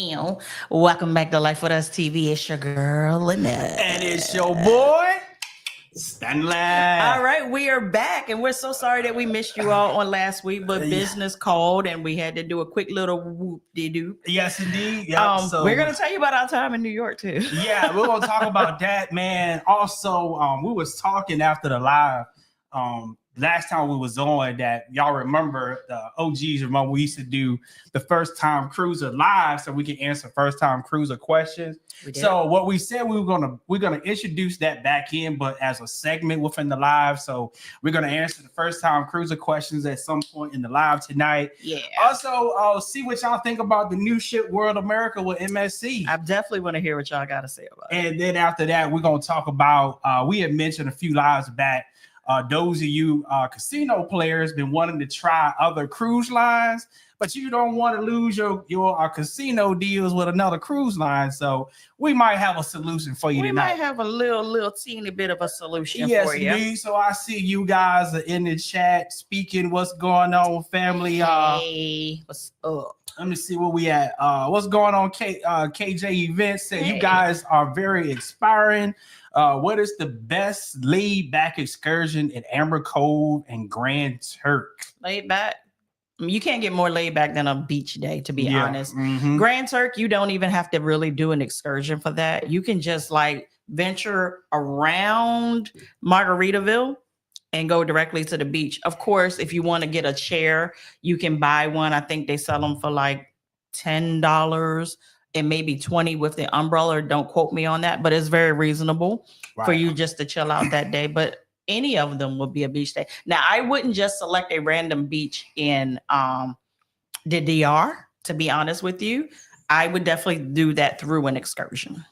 Ew. Welcome back to Life with Us TV. It's your girl, Lynette. And it's your boy, Stanley. All right, we are back, and we're so sorry that we missed you all on last week, but business called, and we had to do a quick little whoop-de-doo. Yes, indeed. Yep. We're going to tell you about our time in New York, too. Yeah, we're going to talk about that, man. Also, we was talking after the live last time we was on that y'all remember the OGs remember we used to do the first time cruiser live so we can answer first time cruiser questions. So what we said we're gonna introduce that back in, but as a segment within the live. So we're gonna answer the first time cruiser questions at some point in the live tonight. Yeah. Also, see what y'all think about the new ship World America with MSC. I definitely want to hear what y'all got to say about it. And then after that, we're gonna talk about we had mentioned a few lives back. Those of you casino players been wanting to try other cruise lines, but you don't want to lose your casino deals with another cruise line. So we might have a solution for you tonight. We might have a little teeny bit of a solution for you. Yes, so I see you guys are in the chat speaking. What's going on, family? Hey, what's up? Let me see where we at. What's going on? KJ Events said you guys are very inspiring. What is the best laid back excursion at Amber Cove and Grand Turk? Laid back. You can't get more laid back than a beach day, to be honest. Mm-hmm. Grand Turk, you don't even have to really do an excursion for that. You can just like venture around Margaritaville and go directly to the beach. Of course, if you want to get a chair, you can buy one. I think they sell them for like $10 and maybe $20 with the umbrella. Don't quote me on that, but it's very reasonable for you just to chill out that day. But any of them would be a beach day. Now, I wouldn't just select a random beach in the DR, to be honest with you. I would definitely do that through an excursion.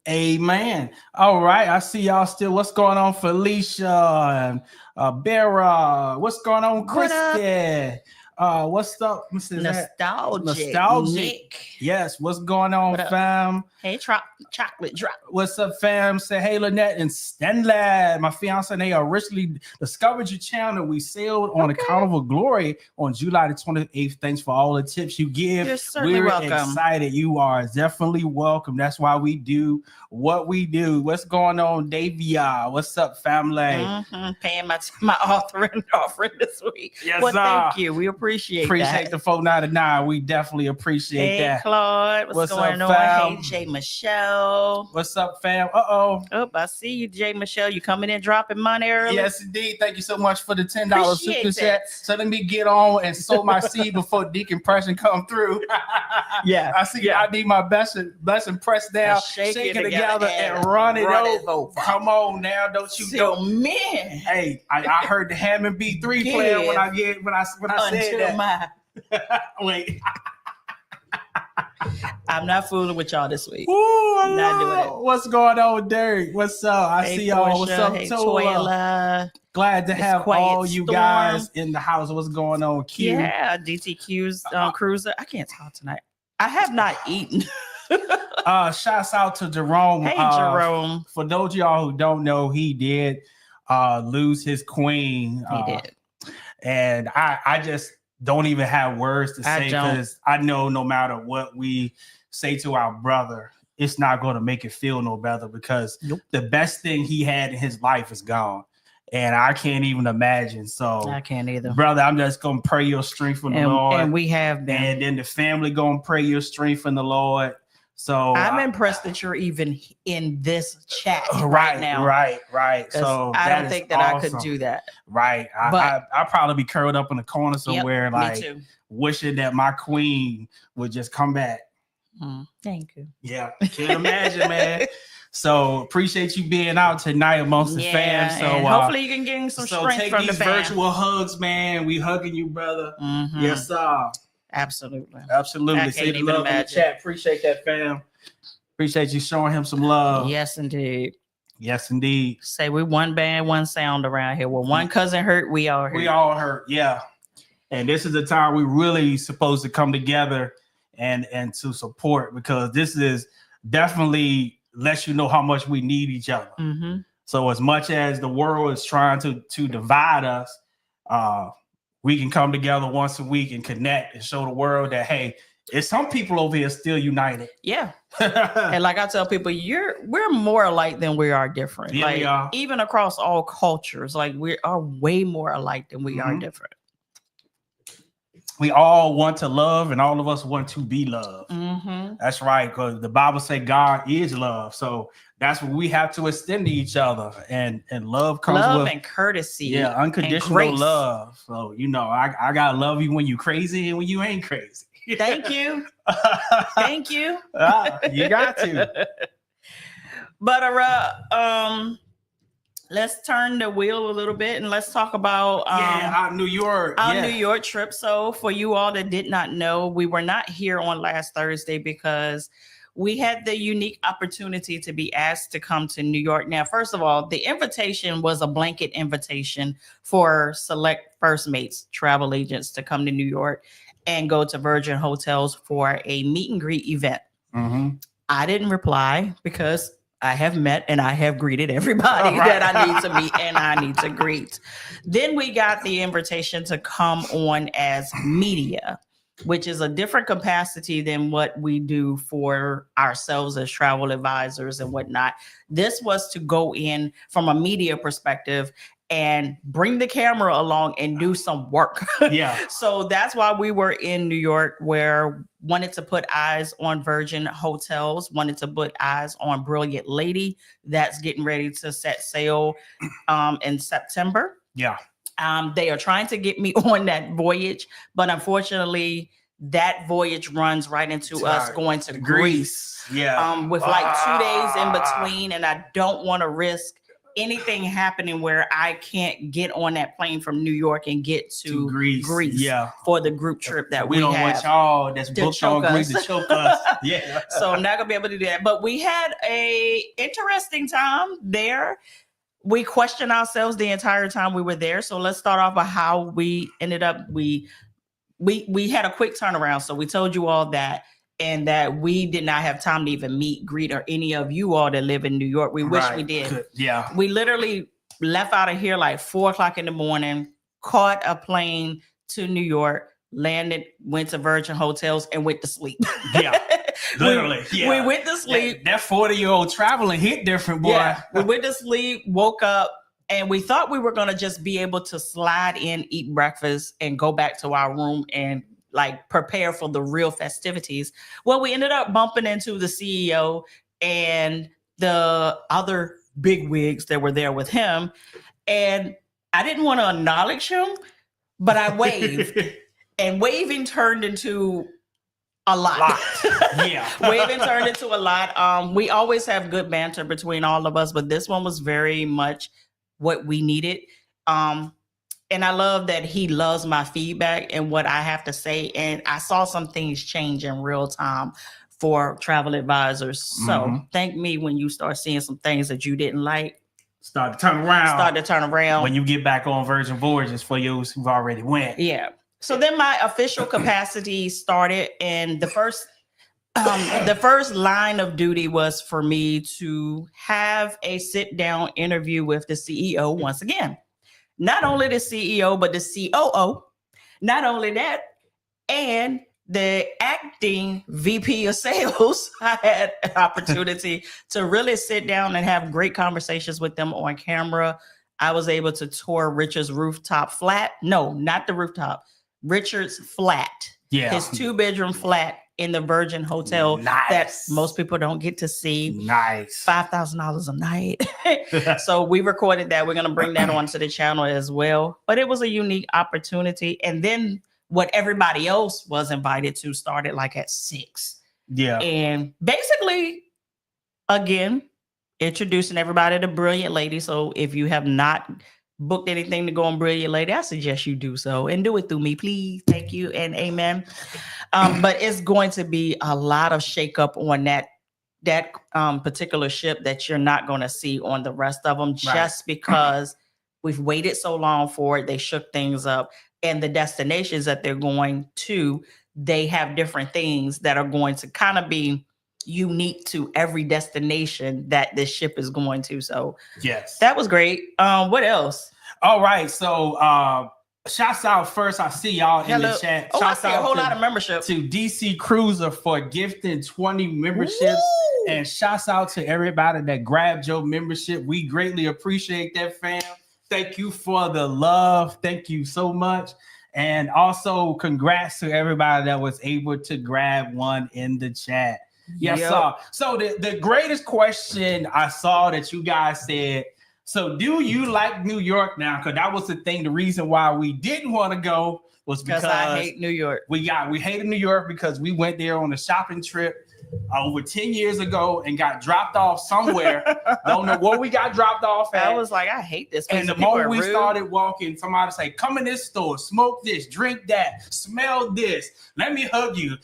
Amen. All right. I see y'all still. What's going on, Felicia and Bera? What's going on, Christy? What's up, Mrs. Nostalgic. Nick. Yes. What's going on, fam? Hey, chocolate drop. What's up, fam? Say hey, Lynette and Stanley. My fiance and they originally discovered your channel. We sailed on the Carnival Glory on July the 28th. Thanks for all the tips you give. You're certainly welcome. Excited. You are definitely welcome. That's why we do what we do. What's going on, Davia? What's up, family? Mm-hmm. Paying my offering this week. Yes, well, sir. Thank you. We appreciate that. The 499. We definitely appreciate that. Hey, Claude. What's going on? Fam? Hey, Jay Michelle. What's up, fam? Oh, I see you, Jay Michelle. You coming in dropping money early? Yes, indeed. Thank you so much for the $10 super chat. So let me get on and sow my seed before decompression come through. Yeah, I see. Yeah. I need my blessing pressed down, shake it together and run it over. Come on now, don't you go, man? Hey, I heard the Hammond B3 player when I said that. Wait. I'm not fooling with y'all this week. Ooh, I'm not doing it. What's going on, Derek? What's up? I see y'all. Portia. What's up, hey, Tola? Glad to have all you guys in the house. What's going on, Q? Yeah, DTQ's cruiser. I can't talk tonight. I have not eaten. Shouts out to Jerome. Hey, Jerome. For those of y'all who don't know, he did lose his queen. He did. And I just don't even have words to say because I know no matter what we say to our brother, it's not going to make it feel no better because the best thing he had in his life is gone. And I can't even imagine. So I can't either. Brother, I'm just going to pray your strength in the Lord. And we have been. And then the family going to pray your strength in the Lord. So I'm impressed that you're even in this chat right now. Right. So I don't think that awesome. I could do that. Right. I'd probably be curled up in the corner somewhere, like wishing that my queen would just come back. Thank you. Yeah. Can't imagine, man. So appreciate you being out tonight amongst the fam. So hopefully you can gain some strength from the fam. Take these virtual hugs, man. We hugging you, brother. Mm-hmm. Yes, sir. Absolutely. Say the love in the chat. Appreciate that, fam. Appreciate you showing him some love. Yes, indeed. Yes, indeed. Say we one band, one sound around here. Well, one cousin hurt, we all hurt. We all hurt, yeah. And this is the time we really supposed to come together and to support because this is definitely lets you know how much we need each other. Mm-hmm. So as much as the world is trying to divide us, we can come together once a week and connect and show the world that, hey, It's some people over here still united. Yeah. And like I tell people, we're more alike than we are different. Yeah, like we are. even across all cultures, like we are way more alike than we are different. We all want to love, and all of us want to be loved. That's right, because the Bible says God is love. So that's what we have to extend to each other. And love comes with and courtesy. Yeah, unconditional love. So, you know, I gotta love you when you crazy and when you ain't crazy. Thank you. Thank you. You got to. But let's turn the wheel a little bit and let's talk about our New York. New York trip. So for you all that did not know, we were not here on last Thursday because we had the unique opportunity to be asked to come to New York. Now, first of all, the invitation was a blanket invitation for select First Mates travel agents to come to New York and go to Virgin Hotels for a meet and greet event. I didn't reply because I have met and I have greeted everybody that I need to meet and I need to greet. Then we got the invitation to come on as media, which is a different capacity than what we do for ourselves as travel advisors and whatnot. This was to go in from a media perspective and bring the camera along and do some work. Yeah. So that's why we were in New York, where wanted to put eyes on Virgin Hotels, wanted to put eyes on Brilliant Lady that's getting ready to set sail in September. Yeah. They are trying to get me on that voyage, but unfortunately that voyage runs right into us going to Greece. Yeah. With like 2 days in between, and I don't want to risk anything happening where I can't get on that plane from New York and get to Greece for the group trip that we don't have. Want y'all that's booked on Greece to choke us. Yeah. So I'm not gonna be able to do that. But we had a interesting time there. We questioned ourselves the entire time we were there. So let's start off by how we ended up. We had a quick turnaround. So we told you all that. And that we did not have time to even meet, greet, or any of you all that live in New York. We wish we did. Yeah. We literally left out of here like 4:00 in the morning, caught a plane to New York, landed, went to Virgin Hotels, and went to sleep. Yeah. Literally. We went to sleep. That 40-year-old traveling hit different, boy. Yeah. We went to sleep, woke up, and we thought we were going to just be able to slide in, eat breakfast, and go back to our room and like prepare for the real festivities. Well, we ended up bumping into the CEO and the other big wigs that were there with him. And I didn't want to acknowledge him, but I waved. And waving turned into a lot. Yeah. Waving turned into a lot. We always have good banter between all of us, but this one was very much what we needed. And I love that he loves my feedback and what I have to say. And I saw some things change in real time for travel advisors. So thank me when you start seeing some things that you didn't like. Start to turn around. When you get back on Virgin Voyages for those who've already went. Yeah. So then my official capacity started, and the first line of duty was for me to have a sit down interview with the CEO once again. Not only the CEO, but the COO. Not only that, and the acting VP of sales. I had an opportunity to really sit down and have great conversations with them on camera. I was able to tour Richard's rooftop flat. No, not the rooftop. Richard's flat. Yeah. His 2-bedroom flat in the Virgin Hotel that most people don't get to see. Nice. $5,000 a night. So we recorded that. We're going to bring that onto the channel as well. But it was a unique opportunity. And then what everybody else was invited to started like at 6. Yeah. And basically, again, introducing everybody to Brilliant Lady. So if you have not booked anything to go on Brilliant Lady, I suggest you do so, and do it through me, please. Thank you and amen. But it's going to be a lot of shakeup on that particular ship that you're not going to see on the rest of them, just because we've waited so long for it. They shook things up, and the destinations that they're going to, they have different things that are going to kind of be unique to every destination that this ship is going to. So yes, that was great. What else? All right. So Shouts out first. I see y'all in the chat. Oh, Shouts I see a out whole lot of membership to DC Cruiser for gifting 20 memberships. Woo! And shouts out to everybody that grabbed your membership. We greatly appreciate that, fam. Thank you for the love. Thank you so much. And also congrats to everybody that was able to grab one in the chat. Yes, sir. So the greatest question I saw that you guys said, so do you like New York now? Because that was the thing. The reason why we didn't want to go was because I hate New York. We hated New York because we went there on a shopping trip over 10 years ago and got dropped off somewhere. Don't know where we got dropped off at. I was like, I hate this place. And the moment we started walking, somebody say, come in this store, smoke this, drink that, smell this, let me hug you.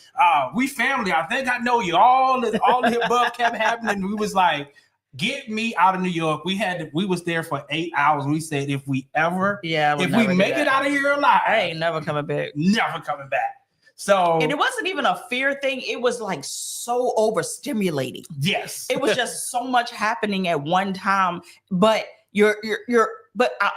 We family. I think I know you. All the above kept happening. We was like, get me out of New York. We was there for 8 hours. And we said, if we make it out of here alive, I ain't never coming back. Never coming back. So, and it wasn't even a fear thing. It was like so overstimulating. Yes. It was just so much happening at one time. But but I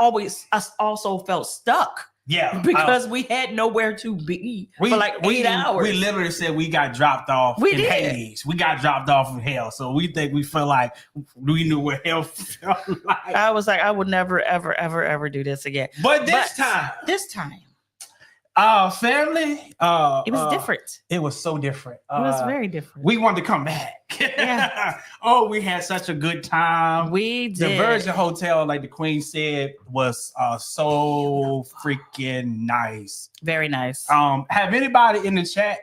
also felt stuck. Yeah. Because we had nowhere to be for like 8 hours. We literally said we got dropped off in Hades. We got dropped off in hell. So we felt like we knew what hell felt like. I was like, I would never, ever, ever, ever do this again. But this time. Family. It was different. It was so different. It was very different. We wanted to come back. Yeah. Oh, we had such a good time. We did. The Virgin Hotel, like the Queen said, was so freaking nice. Very nice. Have anybody in the chat,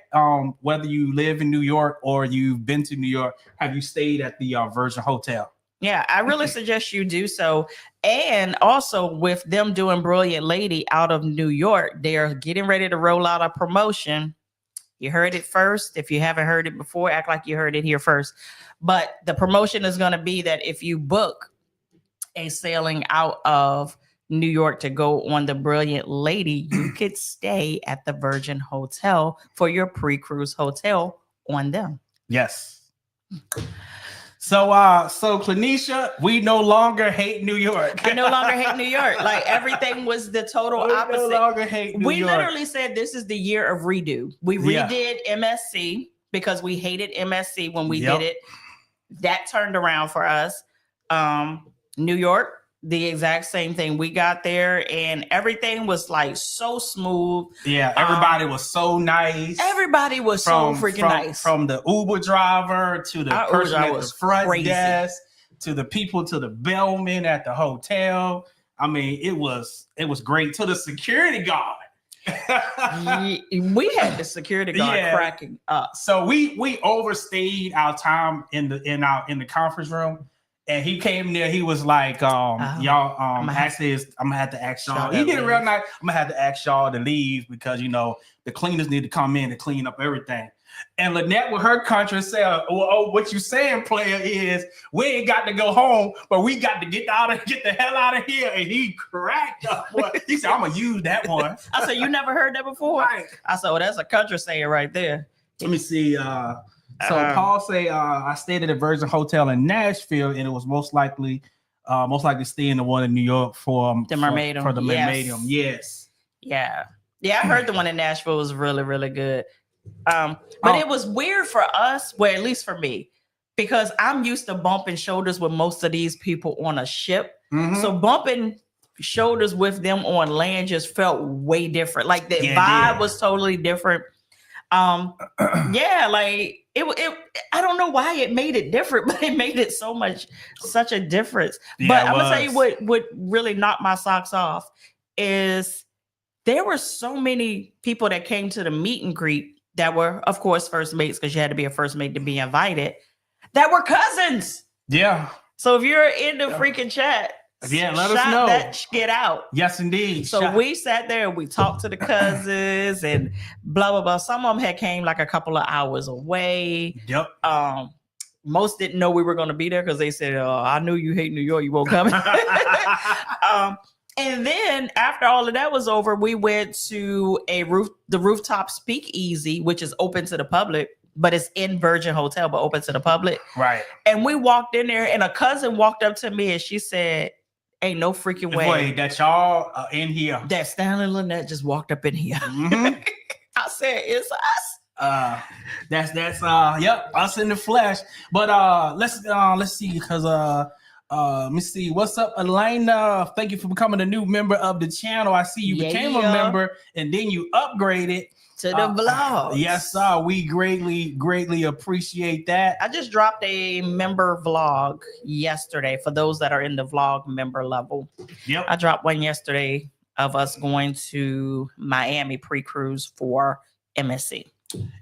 whether you live in New York or you've been to New York, have you stayed at the Virgin Hotel? Yeah, I really suggest you do so. And also with them doing Brilliant Lady out of New York, they're getting ready to roll out a promotion. You heard it first. If you haven't heard it before, act like you heard it here first. But the promotion is going to be that if you book a sailing out of New York to go on the Brilliant Lady, you could stay at the Virgin Hotel for your pre-cruise hotel on them. Yes. So Clanisha, we no longer hate New York. I no longer hate New York. Like everything was the total opposite. We no longer hate New York. We literally said this is the year of redo. We redid MSC because we hated MSC when we did it. That turned around for us. New York, the exact same thing. We got there and everything was like so smooth. Yeah, everybody was so nice. Everybody was so freaking nice. From the Uber driver to the person at the front desk to the people to the bellman at the hotel. I mean, it was great. To the security guard. We had the security guard cracking up. So we overstayed our time in the conference room. And he came there. He was like, y'all, I'm gonna have to ask y'all. He getting real nice. I'm gonna have to ask y'all to leave because the cleaners need to come in to clean up everything. And Lynette with her country said, what you saying, player, is we ain't got to go home, but we got to get the hell out of here. And he cracked up. He said, I'm gonna use that one. I said, you never heard that before? Right. I said, well, that's a country saying right there. Let me see. So Paul say, I stayed at a Virgin Hotel in Nashville, and it was most likely staying the one in New York for the Mermaidum. For the Mermaidum, yes. Yeah, I heard the one in Nashville was really, really good. But it was weird for us, well, at least for me, because I'm used to bumping shoulders with most of these people on a ship. Mm-hmm. So bumping shoulders with them on land just felt way different. Like the vibe was totally different. Like it I don't know why it made it different, but it made it such a difference. But I'm gonna tell you what really knocked my socks off is there were so many people that came to the meet and greet that were, of course, first mates, because you had to be a first mate to be invited, that were cousins. Yeah. So if you're in the freaking chat, let us know. That get out. Yes, indeed. So we sat there and we talked to the cousins and blah, blah, blah. Some of them had came like a couple of hours away. Yep. Most didn't know we were going to be there because they said, I knew you hate New York. You won't come. And then after all of that was over, we went to the rooftop speakeasy, which is open to the public, but it's in Virgin Hotel, but open to the public. Right. And we walked in there and a cousin walked up to me and she said, Ain't no freaking way Wait, that y'all are in here. that Stanley Lynette just walked up in here. Mhm. I said, it's us. That's yep, us in the flesh. But let's see, because let me see. What's up, Elena? Thank you for becoming a new member of the channel. I see you became a member and then you upgraded To the vlog. Yes, sir. We greatly appreciate that. I just dropped a member vlog yesterday for those that are in the vlog member level. Yep. I dropped one yesterday of us going to Miami pre-cruise for MSC.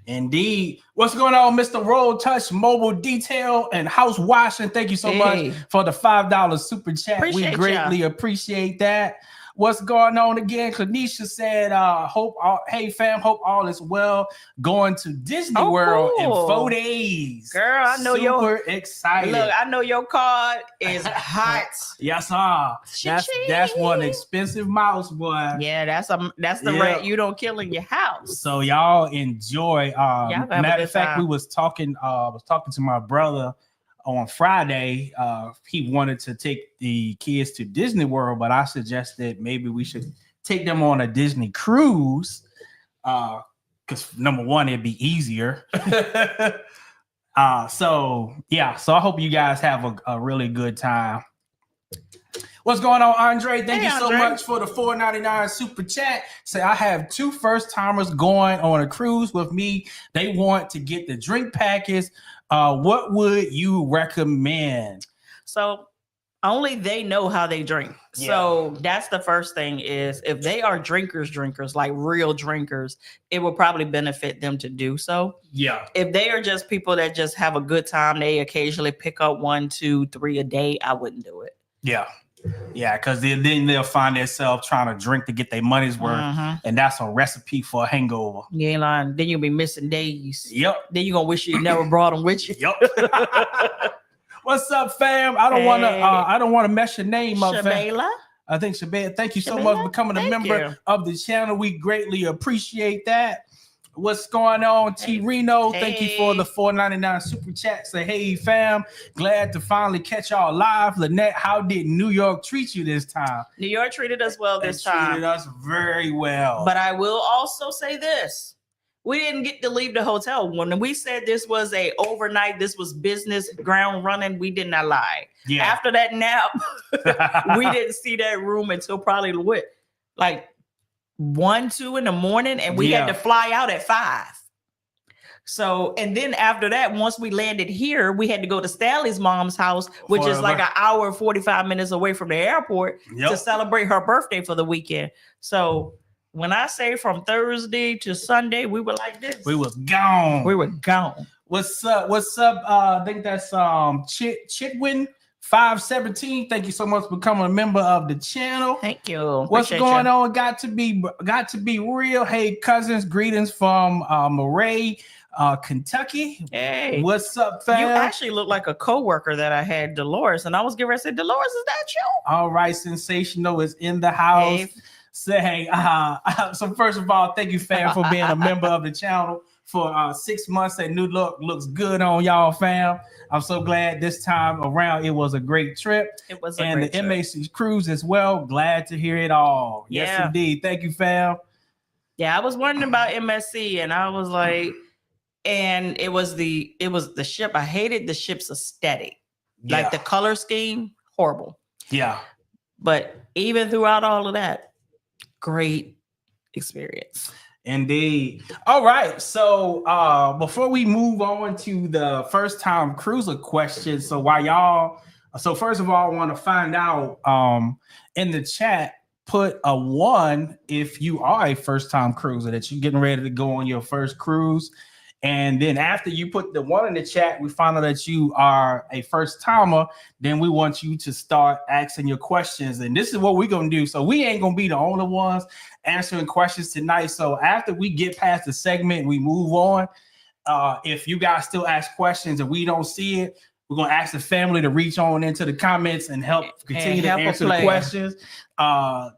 Indeed. What's going on, Mr. Roll Touch Mobile Detail and House Washing? Thank you so much for the $5 super chat. Appreciate we greatly appreciate that. What's going on again? Kanisha said, hey fam, hope all is well. Going to Disney World in 4 days. Girl, I know super excited. Look, I know your card is hot. Yes, sir. That's one expensive mouse, boy. Yeah, that's the rate you don't kill in your house. So y'all enjoy. Matter of fact, I was talking to my brother on Friday. He wanted to take the kids to Disney World, but I suggested maybe we should take them on a Disney cruise. Because number one, it'd be easier. So I hope you guys have a really good time. What's going on, Andre? Thank you so much for the $4.99 super chat. Say, I have 2 first-timers going on a cruise with me. They want to get the drink package. What would you recommend? So only they know how they drink. Yeah. So that's the first thing is if they are drinkers, like real drinkers, it will probably benefit them to do so. Yeah. If they are just people that just have a good time, they occasionally pick up 1, 2, 3 a day, I wouldn't do it. Yeah. Yeah, because then they'll find themselves trying to drink to get their money's worth. And that's a recipe for a hangover. You ain't lying. Then you'll be missing days. Yep. Then you're going to wish you never brought them with you. Yep. What's up, fam? I don't want to mess your name up, fam. I think Shabela. Thank you so much for becoming a member of the channel. We greatly appreciate that. What's going on, T Reno? Thank you for the $4.99 super chat. Say, hey, fam, glad to finally catch y'all live. Lynette, how did New York treat you this time? New York treated us well this time. Treated us very well. But I will also say this. We didn't get to leave the hotel. When we said this was a overnight, this was business ground running, we did not lie. Yeah. After that nap, we didn't see that room until probably like 1, 2 in the morning, and we had to fly out at 5. So, and then after that, once we landed here, we had to go to Stanley's mom's house, which is like an hour and 45 minutes away from the airport to celebrate her birthday for the weekend. So when I say from Thursday to Sunday, we were like this. We was gone. We were gone. What's up? I think that's Chitwin 517. Thank you so much for becoming a member of the channel. Thank you. What's going on? Got to be real. Hey, Cuzzins, greetings from Murray, Kentucky. Hey, what's up, fam? You actually look like a coworker that I had, Dolores, and I was getting ready to say, Dolores, is that you? All right, Sensational is in the house. Hey. Say, so first of all, thank you, fam, for being a member of the channel for 6 months. That new look looks good on y'all, fam. I'm so glad this time around it was a great trip. It was a great trip. And the MSC cruise as well. Glad to hear it all. Yeah. Yes, indeed. Thank you, fam. Yeah, I was wondering about MSC, and I was like, and it was the ship. I hated the ship's aesthetic. Yeah. Like the color scheme, horrible. Yeah. But even throughout all of that, great experience. Indeed. All right. So before we move on to the first time cruiser question, so first of all, I want to find out in the chat, put a 1 if you are a first time cruiser, that you're getting ready to go on your first cruise. And then after you put the 1 in the chat, we find out that you are a first timer. Then we want you to start asking your questions. And this is what we're going to do. So we ain't going to be the only ones answering questions tonight. So after we get past the segment, we move on. If you guys still ask questions and we don't see it, We're going to ask the family to reach on into the comments and help continue to answer the player. questions.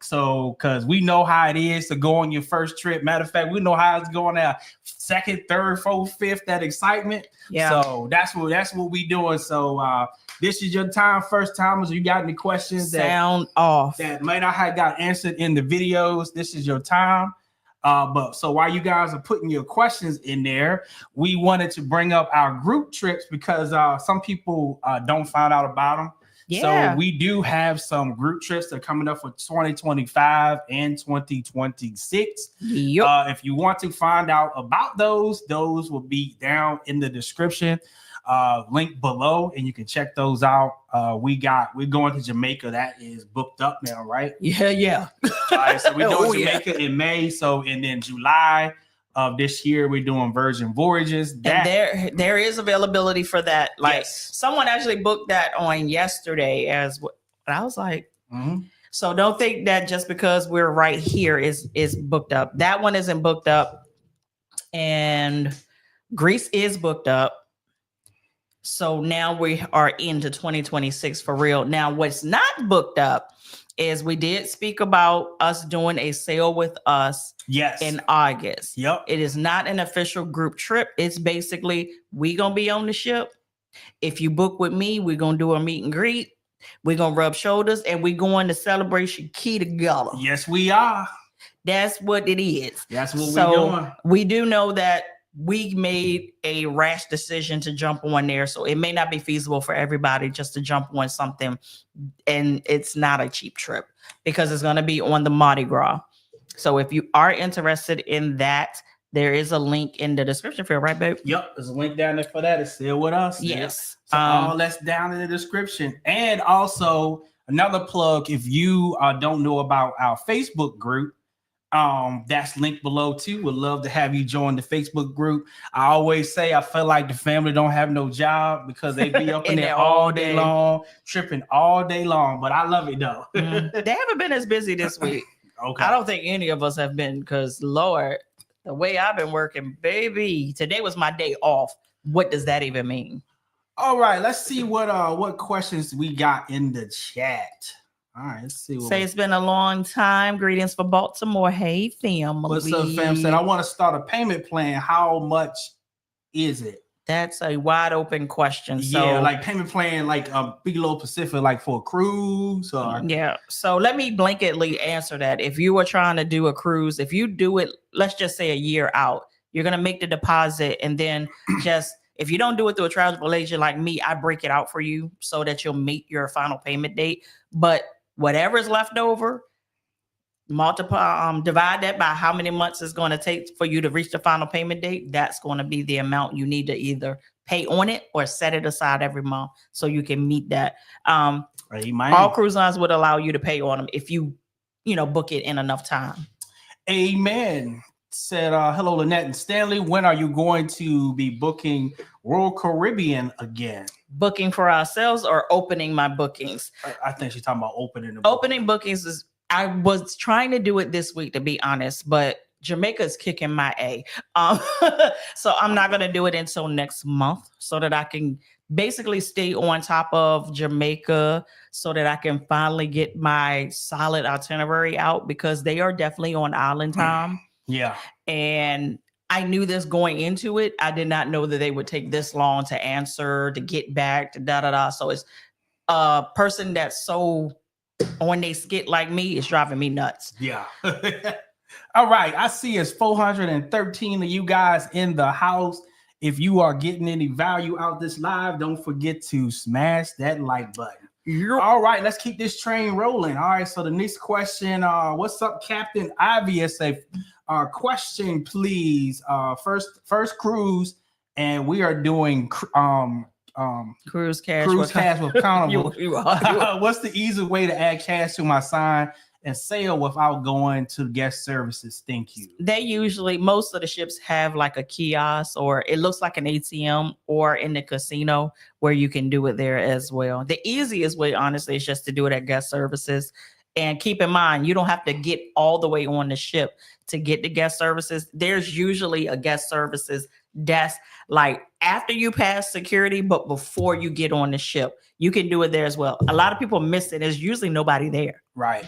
So, because we know how it is to go on your first trip. Matter of fact, we know how it's going now. Second, third, fourth, fifth, that excitement. Yeah. So that's what we doing. So this is your time, first timers. You got any questions Sound off that might not have got answered in the videos? This is your time. But so while you guys are putting your questions in there, we wanted to bring up our group trips because some people don't find out about them. Yeah. So we do have some group trips that are coming up for 2025 and 2026. Yep. If you want to find out about those will be down in the description. Link below, and you can check those out. We're going to Jamaica. That is booked up now, right? Yeah. All right, so we're doing Jamaica in May. So and then July of this year, we're doing Virgin Voyages. And there is availability for that. Like Yes. someone actually booked that on yesterday I was like, so don't think that just because we're right here is booked up. That one isn't booked up, and Greece is booked up. So now we are into 2026 for real. Now, what's not booked up is we did speak about us doing a sail with us in August. Yep. It is not an official group trip. It's basically we gonna be on the ship. If you book with me, we're gonna do a meet and greet. We're gonna rub shoulders, and we're going to Celebration Key together. Yes, we are. That's what it is. That's what we're doing. We do know that we made a rash decision to jump on there. So it may not be feasible for everybody just to jump on something. And it's not a cheap trip because it's going to be on the Mardi Gras. So if you are interested in that, there is a link in the description field, right, babe? Yep. There's a link down there for that. It's still with us. Yes. So all that's down in the description. And also another plug, if you don't know about our Facebook group, that's linked below too. Would love to have you join the Facebook group. I always say I feel like the family don't have no job because they be up in there all day long, tripping all day long. But I love it though. They haven't been as busy this week. Okay. I don't think any of us have been because Lord, the way I've been working, baby, today was my day off. What does that even mean? All right, let's see what questions we got in the chat. All right, let's see. It's been a long time. Greetings for Baltimore. Hey, family. What's up, fam? Said I want to start a payment plan. How much is it? That's a wide open question. So, yeah, like payment plan, like Bigelow Pacific, like for a cruise or yeah. So let me blanketly answer that. If you were trying to do a cruise, if you do it, let's just say a year out, you're gonna make the deposit, and then just if you don't do it through a travel agent like me, I break it out for you so that you'll meet your final payment date. But whatever is left over, multiply, divide that by how many months it's going to take for you to reach the final payment date. That's going to be the amount you need to either pay on it or set it aside every month so you can meet that. All cruise lines would allow you to pay on them if you book it in enough time. Amen. Said, hello, Lynette and Stanley. When are you going to be booking Royal Caribbean again? Booking for ourselves or opening my bookings? I think she's talking about opening. Opening bookings is, I was trying to do it this week, to be honest, but Jamaica's kicking my A. So I'm not going to do it until next month so that I can basically stay on top of Jamaica so that I can finally get my solid itinerary out because they are definitely on island time. Yeah. And I knew this going into it. I did not know that they would take this long to answer, to get back, to da-da-da. So it's a person that's so on they skit like me is driving me nuts. Yeah. All right. I see it's 413 of you guys in the house. If you are getting any value out this live, don't forget to smash that like button. All right, let's keep this train rolling. All right, so the next question, what's up, Captain Obvious? Question, please. First cruise, and we are doing cruise cash with Carnival. What's the easiest way to add cash to my sign and sail without going to guest services? Thank you. They usually, most of the ships have like a kiosk, or it looks like an ATM, or in the casino where you can do it there as well. The easiest way, honestly, is just to do it at guest services. And keep in mind, you don't have to get all the way on the ship to get the guest services. There's usually a guest services That's like after you pass security, but before you get on the ship. You can do it there as well. A lot of people miss it. There's usually nobody there. Right.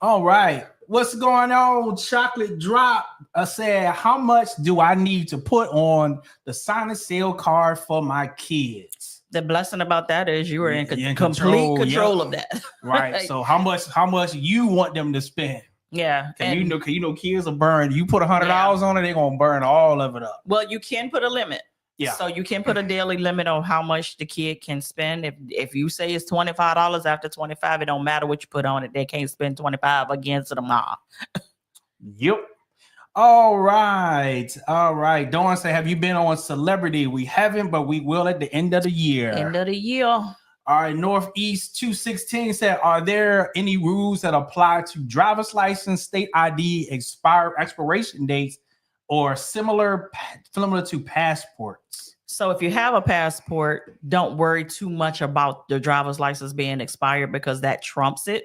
All right. What's going on? Chocolate Drop said, how much do I need to put on the sign and sale card for my kids? The blessing about that is you are in You're in complete control yep. of that. Right. So how much you want them to spend? Yeah. You know kids will burn. You put $100 on it, they're gonna burn all of it up. Well, you can put a limit. Yeah. So you can put a daily limit on how much the kid can spend. If you say it's $25, after 25, it don't matter what you put on it. They can't spend 25 against them all. Yep. All right. Dawn said, have you been on Celebrity? We haven't, but we will at the end of the year. End of the year. All right. Northeast 216 said, are there any rules that apply to driver's license, state ID, expiration dates, or similar to passports? So if you have a passport, don't worry too much about the driver's license being expired because that trumps it.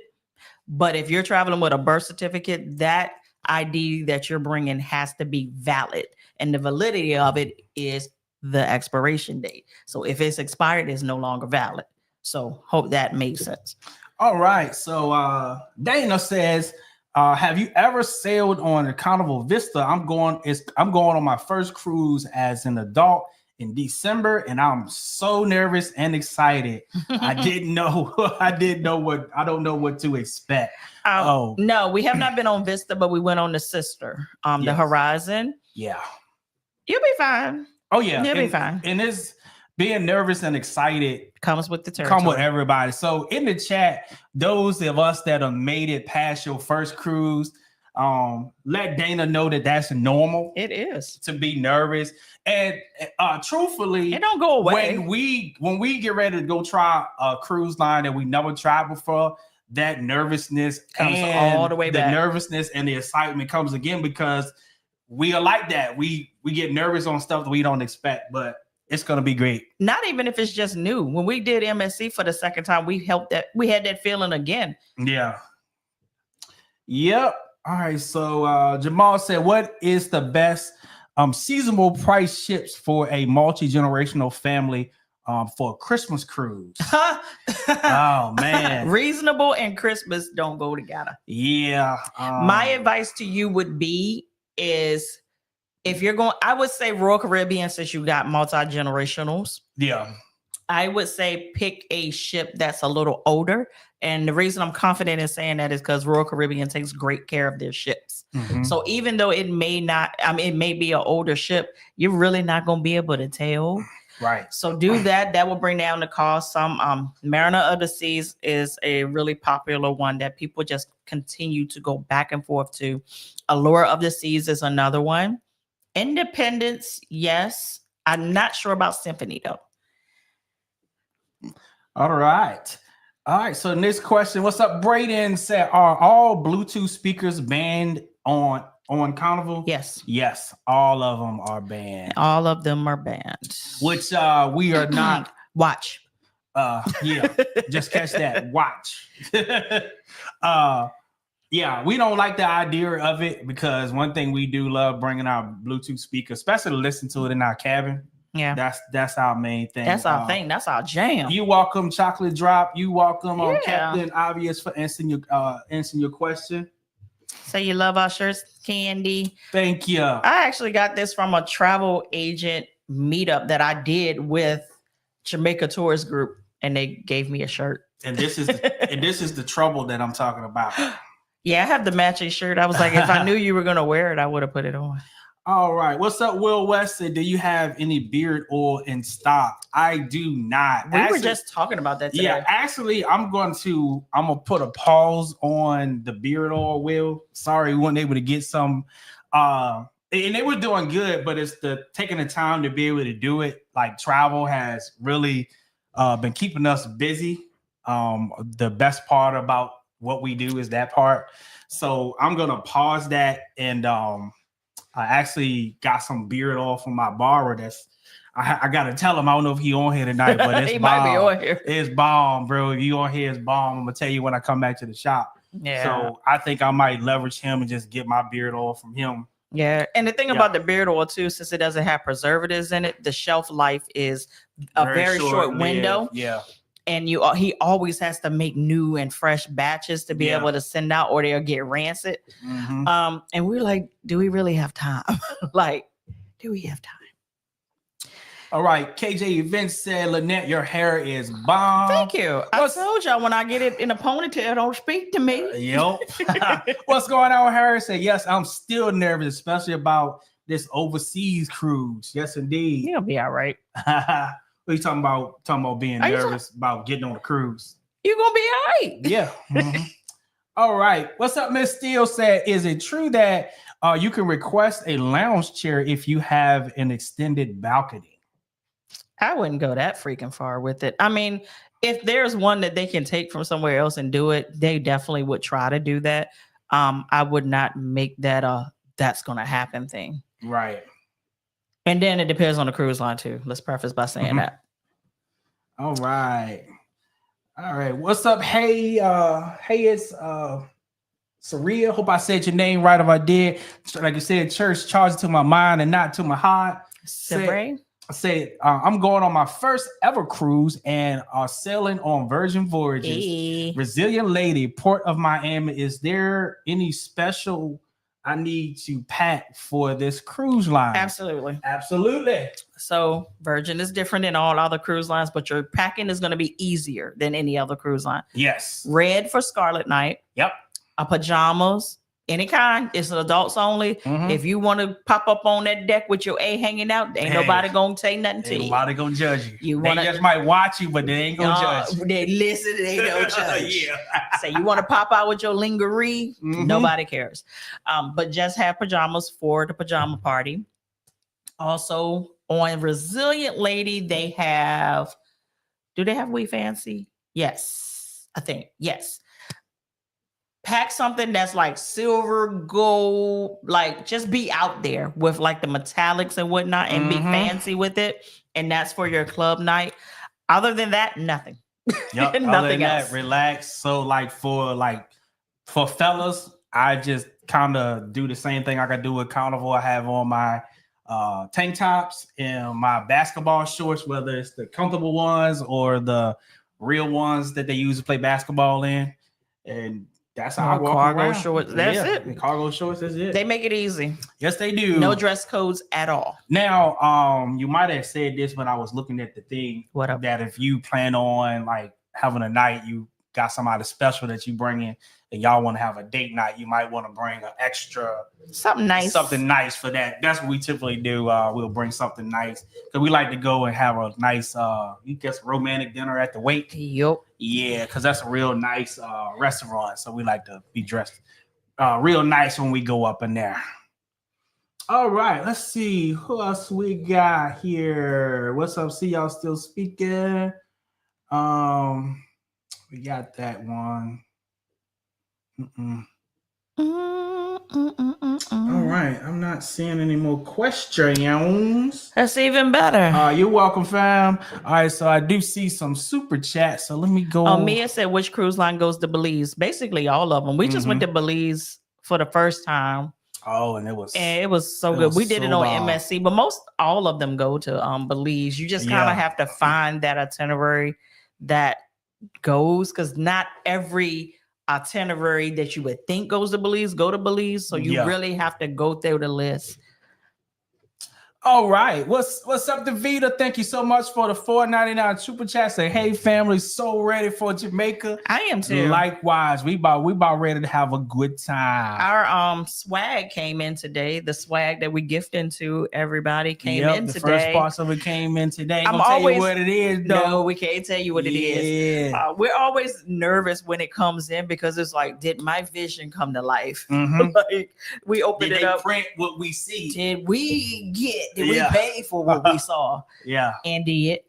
But if you're traveling with a birth certificate, that ID that you're bringing has to be valid. And the validity of it is the expiration date. So if it's expired, it's no longer valid. So hope that makes sense. All right. So Dana says, have you ever sailed on the Carnival Vista? I'm going on my first cruise as an adult in December, and I'm so nervous and excited. I don't know what to expect. No, we have not been on Vista, but we went on the sister, the Horizon. Yeah. You'll be fine. Oh yeah. You'll be fine. And it's being nervous and excited comes with the territory. Come with everybody. So in the chat, those of us that have made it past your first cruise, let Dana know that that's normal. It is to be nervous, and truthfully, it don't go away. When we get ready to go try a cruise line that we never tried before, that nervousness comes all the way back. The nervousness and the excitement comes again because we are like that. We get nervous on stuff that we don't expect, but it's gonna be great. Not even if it's just new. When we did MSC for the second time, we had that feeling again. Yeah. Yep. All right. So Jamal said, what is the best seasonable price ships for a multi-generational family for a Christmas cruise? Oh man. Reasonable and Christmas don't go together. Yeah. My advice to you would be is if you're going, I would say Royal Caribbean, since you got multi-generationals. Yeah. I would say pick a ship that's a little older. And the reason I'm confident in saying that is because Royal Caribbean takes great care of their ships. Mm-hmm. So even though it may be an older ship, you're really not going to be able to tell. Right. So do that. That will bring down the cost. Mariner of the Seas is a really popular one that people just continue to go back and forth to. Allure of the Seas is another one. Independence, yes. I'm not sure about Symphony though. All right. So next question. What's up? Braden said, are all Bluetooth speakers banned on Carnival? Yes. All of them are banned. All of them are banned. Which we are not. Watch. Yeah. Just catch that. Watch. Yeah, we don't like the idea of it because one thing we do love bringing our Bluetooth speaker, especially to listen to it in our cabin. Yeah, that's our main thing. That's our thing. That's our jam. You welcome, Chocolate Drop. You welcome, Captain Obvious, for answering your question. So you love our shirts, Candy. Thank you. I actually got this from a travel agent meetup that I did with Jamaica Tourist Group, and they gave me a shirt. And this is the trouble that I'm talking about. Yeah, I have the matching shirt. I was like, if I knew you were gonna wear it, I would have put it on. All right. What's up, Will West? Do you have any beard oil in stock? I do not. We were just talking about that today. Yeah, actually, I'm gonna put a pause on the beard oil, Will. Sorry, we weren't able to get some. And they were doing good, but it's taking the time to be able to do it. Like travel has really been keeping us busy. The best part about what we do is that part. So I'm gonna pause that, and I actually got some beard oil from my barber. I gotta tell him. I don't know if he on here tonight, but it's he bomb. Might be on here. It's bomb, bro. If you on here, it's bomb. I'm gonna tell you when I come back to the shop. Yeah. So I think I might leverage him and just get my beard oil from him. Yeah, and the thing about the beard oil too, since it doesn't have preservatives in it, the shelf life is a very short window. Yeah. And he always has to make new and fresh batches to be able to send out, or they'll get rancid. Mm-hmm. And we're like, do we really have time? Like, do we have time? All right, KJ Events said, Lynette, your hair is bomb. Thank you. I told y'all when I get it in a ponytail, don't speak to me. Yep. What's going on with her? Said, yes, I'm still nervous, especially about this overseas cruise. Yes, indeed. You'll be all right. What are you talking about? Talking about being nervous about getting on a cruise. You're gonna be all right. Yeah. Mm-hmm. All right. What's up, Miss Steele said, is it true that you can request a lounge chair if you have an extended balcony? I wouldn't go that freaking far with it. I mean, if there's one that they can take from somewhere else and do it, they definitely would try to do that. I would not make that that's gonna happen thing. Right. And then it depends on the cruise line too. Let's preface by saying that. All right. All right. What's up? Hey, it's Saria. Hope I said your name right. If I did, like you said, church charges to my mind and not to my heart. I said, I'm going on my first ever cruise and sailing on Virgin Voyages. Hey. Resilient Lady, Port of Miami. Is there any special I need to pack for this cruise line? Absolutely. Absolutely. So Virgin is different than all other cruise lines, but your packing is going to be easier than any other cruise line. Yes. Red for Scarlet Night. Yep. Pajamas, any kind. It's adults only. Mm-hmm. If you want to pop up on that deck with your A hanging out, ain't nobody gonna say nothing to you. Nobody gonna judge you. They just might watch you, but they ain't gonna judge. They listen, they don't judge. Yeah. Say you want to pop out with your lingerie, nobody cares. But just have pajamas for the pajama party. Also on Resilient Lady, they have. Do they have We Fancy? Yes, I think yes. Pack something that's like silver, gold, like just be out there with like the metallics and whatnot and be fancy with it. And that's for your club night. Other than that, nothing. Yep. Nothing else. That, relax. So like for fellas, I just kind of do the same thing I can do with Carnival. I have on my tank tops and my basketball shorts, whether it's the comfortable ones or the real ones that they use to play basketball in. And that's how I walk cargo around. shorts. That's it. The cargo shorts. That's it. They make it easy. Yes, they do. No dress codes at all. Now, you might have said this when I was looking at the thing. What up? That if you plan on like having a night, you got somebody special that you bring in, and y'all want to have a date night, you might want to bring an extra something nice for that. That's what we typically do. We'll bring something nice because we like to go and have a nice, you guess, romantic dinner at the wake. Yep. Yeah, because that's a real nice restaurant. So we like to be dressed real nice when we go up in there. All right, let's see who else we got here. What's up? See y'all still speaking. We got that one. All right, I'm not seeing any more questions. That's even better. You're welcome, fam. All right, so I do see some super chats. So let me go. Oh, Mia said, which cruise line goes to Belize? Basically, all of them. We just went to Belize for the first time. Oh, and it was so good. We did it on MSC, but all of them go to Belize. You just kind of have to find that itinerary that goes, because not every itinerary that you would think goes to Belize go to Belize. So you really have to go through the list. All right. What's up, Davita? Thank you so much for the $4.99 super chat. Say, hey, family, so ready for Jamaica. I am too. Likewise, we about ready to have a good time. Our swag came in today. The swag that we gifted to everybody came in today. The first parts of it came in today. I'm always tell you what it is. No, we can't tell you what it is. We're always nervous when it comes in because it's like, did my vision come to life? Like we opened it up. Print what we see. Did we get? Did we pay for what we saw? And did.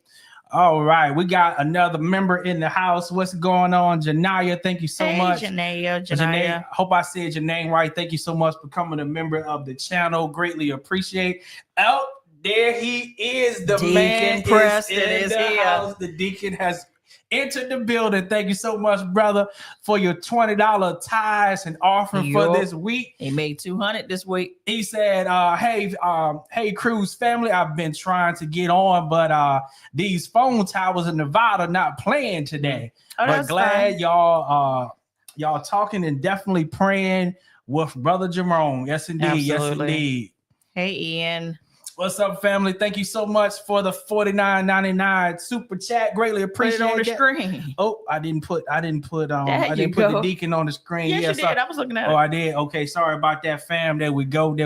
All right. We got another member in the house. What's going on? Janaya, thank you so much. Janaya. Hope I said your name right. Thank you so much for becoming a member of the channel. Greatly appreciate. Out there he is. The Deacon man Preston is in the here. house. The deacon has entered the building. Thank you so much, brother, for your $20 tithes and offering for this week. He made $200 this week. He said, hey, Cruise family, I've been trying to get on, but these phone towers in Nevada not playing today. But glad fine. y'all talking and definitely praying with Brother Jerome. Yes, indeed. Absolutely. Yes, indeed. Hey, Ian. What's up, family? Thank you so much for the $49.99 super chat. Greatly appreciate it. On the screen. Oh, I didn't put you the deacon on the screen. Yes, you did. I was looking at it. Oh, I did. Okay, sorry about that, fam. There we go.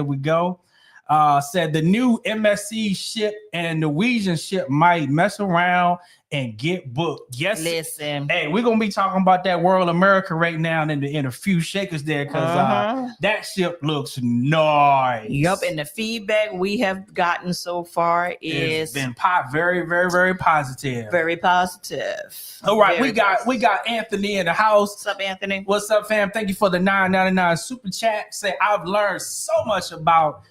Said the new MSC ship and Norwegian ship might mess around and get booked. Yes. Listen. Hey, we're gonna be talking about that World America right now in a few shakers there, because that ship looks nice. Yup, and the feedback we have gotten so far is been very, very, very positive. Very positive. All right, we got Anthony in the house. What's up, Anthony? What's up, fam? Thank you for the $9.99 super chat. Say I've learned so much about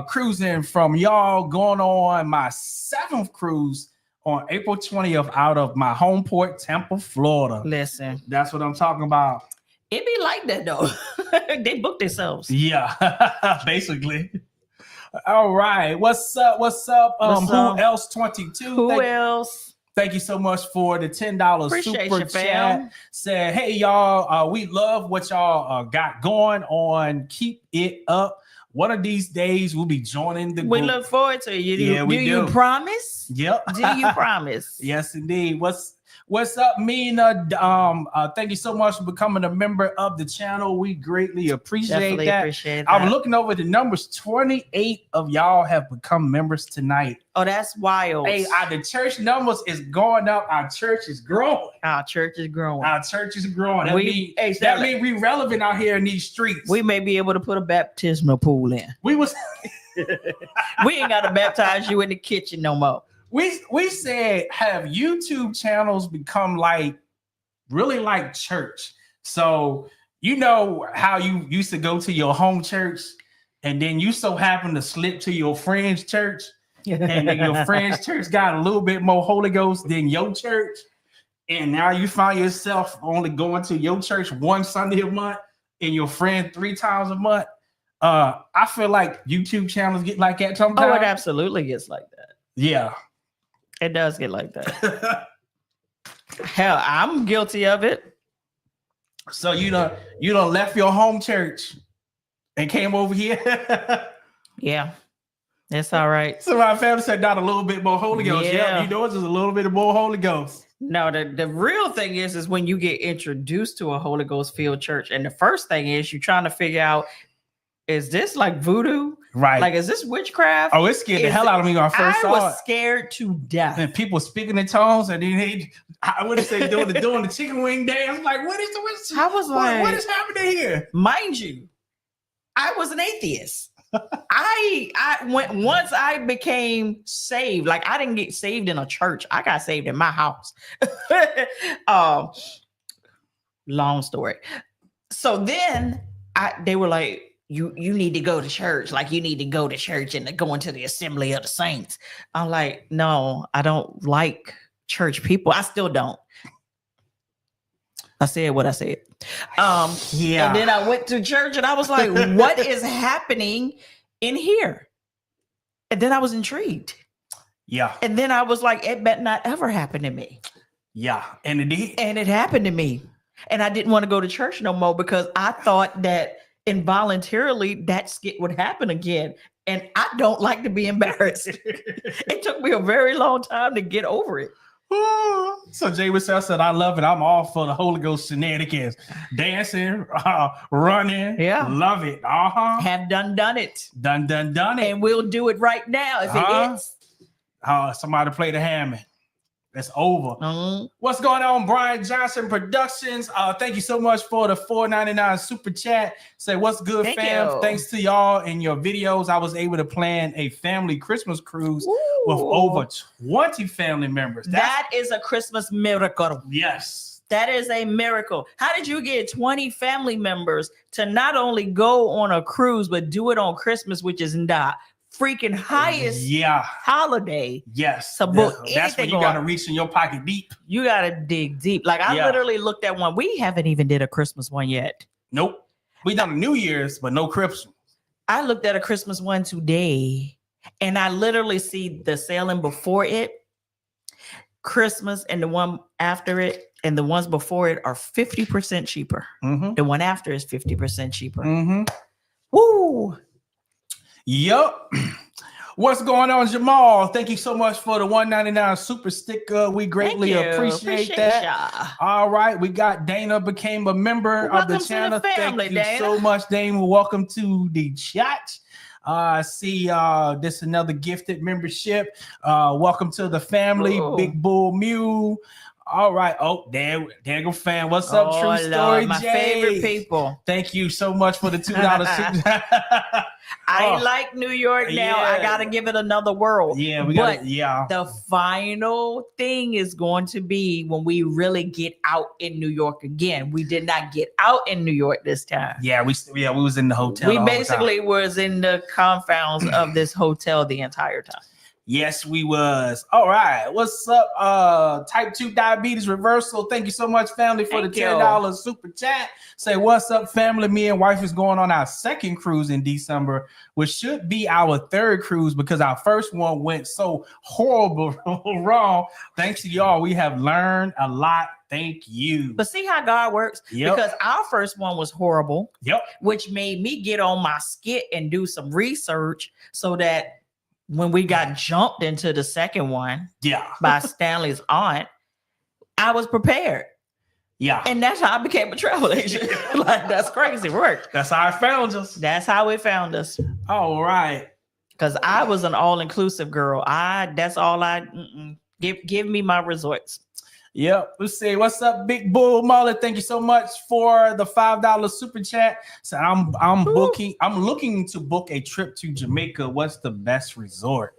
cruising from y'all, going on my 7th cruise on April 20th out of my home port, Tampa, Florida. Listen, that's what I'm talking about. It be like that though. They book themselves. Yeah, basically. All right, what's up? Who else? 22. Who else? Thank you so much for the $10 Appreciate super you, chat. fam. Said, hey y'all, we love what y'all got going on. Keep it up. One of these days we'll be joining the group. We look forward to you. Yeah, we do. You promise? Yep. Do you promise? Yes, indeed. What's up, Mina? Thank you so much for becoming a member of the channel. We greatly appreciate that. I'm looking over the numbers. 28 of y'all have become members tonight. Oh, that's wild. Hey, the church numbers is going up. Our church is growing. Our church is growing. That means we relevant out here in these streets. We may be able to put a baptismal pool in. We ain't got to baptize you in the kitchen no more. We said, have YouTube channels become really like church? So you know how you used to go to your home church and then you so happen to slip to your friend's church and then your friend's church got a little bit more Holy Ghost than your church, and now you find yourself only going to your church one Sunday a month and your friend 3 times a month. I feel like YouTube channels get like that sometimes. Oh, it absolutely gets like that. Yeah. It does get like that. Hell, I'm guilty of it. So you done left your home church and came over here? Yeah, it's all right. So my family said not a little bit more Holy Ghost. Yeah, you know it's just a little bit more Holy Ghost. No, the real thing is when you get introduced to a Holy Ghost filled church, and the first thing is you're trying to figure out, is this like voodoo? Right. Like, is this witchcraft? Oh, it scared the hell out of me when I first saw it. I was scared to death. And people speaking in tongues, and then I would have said doing the chicken wing dance. Like, what is happening here? Mind you, I was an atheist. Once I became saved, like I didn't get saved in a church. I got saved in my house. Long story. So then they were like, you need to go to church. Like, you need to go to church and go into the assembly of the saints. I'm like, no, I don't like church people. I still don't. I said what I said. Yeah. And then I went to church and I was like, what is happening in here? And then I was intrigued. Yeah. And then I was like, it better not ever happen to me. Yeah. And it did. And it happened to me. And I didn't want to go to church no more because I thought that involuntarily that skit would happen again. And I don't like to be embarrassed. It took me a very long time to get over it. So Jay Wissell said, I love it. I'm all for the Holy Ghost shenanigans. Dancing, running. Yeah. Love it. Have done it. Done it. And we'll do it right now if it is. Somebody play the Hammond. It's over. What's going on, Brian Johnson Productions? Thank you so much for the $4.99 super chat. Say what's good, fam. Thanks to y'all and your videos, I was able to plan a family Christmas cruise with over 20 family members. That is a Christmas miracle. Yes. That is a miracle. How did you get 20 family members to not only go on a cruise, but do it on Christmas, which is not freaking highest holiday. Yes. To book That's when you got to reach in your pocket deep. You got to dig deep. Like I literally looked at one. We haven't even did a Christmas one yet. Nope. We done a New Year's, but no Christmas. I looked at a Christmas one today, and I literally see the sailing before it, Christmas, and the one after it, and the ones before it are 50% cheaper. Mm-hmm. The one after is 50% cheaper. Mm-hmm. Woo! Yup. What's going on, Jamal? Thank you so much for the $1.99 super sticker. We greatly appreciate that. Ya. All right, we got Dana became a member of the channel. Family, Thank you so much, Dana. Welcome to the chat. See this another gifted membership. Welcome to the family. Ooh. Big Bull Mule. All right. Oh, there go fan. What's up, True Lord, Story? My favorite people. Thank you so much for the $2. I like New York now. I gotta give it another whirl. Yeah, we got. The final thing is going to be when we really get out in New York again. We did not get out in New York this time. Yeah, we was in the hotel. We basically was in the confounds of this hotel the entire time. Yes, we was. All right. What's up? Type 2 diabetes reversal. Thank you so much, family, for the $10 super chat. Say what's up, family. Me and wife is going on our second cruise in December, which should be our third cruise because our first one went so horrible wrong. Thanks to y'all, we have learned a lot. Thank you. But see how God works? Yep. Because our first one was horrible. Yep. Which made me get on my skit and do some research so that when we got jumped into the second one by Stanley's aunt, I was prepared. Yeah. And that's how I became a travel agent. Like, that's crazy work. That's how it found us. That's how it found us. All right. Because I was an all-inclusive girl. That's all give me my resorts. Yep. Let's see. What's up, Big Bull Mullet? Thank you so much for the $5 super chat. So I'm looking to book a trip to Jamaica. What's the best resort?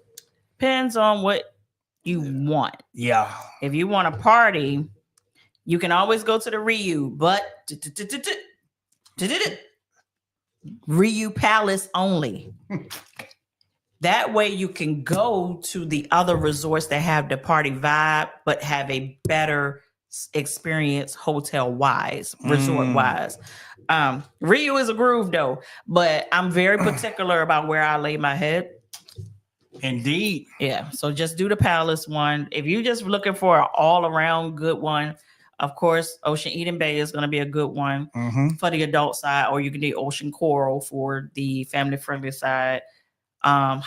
Depends on what you want. Yeah. If you want to party, you can always go to the Riu, but Riu Palace only. That way you can go to the other resorts that have the party vibe, but have a better experience hotel-wise, resort-wise. Riu is a groove though, but I'm very particular about where I lay my head. Indeed. Yeah, so just do the Palace one. If you're just looking for an all-around good one, of course, Ocean Eden Bay is going to be a good one for the adult side, or you can do Ocean Coral for the family-friendly side. Zalara,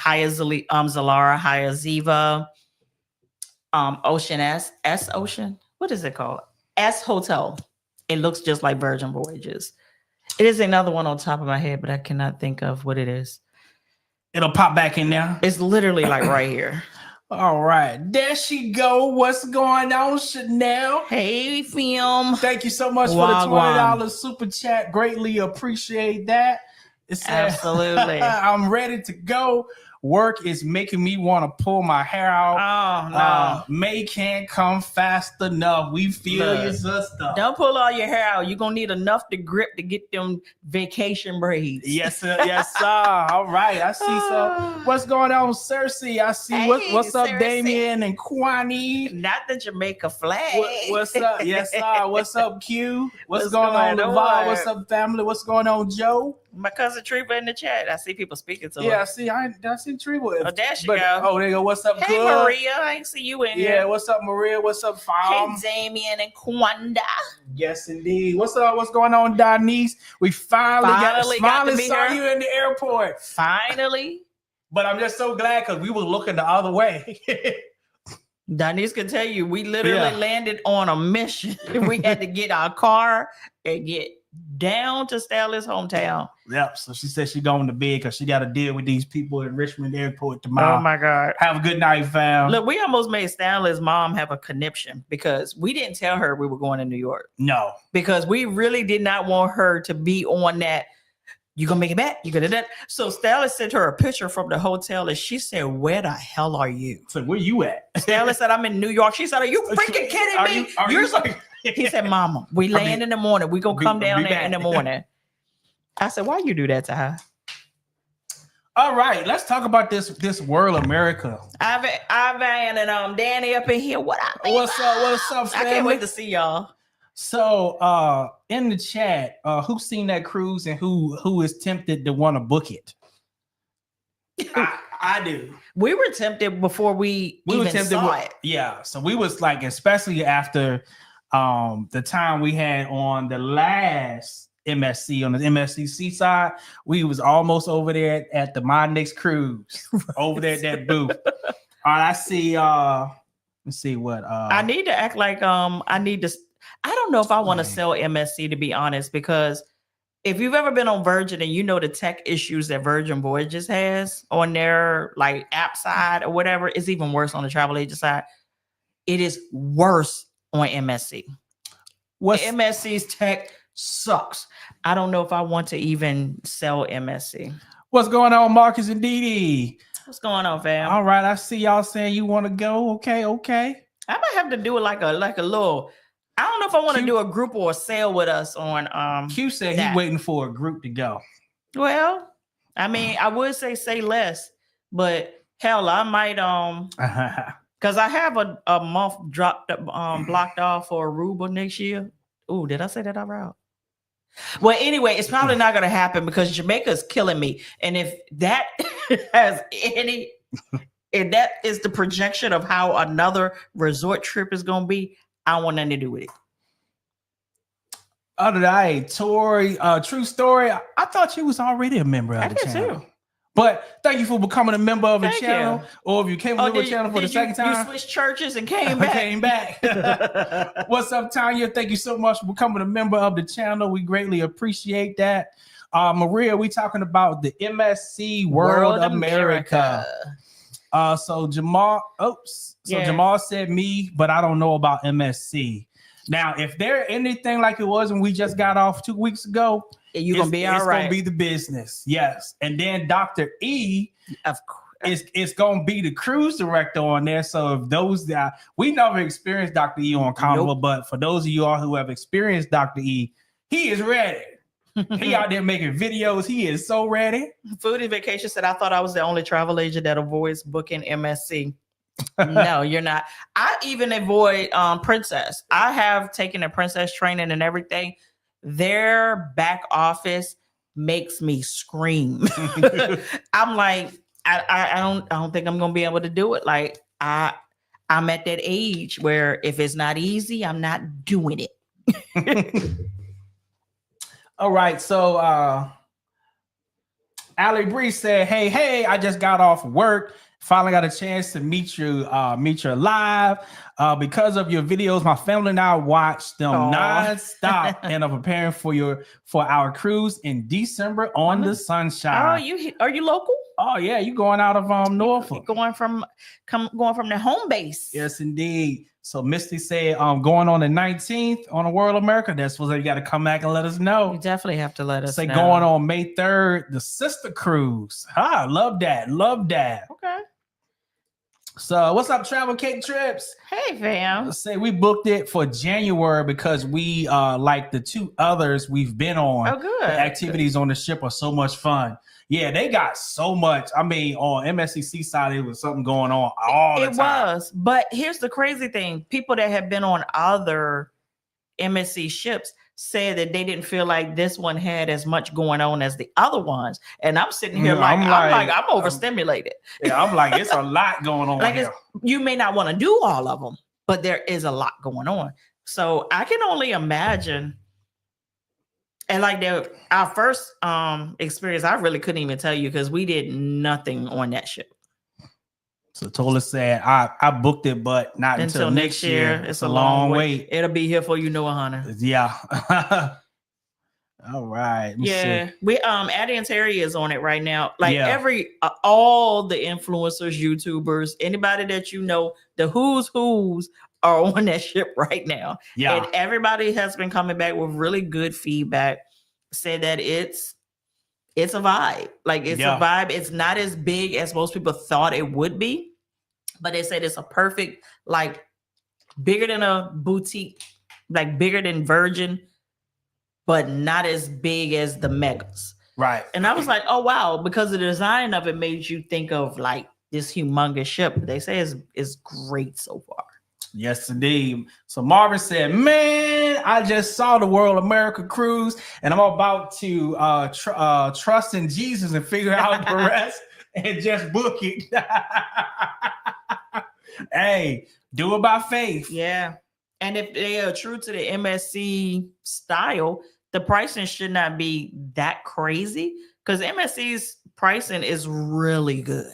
Haya Ziva, Ocean S Ocean. What is it called? S Hotel. It looks just like Virgin Voyages. It is another one on top of my head, but I cannot think of what it is. It'll pop back in there. It's literally like right here. All right, there she go. What's going on, Chanel? Hey, film. Thank you so much for the $20 super chat. Greatly appreciate that. Absolutely. I'm ready to go. Work is making me want to pull my hair out. Oh, no. May can't come fast enough. We feel your sister. Don't pull all your hair out. You're going to need enough to grip to get them vacation braids. Yes, sir. Yes, sir. All right. I see some. What's going on, Cersei? I see. Hey, what's up, Cersei. Damien and Kwani? Not the Jamaica flag. What's up? Yes, sir. What's up, Q? What's going on, Laval? What's up, family? What's going on, Joe? My cousin Treva in the chat. I see people speaking to her. Yeah, I see Treva. Oh, there she go. Oh, there you go. What's up, hey, good? Maria. I ain't see you in here. Yeah, what's up, Maria? What's up, Fam? Hey, Damien and Kwanda. Yes, indeed. What's up? What's going on, Denise? We finally got to saw you in the airport. Finally. But I'm just so glad because we were looking the other way. Denise can tell you, we literally landed on a mission. We had to get our car and get down to Stellar's hometown. Yep. So she said she's going to bed because she got to deal with these people at Richmond Airport tomorrow. Oh my God. Have a good night, fam. Look, we almost made Stanley's mom have a conniption because we didn't tell her we were going to New York. No. Because we really did not want her to be on that. You gonna make it back? You gonna do that? So Stella sent her a picture from the hotel and she said, "Where the hell are you?" So where you at? Stella said, "I'm in New York." She said, "Are you freaking kidding me?" You're like, he said, "Mama, we land in the morning. We gonna come down there in the morning." I said, "Why you do that to her?" All right, let's talk about this World America. Ivan and Danny up in here. What up? What's up, family? I can't wait to see y'all. So in the chat, who's seen that cruise and who is tempted to want to book it? I do. We were tempted before we even saw it. Yeah, so we was like, especially after the time we had on the last MSC on the MSC Seaside, we was almost over there at the My Next Cruise, over there at that booth. All right, I see. Let's see what. I need to act like I need to. I don't know if I want to sell MSC, to be honest, because if you've ever been on Virgin and you know the tech issues that Virgin Voyages has on their like app side or whatever, it's even worse on the travel agent side. It is worse on MSC. MSC's tech sucks. I don't know if I want to even sell MSC. What's going on, Marcus and Dee Dee? What's going on, fam? All right, I see y'all saying you want to go. Okay. I might have to do it like a little. I don't know if I want to do a group or a sale with us on. Q said he's waiting for a group to go. Well, I mean, I would say less, but hell, I might because I have a month blocked off for Aruba next year. Ooh, did I say that out loud? Well, anyway, it's probably not going to happen because Jamaica's killing me. And if that has if that is the projection of how another resort trip is going to be, I don't want nothing to do with it. Other day, Tori, true story. I thought you was already a member of the channel. Too. But thank you for becoming a member of the channel. Or if you came to the channel for the second time. You switched churches and came back. What's up, Tanya? Thank you so much for becoming a member of the channel. We greatly appreciate that. Maria, we talking about the MSC World America. So Jamal, Jamal said me, but I don't know about MSC. Now, if they're anything like it was when we just got off 2 weeks ago, you're gonna be all right. It's gonna be the business, yes. And then Dr. E, of course, it's gonna be the cruise director on there. So if those that we never experienced Dr. E on Carnival, but for those of you all who have experienced Dr. E, he is ready. He out there making videos. He is so ready. Foodie Vacation said, I thought I was the only travel agent that avoids booking MSC. No, you're not. I even avoid Princess. I have taken a Princess training and everything. Their back office makes me scream. I'm like, I don't think I'm gonna be able to do it. Like I'm at that age where if it's not easy, I'm not doing it. All right, so Allie Bree said, hey, I just got off work. Finally got a chance to meet you live. Because of your videos, my family and I watched them nonstop and are preparing for our cruise in December on the Sunshine. Oh, are you local? Oh yeah, you going out of Norfolk. Going from the home base. Yes, indeed. So Misty said, going on the 19th on the World America. That's what you got to come back and let us know. You definitely have to let us know. Going on May 3rd, the Sister Cruise. Love that. Okay. So what's up, Travel Cake Trips? Hey, fam. Let's say we booked it for January because we like the two others we've been on. Oh, good. The activities on the ship are so much fun. Yeah, they got so much. I mean, on MSC Seaside, it was something going on all the time. It was. But here's the crazy thing. People that have been on other MSC ships said that they didn't feel like this one had as much going on as the other ones. And I'm sitting here I'm overstimulated. Yeah, I'm like, it's a lot going on like here. You may not want to do all of them, but there is a lot going on. So I can only imagine. And like our first experience, I really couldn't even tell you because we did nothing on that ship. So Tola said, I booked it, but not until next year. It's a long wait. It'll be here for $100. Yeah. All right. Yeah. We Addie and Terry is on it right now. Like all the influencers, YouTubers, anybody that you know, the who's are on that ship right now. Yeah. And everybody has been coming back with really good feedback. Said that it's a vibe. Like it's a vibe. It's not as big as most people thought it would be, but they said it's a perfect, like bigger than a boutique, like bigger than Virgin, but not as big as the megas. Right. And I was like, oh wow, because the design of it made you think of like this humongous ship. They say is great so far. Yes, indeed. So Marvin said, man, I just saw the World America cruise and I'm about to trust in Jesus and figure out the rest and just book it. Hey, do it by faith. Yeah. And if they are true to the MSC style, the pricing should not be that crazy because MSC's pricing is really good.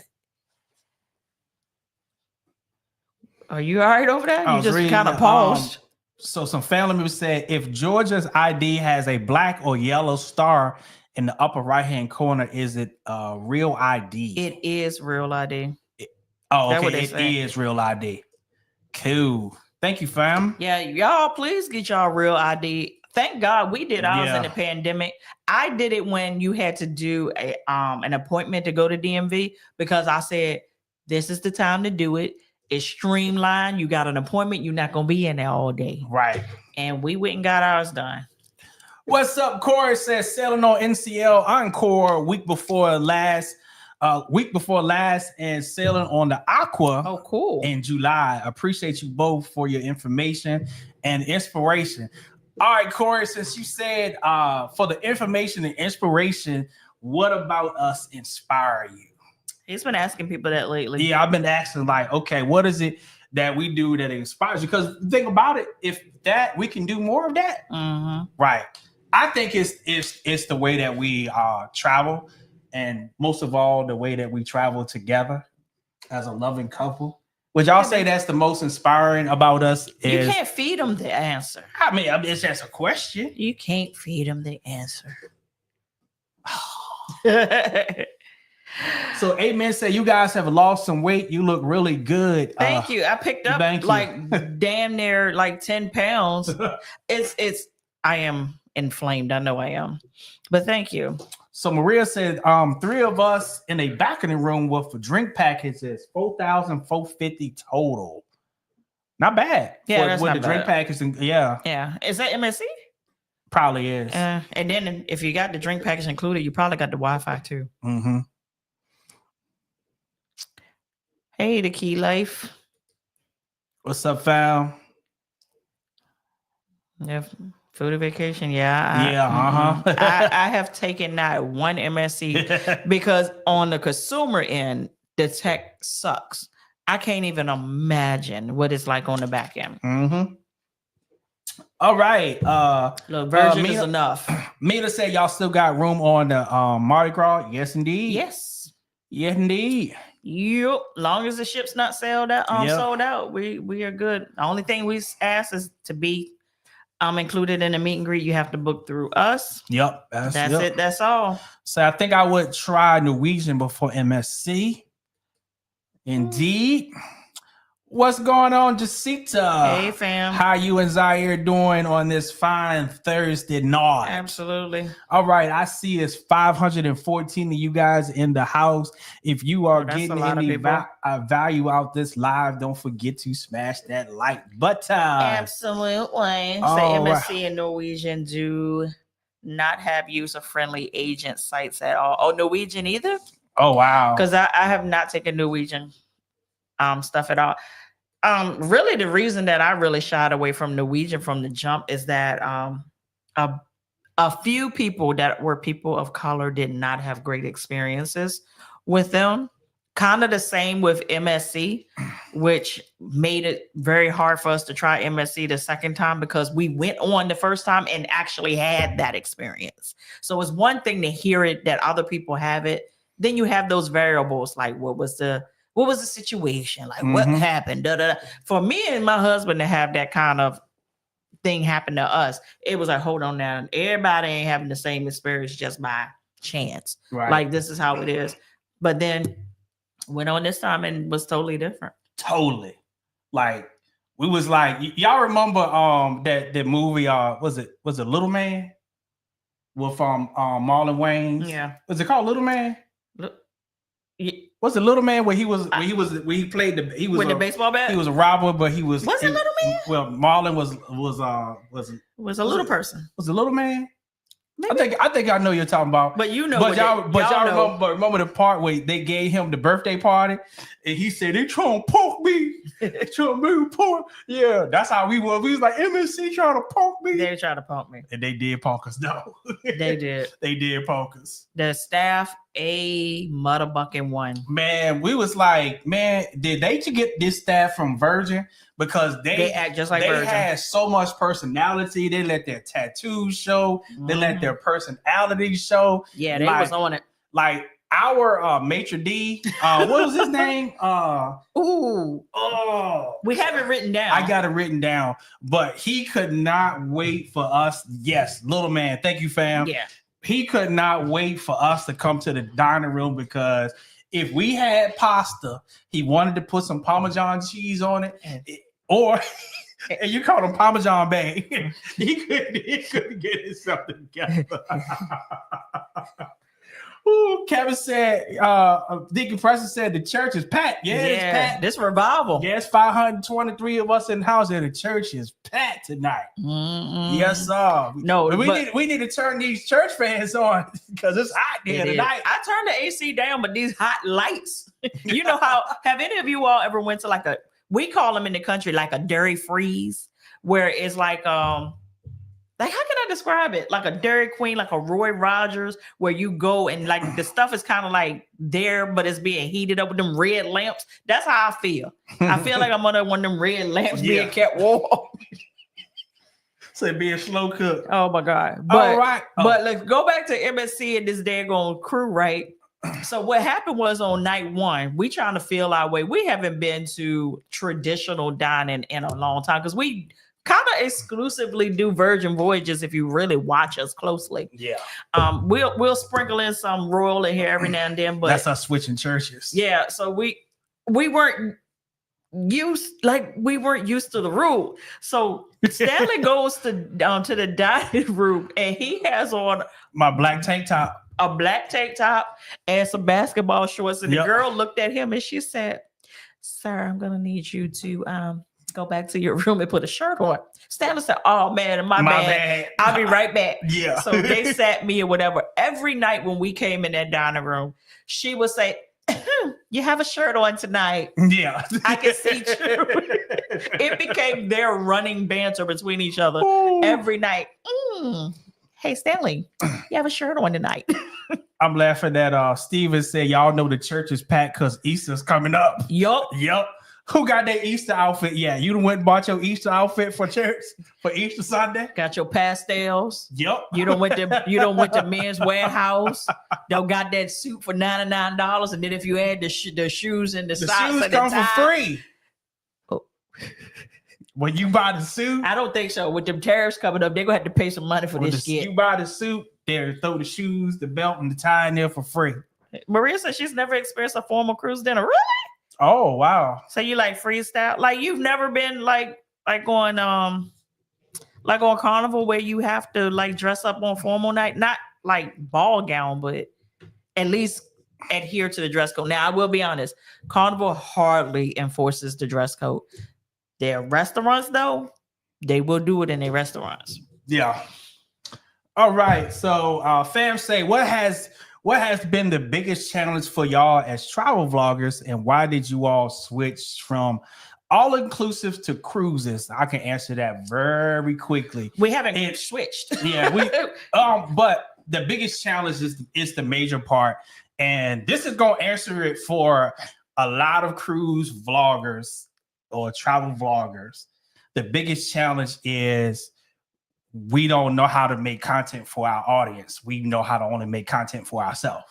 Are you all right over there? You just kind of paused. So some family members said if Georgia's ID has a black or yellow star in the upper right-hand corner, is it real ID? It is real ID. Okay, it is real ID. Cool. Thank you, fam. Yeah, y'all, please get y'all real ID. Thank God we did ours in the pandemic. I did it when you had to do an appointment to go to DMV because I said, this is the time to do it. It's streamlined. You got an appointment. You're not going to be in there all day. Right. And we went and got ours done. What's up? Corey says sailing on NCL Encore week before last and sailing on the Aqua. Oh, cool. In July. Appreciate you both for your information and inspiration. All right, Corey, since you said for the information and inspiration, what about us inspire you? He's been asking people that lately. Yeah, I've been asking like, okay, what is it that we do that inspires you? Because think about it, if that we can do more of that, right? I think it's the way that we travel, and most of all, the way that we travel together as a loving couple. Would y'all say that's the most inspiring about us? You can't feed them the answer. I mean, it's just a question. You can't feed them the answer. So Amen said you guys have lost some weight. You look really good. Thank you. I picked up like damn near like 10 pounds. I am inflamed. I know I am. But thank you. So Maria said 3 of us in a balcony room with drink packages, $4,450 total. Not bad. Yeah, that's with not the bad. Drink package. Yeah. Is that MSC? Probably is. And then if you got the drink package included, you probably got the Wi-Fi too. Mm-hmm. Hey, the Key Life. What's up, fam? Yeah, food and vacation. Yeah. I have taken not one MSC because on the consumer end, the tech sucks. I can't even imagine what it's like on the back end. Mm-hmm. All right. Look, Virgin is enough. Mita said y'all still got room on the Mardi Gras. Yes, indeed. Yes. Yes, indeed. Yep. Long as the ship's not sold out, we are good. The only thing we ask is to be included in the meet and greet. You have to book through us. Yep. That's it. That's all. So I think I would try Norwegian before MSC. Indeed. What's going on, Jacinta? Hey, fam. How you and Zaire doing on this fine Thursday night? Absolutely. All right. I see it's 514 of you guys in the house. If you are getting any value out this live, don't forget to smash that like button. Absolutely. MSC and Norwegian do not have user-friendly agent sites at all. Oh, Norwegian either? Oh, wow. Because I have not taken Norwegian stuff at all. Really, the reason that I really shied away from Norwegian from the jump is that a few people that were people of color did not have great experiences with them. Kind of the same with MSC, which made it very hard for us to try MSC the second time because we went on the first time and actually had that experience. So it's one thing to hear it that other people have it. Then you have those variables like what was the situation? Like what happened? For me and my husband to have that kind of thing happen to us, it was like, hold on now. Everybody ain't having the same experience just by chance. Right. Like this is how it is. But then went on this time and was totally different. Totally. Like we was like, y'all remember that movie, was it Little Man? With Marlon Wayans? Yeah. Was it called Little Man? Was it Little Man where he played with the baseball bat? He was a robber, but he was it Little Man? Well, Marlon was a little person. Was it Little Man? I think I know you're talking about. But you know, but y'all know. remember the part where they gave him the birthday party and he said they trying to punk me. Trying to punk. Yeah, that's how we were. We was like MSC trying to punk me. They tried to punk me. And they did punk us though. They did. They did punk us. The staff a motherfucking one. Man, we was like, man, did they get this staff from Virgin? Because they act just like they Virgin. had so much personality. They let their tattoos show. They let their personality show. Yeah, they was on it. Like our maitre d, what was his name? We have it written down. I got it written down, but he could not wait for us. Yes, little man, thank you, fam. Yeah, he could not wait for us to come to the dining room because if we had pasta, he wanted to put some Parmesan cheese on it, or and you called him Parmesan Bay. he couldn't get himself together. Ooh, Kevin said, Deacon Preston said the church is packed. Yeah, it's packed. This revival. Yes, 523 of us in the house, and the church is packed tonight. Yes, sir. No, we need to turn these church fans on because it's hot there tonight. I turned the AC down, but these hot lights. You know how? Have any of you all ever went to like we call them in the country like a dairy freeze, where it's like how can I describe it? Like a Dairy Queen, like a Roy Rogers, where you go and like the stuff is kind of like there, but it's being heated up with them red lamps. That's how I feel. I feel like I'm under one of them red lamps being kept warm. So being slow cooked. Oh my God. But let's go back to MSC and this daggone crew, right? So what happened was on night one, we trying to feel our way. We haven't been to traditional dining in a long time because we kind of exclusively do Virgin Voyages if you really watch us closely. Yeah. We'll sprinkle in some royal in here every now and then, but that's us switching churches. Yeah. So we weren't used to the rule. So Stanley goes to the dining room and he has on my black tank top. A black tank top and some basketball shorts. And the girl looked at him and she said, "Sir, I'm gonna need you to go back to your room and put a shirt on." Stanley said, "Oh man, my bad. I'll be right back." Yeah. So they sat me or whatever. Every night when we came in that dining room, she would say, "You have a shirt on tonight." Yeah. I can see you. It became their running banter between each other every night. Hey, Stanley, you have a shirt on tonight. I'm laughing at Steven said, y'all know the church is packed because Easter's coming up. Yup. Who got their Easter outfit? Yeah, you done went and bought your Easter outfit for church for Easter Sunday? Got your pastels. Yup. You don't went to Men's Warehouse. They got that suit for $99, and then if you add the shoes and the socks, shoes and the come tie, for free. Oh. When you buy the suit, I don't think so. With them tariffs coming up, they're gonna have to pay some money for this shit. You buy the suit, they throw the shoes, the belt, and the tie in there for free. Maria said she's never experienced a formal cruise dinner. Really? Oh wow! So you like freestyle? Like you've never been like on Carnival where you have to like dress up on formal night, not like ball gown, but at least adhere to the dress code. Now I will be honest, Carnival hardly enforces the dress code. Their restaurants though, they will do it in their restaurants. Yeah. All right. So fam say what has been the biggest challenge for y'all as travel vloggers, and why did you all switch from all-inclusive to cruises? I can answer that very quickly. We haven't switched. Yeah, but the biggest challenge is the major part, and this is gonna answer it for a lot of cruise vloggers or travel vloggers. The biggest challenge is we don't know how to make content for our audience. We know how to only make content for ourselves.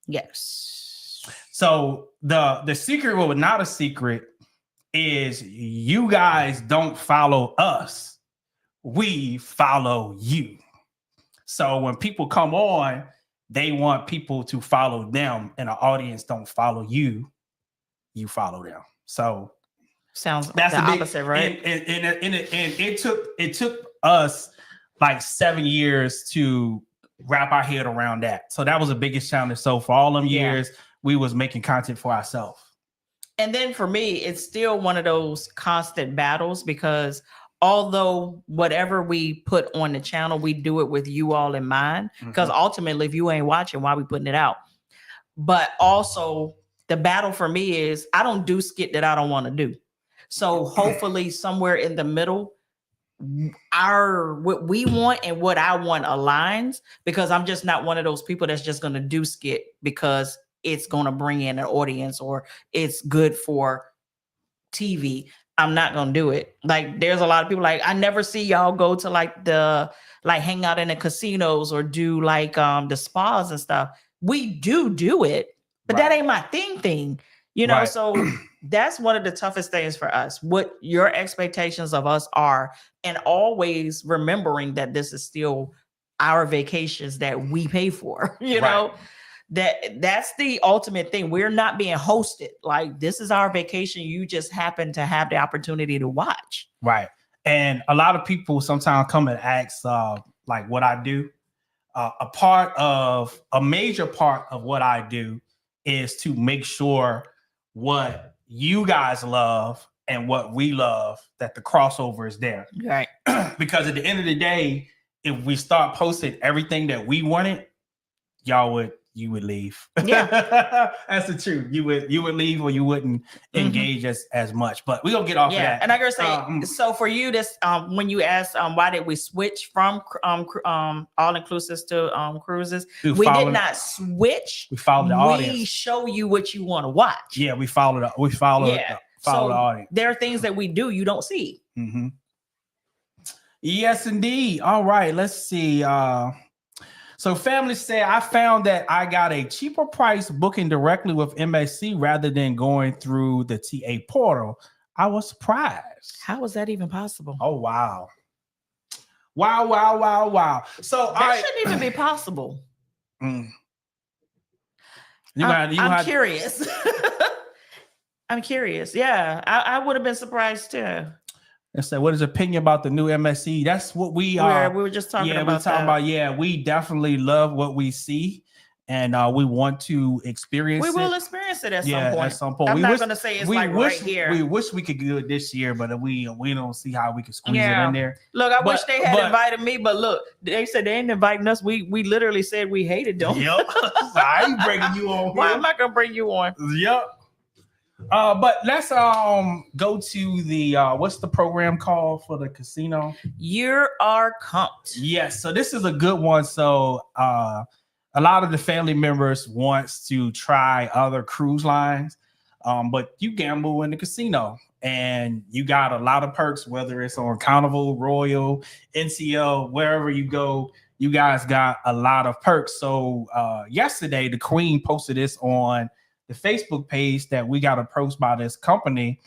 Yes. So the secret, well, not a secret, is you guys don't follow us. We follow you. So when people come on, they want people to follow them, and the audience don't follow you. You follow them. So sounds that's the opposite, right? And it took us like 7 years to wrap our head around that. So that was the biggest challenge. So for all them years, we was making content for ourselves. And then for me, it's still one of those constant battles because although whatever we put on the channel, we do it with you all in mind. Because ultimately, if you ain't watching, why we putting it out? But also, the battle for me is I don't do skit that I don't want to do. So hopefully, somewhere in the middle, what we want and what I want aligns, because I'm just not one of those people that's just going to do skit because it's going to bring in an audience or it's good for TV. I'm not going to do it. Like there's a lot of people like, I never see y'all go to like hang out in the casinos or do like the spas and stuff. We do it, but that ain't my thing. You know, so that's one of the toughest things for us, what your expectations of us are, and always remembering that this is still our vacations that we pay for, you know, that's the ultimate thing. We're not being hosted. Like this is our vacation. You just happen to have the opportunity to watch. Right. And a lot of people sometimes come and ask like what I do. A major part of what I do is to make sure what you guys love and what we love, that the crossover is there. Right. Because at the end of the day, if we start posting everything that we wanted, you would leave. Yeah. That's the truth. You would leave, or you wouldn't engage as much. But we're gonna get off of that. And I gotta say, so for you, this when you asked why did we switch from all inclusive to cruises, we did not switch. We followed the audience. We show you what you want to watch. Yeah, we follow the audience. There are things that we do you don't see. Mm-hmm. Yes, indeed. All right, let's see. So family said, I found that I got a cheaper price booking directly with MSC rather than going through the TA portal. I was surprised. How was that even possible? Oh, wow. Wow. So that shouldn't even be possible. I'm curious. I'm curious. Yeah, I would have been surprised too. And say, what is your opinion about the new MSC? That's what we are. We were just talking about. We're talking about. We definitely love what we see, and we want to experience. We will experience it at some point. At some point. I'm not going to say it's right here. We wish we could do it this year, but we don't see how we can squeeze it in there. Look, I wish they had invited me, but look, they said they ain't inviting us. We literally said we hated them. Yep. I ain't bringing you on. Why am I going to bring you on? Yep. But let's go to the what's the program called for the casino? URComped. Yes, so this is a good one. So a lot of the family members wants to try other cruise lines, but you gamble in the casino and you got a lot of perks, whether it's on Carnival, Royal, NCL, wherever you go, you guys got a lot of perks. So yesterday the Queen posted this on the Facebook page that we got approached by this company,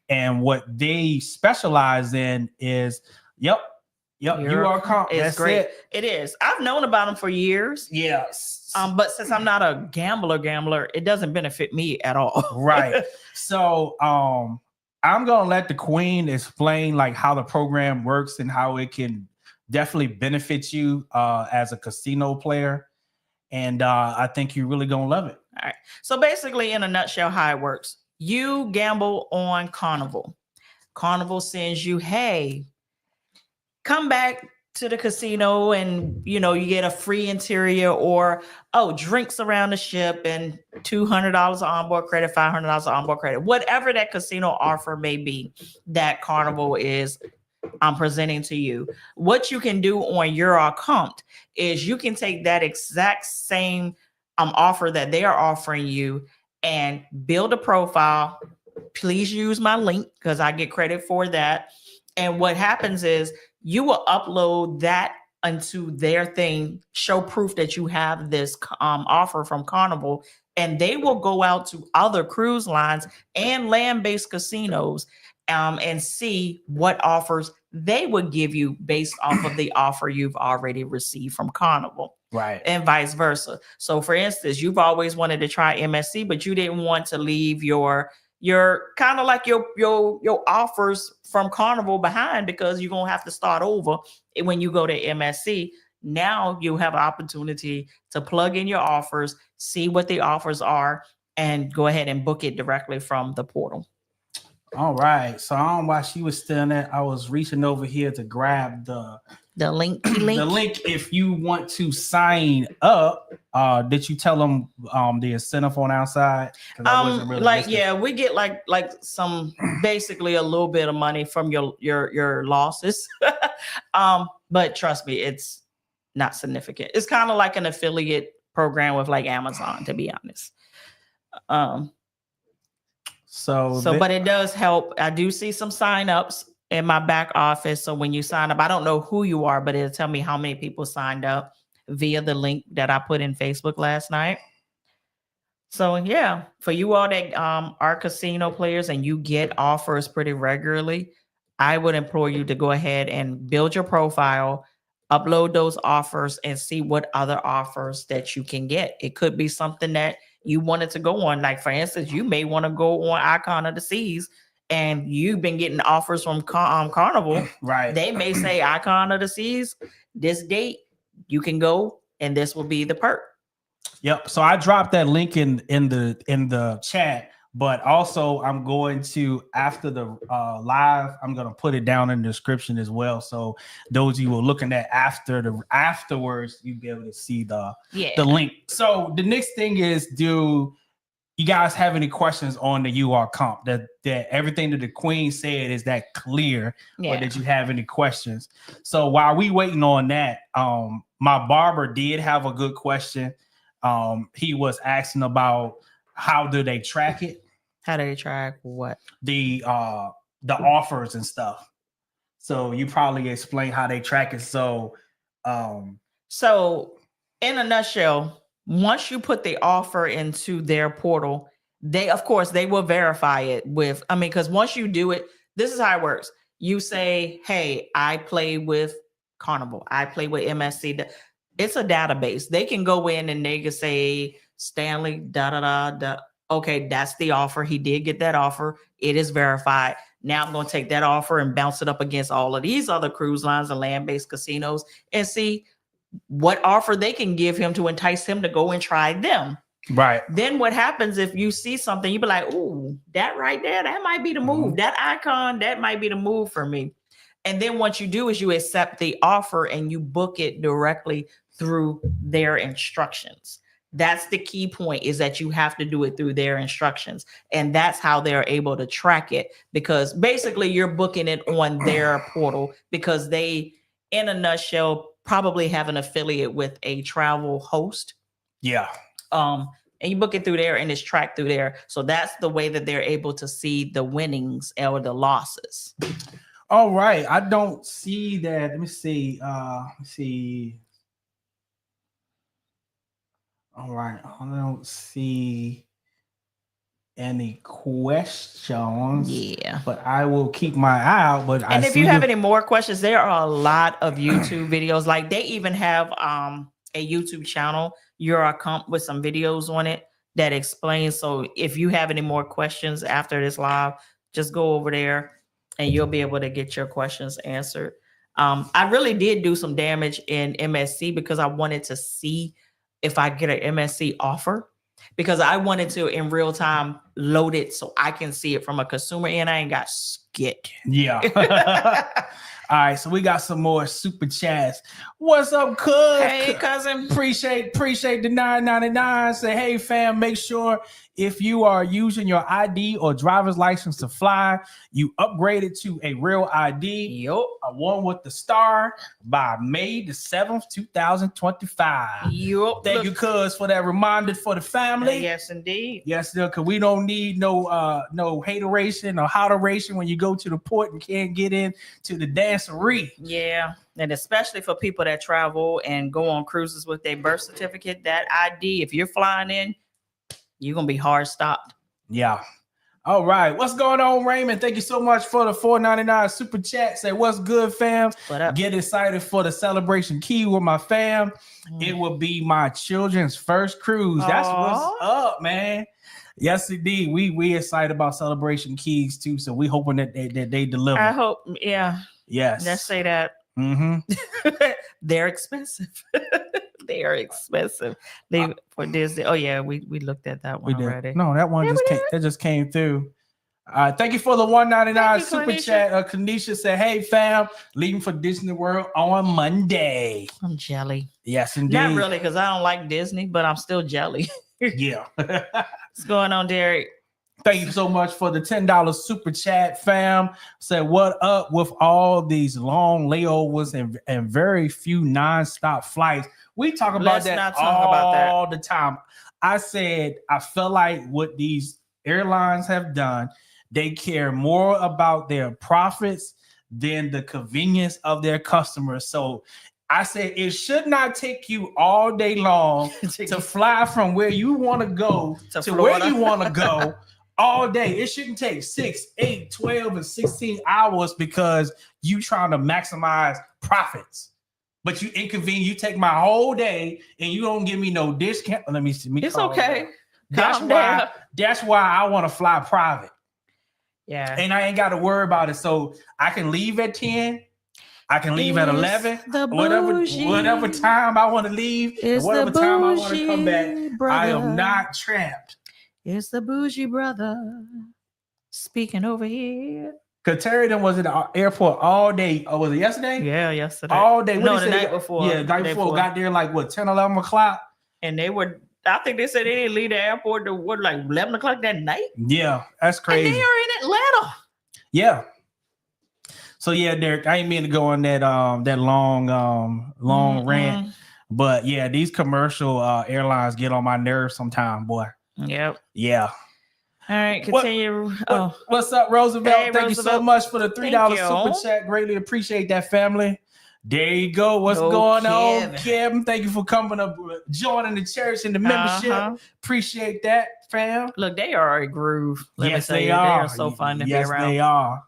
and what they specialize in is, URComped. It's great. It is. I've known about them for years. Yes. But since I'm not a gambler, it doesn't benefit me at all. Right. So I'm gonna let the Queen explain like how the program works and how it can definitely benefit you as a casino player. And I think you're really gonna love it. All right. So basically, in a nutshell, how it works: you gamble on Carnival. Carnival sends you, hey, come back to the casino, and you get a free interior, or drinks around the ship, and $200 onboard credit, $500 onboard credit, whatever that casino offer may be that Carnival is presenting to you. What you can do on URComped is you can take that exact same offer that they are offering you and build a profile. Please use my link because I get credit for that. And what happens is you will upload that into their thing, show proof that you have this offer from Carnival, and they will go out to other cruise lines and land-based casinos and see what offers they would give you based off of the offer you've already received from Carnival. Right. And vice versa. So for instance, you've always wanted to try MSC, but you didn't want to leave your kind of like your offers from Carnival behind, because you're gonna have to start over when you go to MSC. Now you have an opportunity to plug in your offers, see what the offers are, and go ahead and book it directly from the portal. All right. So I don't know why she was still in there. I was reaching over here to grab the link. the link if you want to sign up. Did you tell them the incentive on our side? 'Cause I wasn't really like listening. yeah, we get like some basically a little bit of money from your losses. But trust me, it's not significant. It's kind of like an affiliate program with like Amazon, to be honest. But it does help. I do see some signups in my back office. So when you sign up, I don't know who you are, but it'll tell me how many people signed up via the link that I put in Facebook last night. So yeah, for you all that are casino players and you get offers pretty regularly, I would implore you to go ahead and build your profile, upload those offers, and see what other offers that you can get. It could be something that you wanted to go on. Like for instance, you may want to go on Icon of the Seas, and you've been getting offers from Carnival. Right. They may say Icon of the Seas, this date you can go, and this will be the perk. Yep. So I dropped that link in the chat, but also I'm going to, after the live, I'm going to put it down in the description as well. So those of you who are looking at afterwards, you'll be able to see the link. So the next thing is, do you guys have any questions on the URComped? That everything that the Queen said, is that clear? Or did you have any questions? So while we waiting on that, my barber did have a good question. He was asking about how do they track it? How do they track what? The offers and stuff. So you probably explain how they track it. So in a nutshell, once you put the offer into their portal, they will verify it with, because once you do it, this is how it works. You say, hey, I play with Carnival. I play with MSC. It's a database. They can go in and they can say, Stanley, okay, that's the offer. He did get that offer. It is verified. Now I'm going to take that offer and bounce it up against all of these other cruise lines and land-based casinos and see what offer they can give him to entice him to go and try them. Right. Then what happens if you see something, you be like, ooh, that right there, that might be the move. That icon, that might be the move for me. And then what you do is you accept the offer and you book it directly through their instructions. That's the key point, is that you have to do it through their instructions. And that's how they're able to track it, because basically you're booking it on their portal, because they, in a nutshell, probably have an affiliate with a travel host. Yeah. And you book it through there and it's tracked through there. So that's the way that they're able to see the winnings or the losses. All right. I don't see that. Let me see. All right. I don't see any questions. Yeah. But I will keep my eye out. And if you have any more questions, there are a lot of YouTube videos. Like they even have a YouTube channel, URComped, with some videos on it that explains. So if you have any more questions after this live, just go over there and you'll be able to get your questions answered. I really did do some damage in MSC because I wanted to see if I get an MSC offer, because I wanted to in real time load it so I can see it from a consumer end. I ain't got skit. Yeah. All right, so we got some more super chats. What's up, Cuz? Hey, cousin. Appreciate the $9.99. Say, hey, fam, make sure if you are using your ID or driver's license to fly, you upgrade it to a real ID. Yup. A one with the star by May the 7th, 2025. Yup. Thank you, Cuz, for that reminder for the family. Yes, indeed. Yes, because we don't need no hateration or houteration when you go to the port and can't get in to the dancery. Yeah, and especially for people that travel and go on cruises with their birth certificate, that ID, if you're flying in, you're going to be hard stopped. Yeah. All right. What's going on, Raymond? Thank you so much for the $4.99 super chat. Say, what's good, fam? What up? Get excited for the Celebration Key with my fam. It will be my children's first cruise. That's what's up, man. Yes, indeed. We excited about Celebration Keys too. So we hoping that they deliver. I hope. Yeah. Yes. Let's say that. Mm-hmm. They're expensive. They are expensive. For Disney. Oh yeah, we looked at that one already. No, that one that just came through. Thank you for the $1.99 Thank you, super Kanisha. chat. Kanisha said, "Hey fam, leaving for Disney World on Monday." I'm jelly. Yes, indeed. Not really, because I don't like Disney, but I'm still jelly. Yeah. What's going on, Derek? Thank you so much for the $10 super chat, fam. Said, what up with all these long layovers and very few nonstop flights? We talk about Let's that not talk about that. all the time. I said, I feel like what these airlines have done, they care more about their profits than the convenience of their customers. So I said, it should not take you all day long to fly from where you want to go to where you want to go. All day. It shouldn't take 6, 8, 12, and 16 hours because you trying to maximize profits. But you inconvene. You take my whole day and you don't give me no discount. Let me see. It's okay. That's why I want to fly private. Yeah. And I ain't got to worry about it. So I can leave at 10. I can leave at 11. Whatever time I want to leave. And whatever time I want to come back. Brother. I am not trapped. It's the bougie brother speaking over here. Cause Terry was at the airport all day. Oh, was it yesterday? Yeah, yesterday. All day. No, the night before. Yeah, the night before. Got there like what, 10, 11 o'clock? And they were, I think they said they didn't leave the airport to what, like 11 o'clock that night? Yeah, that's crazy. And they are in Atlanta. Yeah. So yeah, Derek, I ain't mean to go on that long rant. But yeah, these commercial airlines get on my nerves sometime, boy. Yep. Yeah. All right, continue. What's up, Roosevelt? Hey, Thank Roosevelt. you so much for the $3 super chat. Greatly appreciate that, family. There you go. What's going on, Kevin? Thank you for coming up, joining the church and the membership. Appreciate that, fam. Look, they are a groove. Yes, they are so fun to be around. Yes, they are.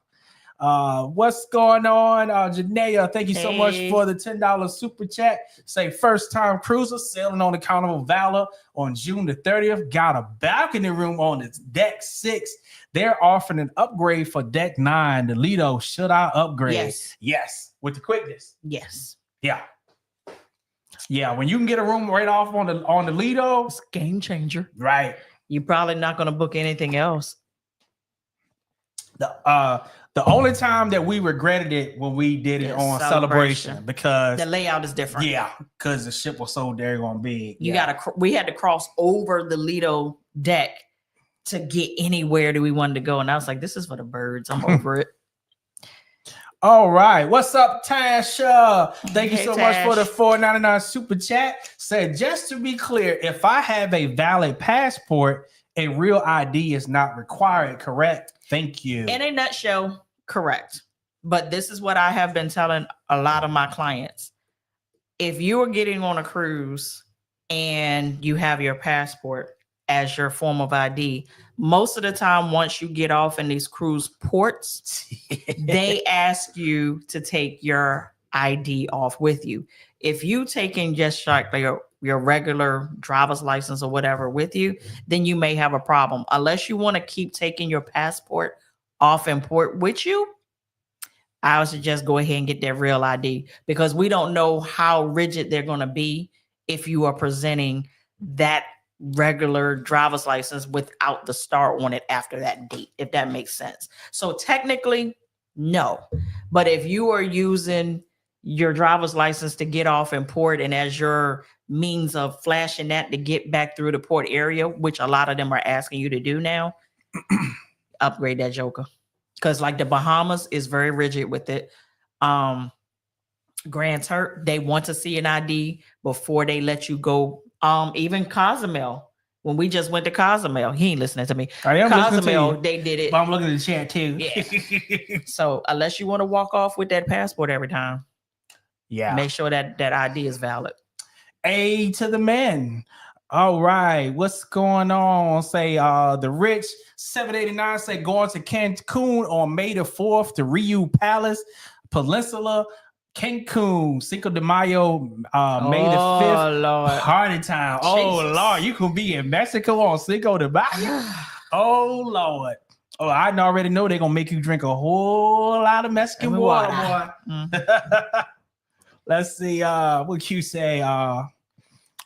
What's going on, Janaea? Thank you so much for the $10 super chat. Say first time cruiser sailing on the Carnival Valor on June the 30th. Got a balcony room on its deck 6. They're offering an upgrade for deck 9. The Lido, should I upgrade? Yes, with the quickness. Yes. Yeah. Yeah, when you can get a room right off on the Lido, it's a game changer. Right. You're probably not going to book anything else. The only time that we regretted it when we did it on Celebration because the layout is different. Yeah, because the ship was so daggone big. We had to cross over the Lido deck to get anywhere that we wanted to go, and I was like, "This is for the birds. I'm over it." All right, what's up, Tasha? Thank you so much Tash. for the $4.99 super chat. Said just to be clear, if I have a valid passport, a real ID is not required. Correct? Thank you. In a nutshell, correct. But this is what I have been telling a lot of my clients. If you are getting on a cruise and you have your passport as your form of ID, most of the time, once you get off in these cruise ports, they ask you to take your ID off with you. If you taking just like your regular driver's license or whatever with you, then you may have a problem. Unless you want to keep taking your passport off in port with you, I would suggest go ahead and get that real ID, because we don't know how rigid they're going to be if you are presenting that regular driver's license without the star on it after that date, if that makes sense. So technically, no. But if you are using your driver's license to get off in port and as your means of flashing that to get back through the port area, which a lot of them are asking you to do now, upgrade that joker. Because like the Bahamas is very rigid with it. Grand Turk, they want to see an ID before they let you go. Even Cozumel, when we just went to Cozumel, he ain't listening to me. I am Cozumel, they did it. But I'm looking at the chat too. Yeah. So unless you want to walk off with that passport every time, make sure that ID is valid. A to the men. All right, what's going on? Say the rich 789 say going to Cancun on May the 4th to Rio Palace Peninsula, Cancun, Cinco de Mayo, May the 5th. Lord. Party time. Oh Lord, you could be in Mexico on Cinco de Mayo. Oh Lord. Oh, I already know they're gonna make you drink a whole lot of Mexican water, boy. Let's see. What you say?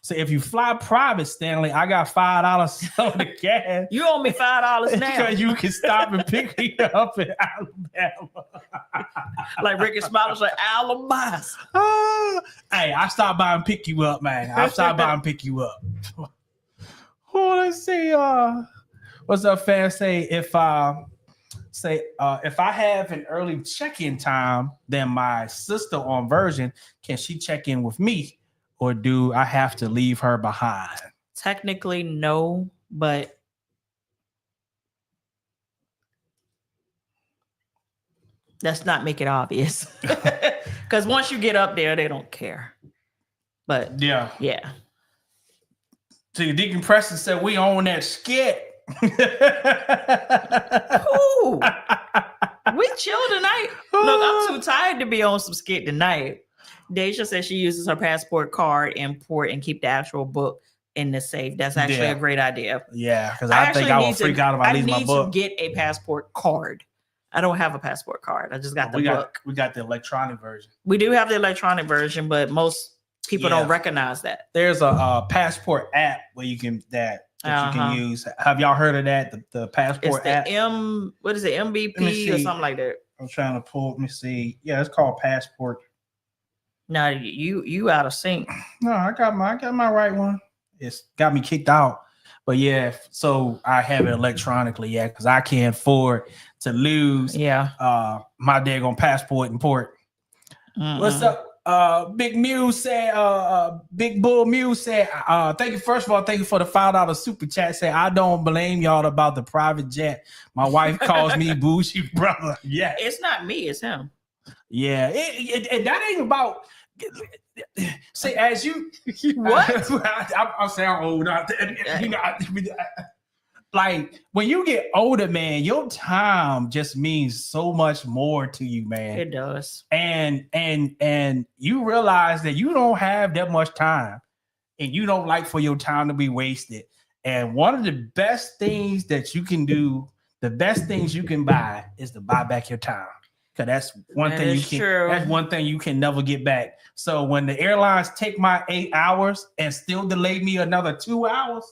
So if you fly private, Stanley, I got $5 on the gas. You owe me $5 now. Because you can stop and pick me up in Alabama. Like Ricky Smiley's like Alabama. Hey, I stopped by and pick you up, man. I stopped by and pick you up. Oh, let's see. What's up, fam? Say if I have an early check-in time than my sister on Virgin, can she check in with me? Or do I have to leave her behind? Technically, no, but let's not make it obvious. Because once you get up there, they don't care. But yeah. So Deacon Preston said we own that skit. Ooh, we chill tonight. Look, I'm too tired to be on some skit tonight. Deja says she uses her passport card, import, and keep the actual book in the safe. That's actually a great idea. Yeah, because I think I will freak out if I leave my book. I need to get a passport card. I don't have a passport card. I just got the book. We got the electronic version. We do have the electronic version, but most people don't recognize that. There's a passport app where you can you can use. Have y'all heard of that? The passport app. What is it? MVP or something like that. I'm trying to pull. Let me see. Yeah, it's called Passport. No, you out of sync. No, I got my right one. It's got me kicked out. But yeah, so I have it electronically, because I can't afford to lose my daggone passport and port. What's up? Big Muse said, Big Bull Muse said, thank you. First of all, thank you for the $5 super chat. Say, I don't blame y'all about the private jet. My wife calls me bougie brother. Yeah. It's not me, it's him. Yeah. That ain't about. Say, as you what? I'm sound old out there. You know, like when you get older, man, your time just means so much more to you, man. It does. And you realize that you don't have that much time, and you don't like for your time to be wasted. And one of the best things that you can do, the best things you can buy, is to buy back your time. Because that's one thing that's one thing you can never get back. So when the airlines take my 8 hours and still delayed me another 2 hours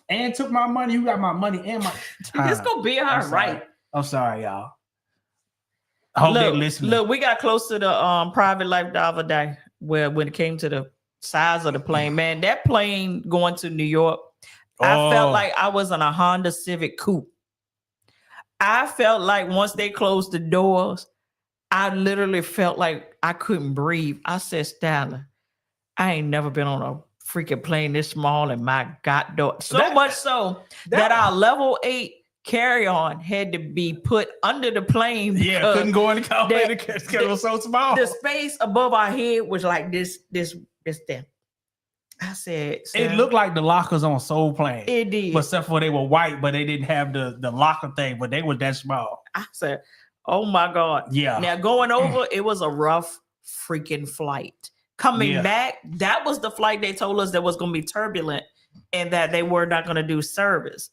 and took my money, you got my money and my time. It's gonna be all right. I'm sorry, y'all. I hope they listen. Look, we got close to the private life the other day when it came to the size of the plane. Man, that plane going to New York, I felt like I was in a Honda Civic Coupe. I felt like once they closed the doors, I literally felt like I couldn't breathe. I said, Stanley, I ain't never been on a freaking plane this small in my goddamn. So much so that our level 8 carry-on had to be put under the plane. Yeah, couldn't go in the car because it was so small. The space above our head was like this thin. I said, it looked like the lockers on Soul Plane. It did. But except for they were white, but they didn't have the locker thing, but they were that small. I said, oh my God. Yeah. Now going over, it was a rough freaking flight. Coming back, that was the flight they told us that was going to be turbulent and that they were not going to do service.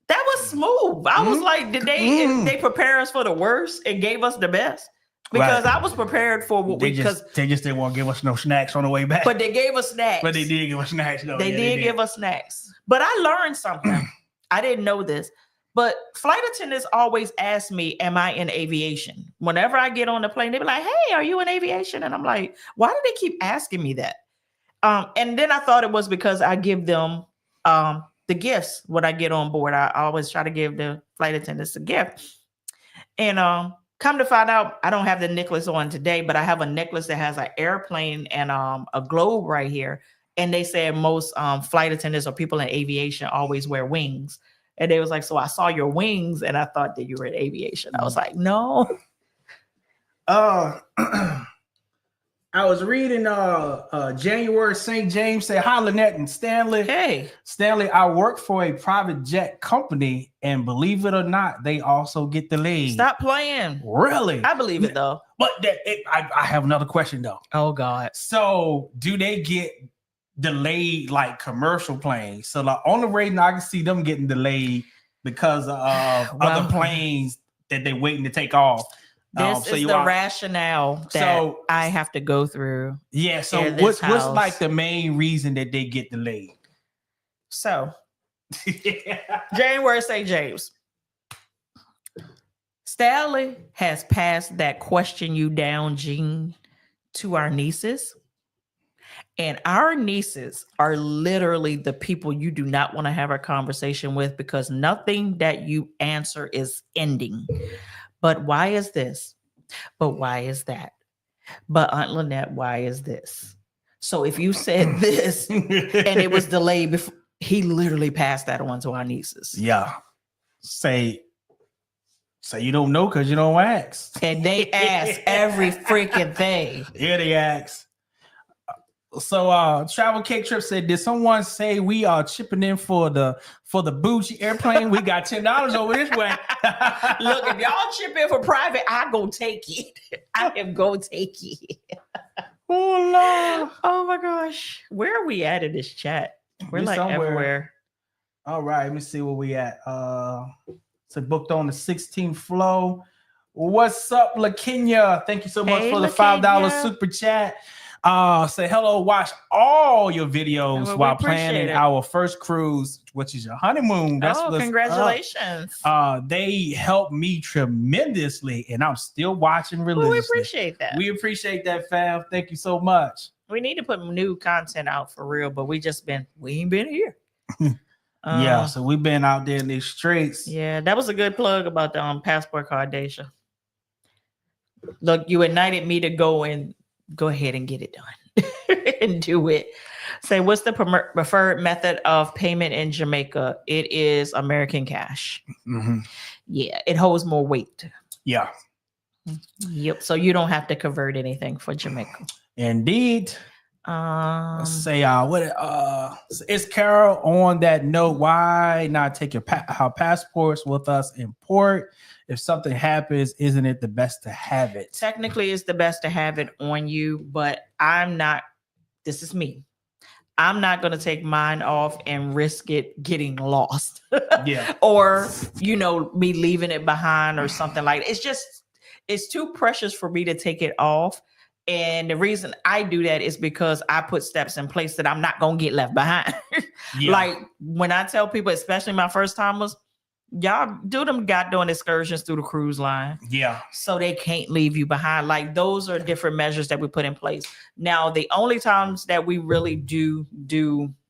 That was smooth. I was like, did they prepare us for the worst and gave us the best? Because I was prepared for what they just didn't want to give us no snacks on the way back. But they gave us snacks. But they did give us snacks, though. They did give us snacks. But I learned something. I didn't know this. But flight attendants always ask me, am I in aviation? Whenever I get on the plane, they be like, hey, are you in aviation? And I'm like, why do they keep asking me that? And then I thought it was because I give them the gifts when I get on board. I always try to give the flight attendants a gift. And come to find out, I don't have the necklace on today, but I have a necklace that has an airplane and a globe right here. And they said most flight attendants or people in aviation always wear wings. And they was like, so I saw your wings and I thought that you were in aviation. I was like, no. I was reading January St. James said, hi, Lynette and Stanley. Hey. Stanley, I work for a private jet company, and believe it or not, they also get delayed. Stop playing. Really? I believe it, though. But I have another question, though. Oh, God. So do they get delayed like commercial planes? So the only reason I can see them getting delayed because of other planes that they're waiting to take off. This is the rationale that I have to go through. Yeah. So what's like the main reason that they get delayed? So January St. James. Stanley has passed that question you down gene to our nieces. And our nieces are literally the people you do not want to have a conversation with because nothing that you answer is ending. But why is this? But why is that? But Aunt Lynette, why is this? So if you said this and it was delayed before, he literally passed that on to our nieces. Yeah. Say you don't know because you don't ask. And they ask every freaking thing. Yeah, they ask. So Travel Cake Trip said, did someone say we are chipping in for the bougie airplane? We got $10 over this way. Look, if y'all chip in for private, I go take it. I am go take it. Oh Lord. Oh my gosh. Where are we at in this chat? We're like somewhere. Everywhere. All right, let me see where we at. So booked on the 16th flow. What's up, LaKenya? Thank you so much for the $5 super chat. Say hello, watch all your videos while planning our first cruise, which is your honeymoon. That's congratulations. They helped me tremendously, and I'm still watching religiously. We appreciate that. We appreciate that, fam. Thank you so much. We need to put new content out for real, but we ain't been here. Yeah, so we've been out there in these streets. Yeah, that was a good plug about the passport card, Daisha. Look, you ignited me to go ahead and get it done and do it. Say, what's the preferred method of payment in Jamaica? It is American cash. Mm-hmm. Yeah, it holds more weight. Yeah. Yep. So you don't have to convert anything for Jamaica. Indeed. Say is Carol on that note? Why not take your passports with us in port? If something happens, isn't it the best to have it? Technically, it's the best to have it on you, but I'm not. This is me. I'm not going to take mine off and risk it getting lost. Yeah. Or, me leaving it behind or something like that. It's too precious for me to take it off. And the reason I do that is because I put steps in place that I'm not going to get left behind. Yeah. Like when I tell people, especially my first timers, y'all do them doing excursions through the cruise line. Yeah. So they can't leave you behind. Like those are different measures that we put in place. Now, the only times that we really do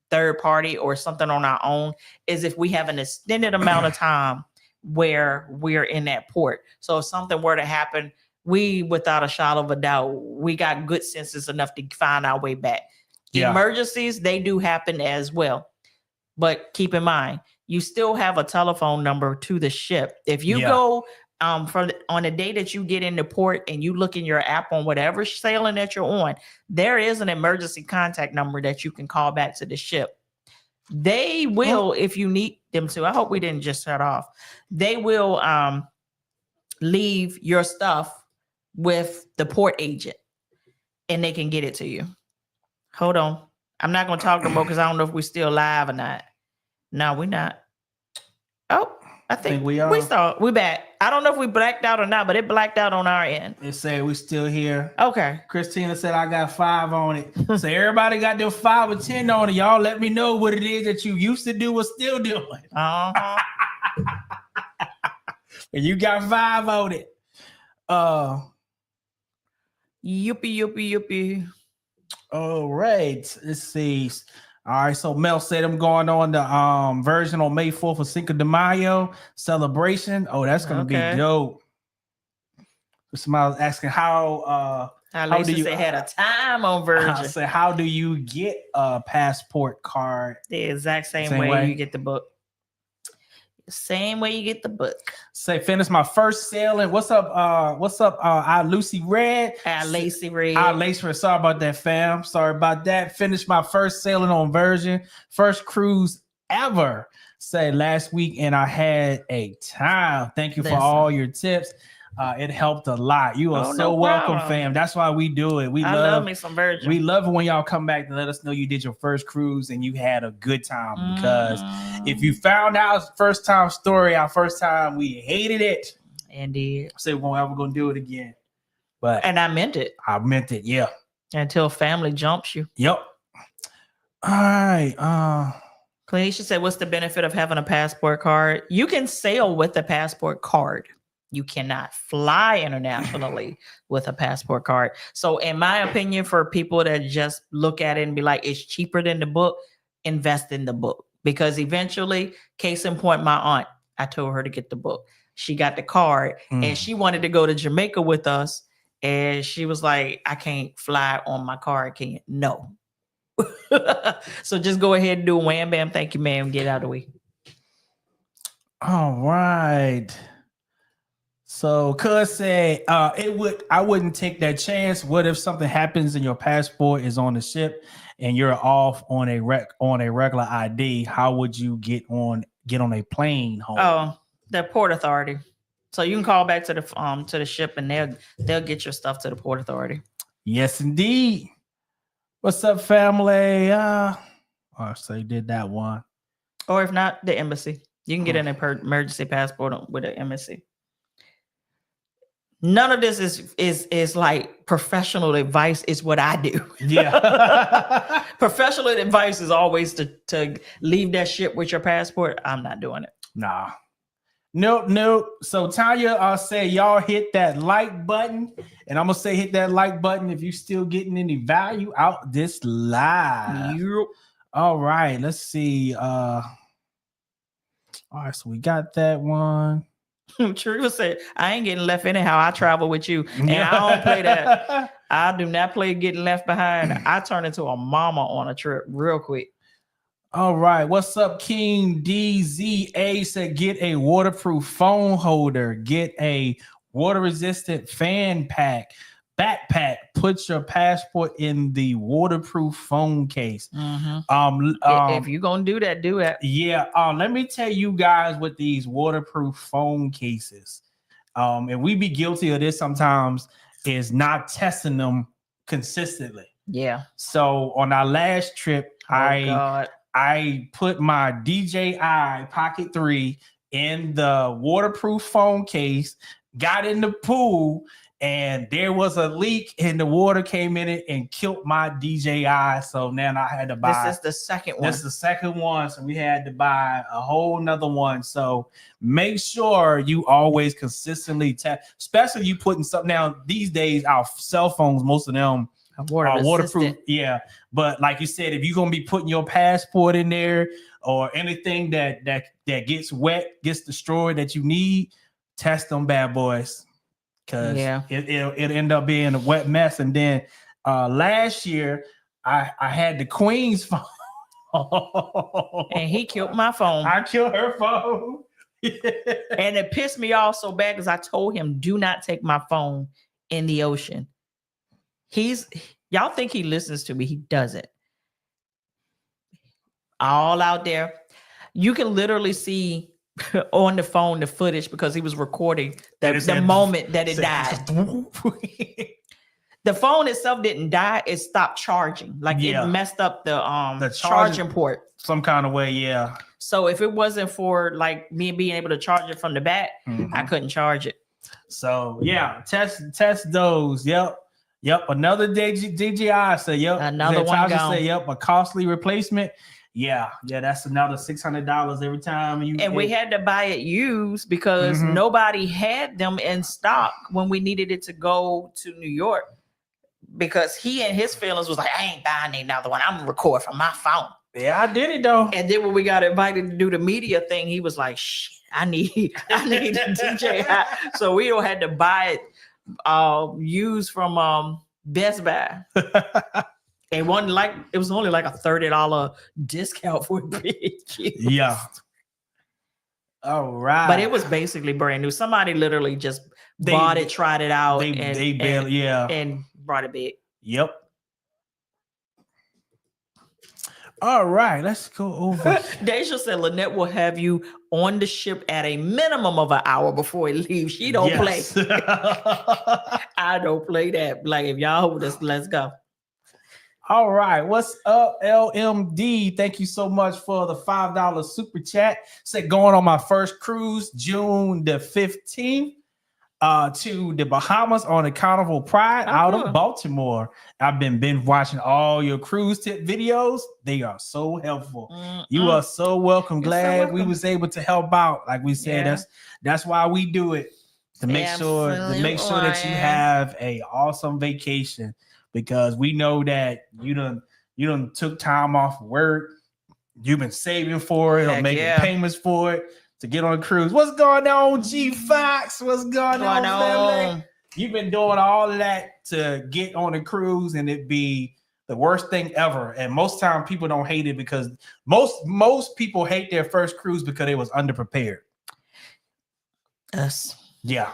third party or something on our own is if we have an extended amount of time where we're in that port. So if something were to happen, we, without a shadow of a doubt, we got good senses enough to find our way back. Yeah. Emergencies, they do happen as well. But keep in mind, you still have a telephone number to the ship. If you go on the day that you get in the port and you look in your app on whatever sailing that you're on, there is an emergency contact number that you can call back to the ship. They will, if you need them to. I hope we didn't just shut off. They will leave your stuff with the port agent and they can get it to you. Hold on. I'm not going to talk no more because I don't know if we're still live or not. No, we're not. Oh, I think we are. We're back. I don't know if we blacked out or not, but it blacked out on our end. It said we're still here. Okay. Christina said I got 5 on it. So everybody got them 5 or 10 on it. Y'all let me know what it is that you used to do or still doing. Uh-huh. And you got 5 on it. Yuppie. All right. Let's see. All right. So Mel said I'm going on the version on May 4th for Cinco de Mayo celebration. Oh, that's gonna be dope. Somebody was asking how do you had a time on Virgin? I said, how do you get a passport card? The exact same way you get the book. Same way you get the book. Say, finish my first sailing. What's up? Lucy Red. Lacey Red. Lacey Red. Sorry about that, fam. Sorry about that. Finished my first sailing on Virgin. First cruise ever. Say last week, and I had a time. Thank you for all your tips. It helped a lot. You are so welcome, fam. That's why we do it. I love me some Virgin. We love it when y'all come back to let us know you did your first cruise and you had a good time. Because if you found out first time story, our first time, we hated it. Indeed. I said we're ever gonna do it again. But And I meant it. I meant it, yeah. Until family jumps you. Yep. All right. Clenisha said, what's the benefit of having a passport card? You can sail with a passport card. You cannot fly internationally with a passport card. So in my opinion, for people that just look at it and be like, it's cheaper than the book, invest in the book. Because eventually, case in point, my aunt, I told her to get the book. She got the card and she wanted to go to Jamaica with us. And she was like, I can't fly on my card, can you? No. So just go ahead and do a wham bam. Thank you, ma'am. Get out of the way. All right. So Cuz said I wouldn't take that chance. What if something happens and your passport is on the ship and you're off on a regular ID? How would you get on a plane home? Oh, the port authority. So you can call back to the ship and they'll get your stuff to the port authority. Yes, indeed. What's up, family? So you did that one. Or if not, the embassy. You can get an emergency passport with an MSC. None of this is like professional advice. It's what I do. Yeah. Professional advice is always to leave that ship with your passport. I'm not doing it. Nah. Nope. So Tanya say y'all hit that like button. And I'm gonna say hit that like button if you still getting any value out this live. Yep. All right, let's see. All right, so we got that one. True said, I ain't getting left anyhow. I travel with you. And I don't play that. I do not play getting left behind. I turn into a mama on a trip real quick. All right. What's up, King DZA said get a waterproof phone holder, get a water-resistant fan backpack, put your passport in the waterproof phone case. If you're gonna do that, do it. Yeah. Let me tell you guys with these waterproof phone cases, and we be guilty of this sometimes, is not testing them consistently. Yeah. So on our last trip, I put my DJI Pocket 3 in the waterproof phone case, got in the pool, and there was a leak and the water came in it and killed my DJI. So now I had to buy. This is the second one. This is the second one. So we had to buy a whole nother one. So make sure you always consistently test, especially you putting something down these days. Our cell phones, most of them are waterproof. Yeah. But like you said, if you're going to be putting your passport in there or anything that gets wet, gets destroyed that you need, test them bad boys. Because it'll end up being a wet mess. And then last year, I had the Queen's phone. And he killed my phone. I killed her phone. And it pissed me off so bad because I told him, do not take my phone in the ocean. Y'all think he listens to me. He doesn't. All out there. You can literally see on the phone the footage because he was recording the moment that it died. The phone itself didn't die, it stopped charging. Like it messed up the charging port some kind of way. Yeah. So if it wasn't for like me being able to charge it from the back, I couldn't charge it. So yeah, test those. Yep. Another DJI. So yep. Another one gone. Say yep. A costly replacement. Yeah, that's another $600 every time we had to buy it used because nobody had them in stock when we needed it to go to New York. Because he and his feelings was like, I ain't buying another one. I'm gonna record from my phone. Yeah, I did it though. And then when we got invited to do the media thing, he was like, shit, I need a DJI. So we don't had to buy it used from Best Buy. It was only like a $30 discount for it. Yeah. All right. But it was basically brand new. Somebody literally just bought it, tried it out, and brought it back. Yep. All right, let's go over. Deja said Lynette will have you on the ship at a minimum of an hour before it leaves. She don't play. I don't play that. Like if y'all hold us, let's go. All right, what's up, LMD? Thank you so much for the $5 super chat. Said going on my first cruise, June the 15th. to the Bahamas on the Carnival Pride out cool. of Baltimore. I've been watching all your cruise tip videos. They are so helpful. You are so welcome. You're Glad so welcome. we was able to help out. Like we said, that's why we do it, to make sure that you have a awesome vacation, because we know that you done took time off work. You've been saving for it or making payments for it to get on a cruise. What's going on, G Fox? What's going on, family? You've been doing all of that to get on a cruise, and it be the worst thing ever. And most time people don't hate it because most people hate their first cruise because they was underprepared. Us. Yeah.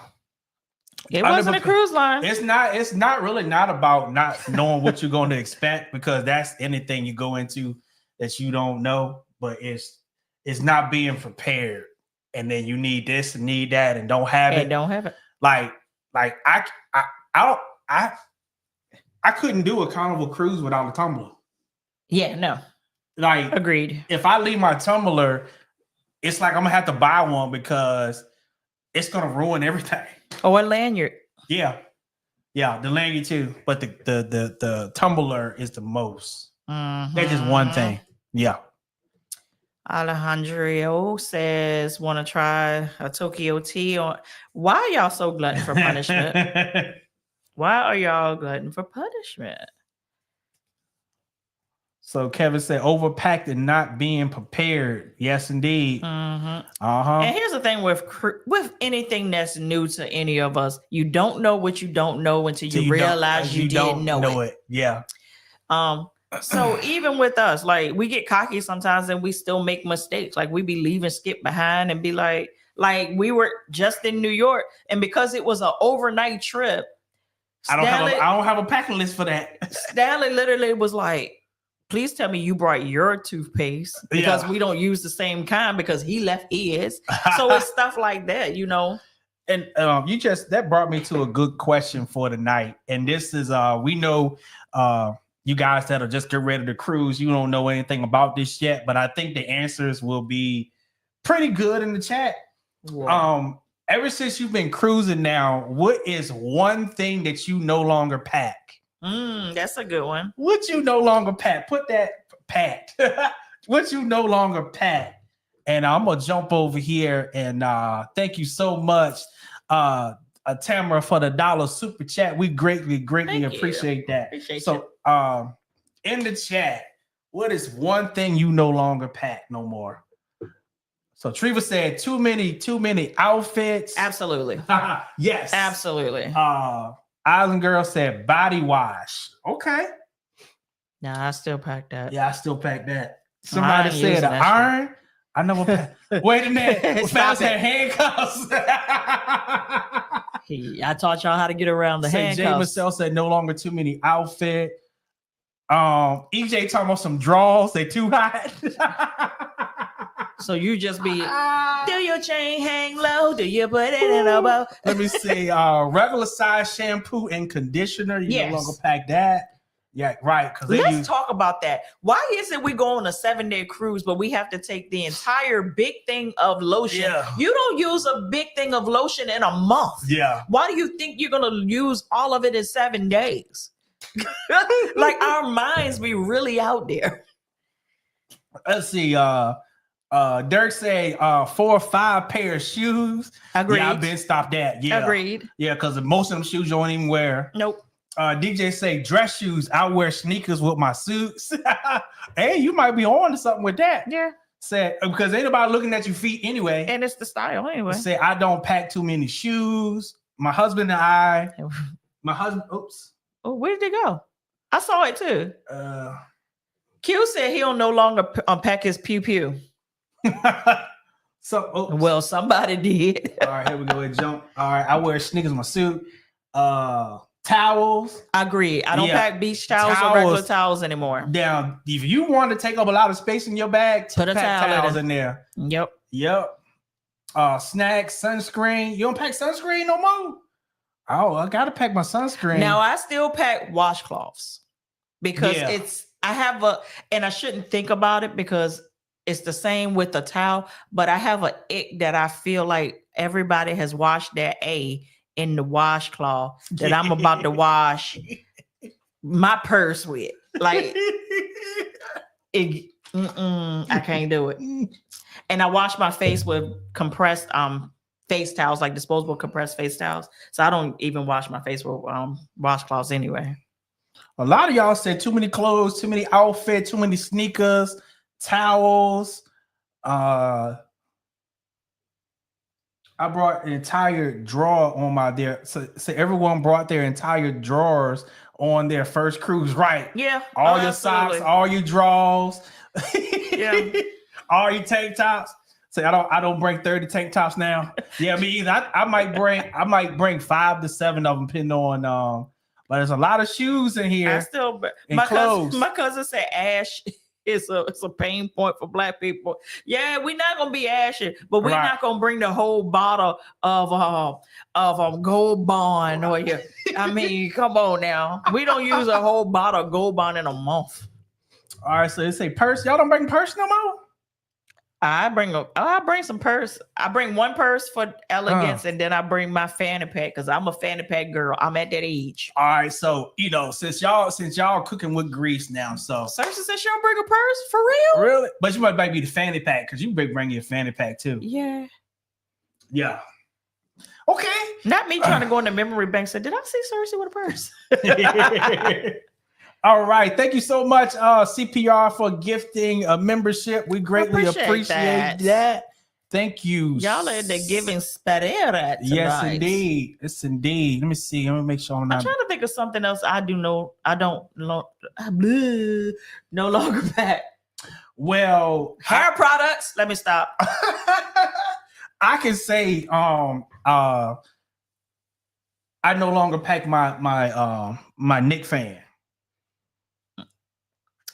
It wasn't a cruise line. It's not really not about not knowing what you're going to expect, because that's anything you go into that you don't know, but it's not being prepared. And then you need this and need that and don't have it. Don't have it. Like I couldn't do a Carnival cruise without a tumbler. Yeah, no. Like, agreed. If I leave my tumbler, it's like I'm gonna have to buy one because it's gonna ruin everything. Oh, a lanyard. Yeah, the lanyard too. But the tumbler is the most. That's just one thing. Yeah. Alejandro says, want to try a Tokyo tea. Why are y'all so glutton for punishment? Why are y'all glutton for punishment? So Kevin said, overpacked and not being prepared. Yes, indeed. And here's the thing with anything that's new to any of us, you don't know what you don't know until you realize you didn't know it. Yeah. So even with us, like, we get cocky sometimes and we still make mistakes. Like, we be leaving Skip behind and be like we were just in New York, and because it was an overnight trip, I don't have a packing list for that. Stanley literally was like, please tell me you brought your toothpaste, because we don't use the same kind, because he left his. So it's stuff like that, you know. And that brought me to a good question for tonight. And this is we know you guys that are just getting ready to cruise, you don't know anything about this yet, but I think the answers will be pretty good in the chat. Wow. Ever since you've been cruising now, what is one thing that you no longer pack? That's a good one. What you no longer pack? Put that pat. What you no longer pack? And I'm gonna jump over here and thank you so much, Tamara, for the $1 super chat. We greatly appreciate that. Appreciate so in the chat, what is one thing you no longer pack no more? So Treva said too many outfits. Absolutely. Yes. Absolutely. Island Girl said body wash. Okay. Nah, I still pack that. Yeah, I still pack that. Somebody said an iron. Shit. I never pack. Wait a minute. Stop said handcuffs. I taught y'all how to get around the handcuffs. Jay Marcel said no longer too many outfit. EJ talking about some draws. They too hot. So you just be, do your chain hang low? Do you put it in a bow? Let me see. Regular size shampoo and conditioner. You no longer pack that. Yeah, right. Let's talk about that. Why is it we go on a 7-day cruise, but we have to take the entire big thing of lotion? Yeah. You don't use a big thing of lotion in a month. Yeah. Why do you think you're going to use all of it in 7 days? Like, our minds be really out there. Let's see. Dirk say 4 or 5 pair of shoes. Agreed. Yeah, I've been stopped that. Yeah. Agreed. Yeah, because most of them shoes you don't even wear. Nope. DJ say dress shoes. I wear sneakers with my suits. Hey, you might be on to something with that. Yeah. Said because ain't nobody looking at your feet anyway. And it's the style anyway. Say I don't pack too many shoes. My husband and I. Oops. Oh, where did it go? I saw it too. Q said he'll no longer unpack his pew. Well, somebody did. All right, here we go. Jump. All right, I wear sneakers in my suit. Towels. I agree. I don't pack beach towels or regular towels anymore. Down. If you want to take up a lot of space in your bag, put a towels in there. Yep. Snacks, sunscreen. You don't pack sunscreen no more? Oh, I gotta pack my sunscreen. Now I still pack washcloths because and I shouldn't think about it because it's the same with the towel, but I have an ick that I feel like everybody has washed their in the washcloth that I'm about to wash my purse with. Like, I can't do it. And I wash my face with compressed face towels, like disposable compressed face towels. So I don't even wash my face with washcloths anyway. A lot of y'all said too many clothes, too many outfits, too many sneakers, towels. I brought an entire drawer on my there. So everyone brought their entire drawers on their first cruise, right? Yeah. All your socks, all your drawers, yeah, all your tank tops. So I don't bring 30 tank tops now. Yeah, me either. I might bring 5 to 7 of them, depending on but there's a lot of shoes in here. I still my cousin said ash it's a pain point for Black people. Yeah, we're not gonna be ashy, but we're not gonna bring the whole bottle of Gold Bond or you. I mean, come on now. We don't use a whole bottle of Gold Bond in a month. All right, so they say purse. Y'all don't bring purse no more? I bring some purse. I bring one purse for elegance, and then I bring my fanny pack because I'm a fanny pack girl. I'm at that age. All right, so since y'all cooking with grease now, so Cersei said she don't bring a purse for real. Really? But you might be the fanny pack because you bring your fanny pack too. Yeah. Yeah. Okay. Not me trying to go in the memory bank. Say, did I see Cersei with a purse? All right. Thank you so much, CPR, for gifting a membership. We greatly appreciate that. Thank you. Y'all are the giving spirit. Yes, indeed. Yes, indeed. Let me see. Let me make sure I'm trying to think of something else I don't no longer pack. Well, hair products. Let me stop. I can say I no longer pack my Nick fan.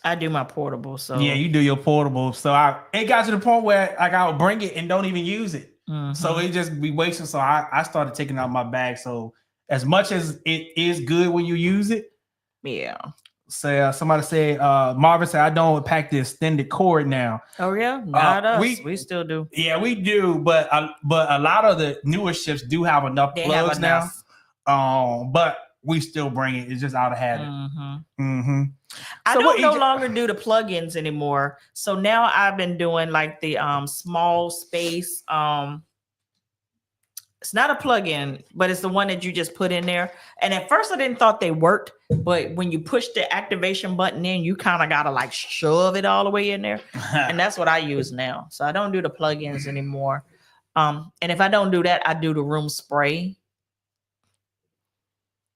I do my portable, so yeah, you do your portable. So it got to the point where I'll bring it and don't even use it. Mm-hmm. So it just be wasting. So I started taking out my bag. So as much as it is good when you use it, yeah. So somebody said, Marvin said, I don't pack the extended cord now. Oh yeah, not us. We still do. Yeah, we do, but a lot of the newer ships do have enough plugs now. But we still bring it. It's just out of habit. Mm-hmm. Mm-hmm. I don't no longer do the plugins anymore. So now I've been doing like the small space. It's not a plug-in, but it's the one that you just put in there. And at first I didn't thought they worked, but when you push the activation button in, you kind of gotta like shove it all the way in there. And that's what I use now. So I don't do the plugins anymore. And if I don't do that, I do the room spray.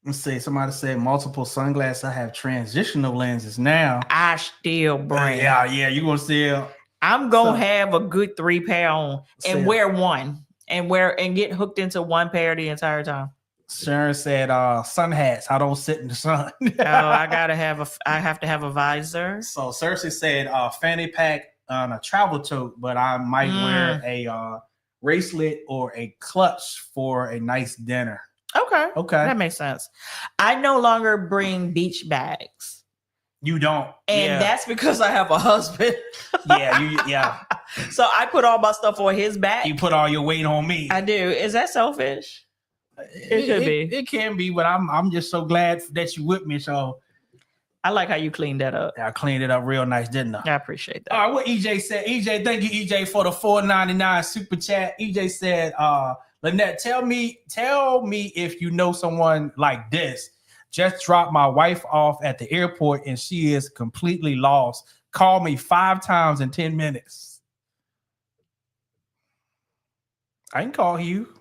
Let's see. Somebody said multiple sunglasses. I have transitional lenses now. I still bring. Yeah. You gonna still? I'm gonna have a good 3 pair on and wear one and get hooked into one pair the entire time. Sharon said, "Sun hats. I don't sit in the sun." I have to have a visor. So Cersei said, "Fanny pack on a travel tote, but I might wear a bracelet or a clutch for a nice dinner." Okay. That makes sense. I no longer bring beach bags. You don't. And that's because I have a husband. Yeah. So I put all my stuff on his back. You put all your weight on me. I do. Is that selfish? It could be. It can be, but I'm just so glad that you with me. So I like how you cleaned that up. I cleaned it up real nice, didn't I? I appreciate that. All right, what EJ said. EJ, thank you, EJ, for the $4.99 super chat. EJ said, Lynette, tell me if you know someone like this. Just dropped my wife off at the airport and she is completely lost. Call me 5 times in 10 minutes. I didn't call you.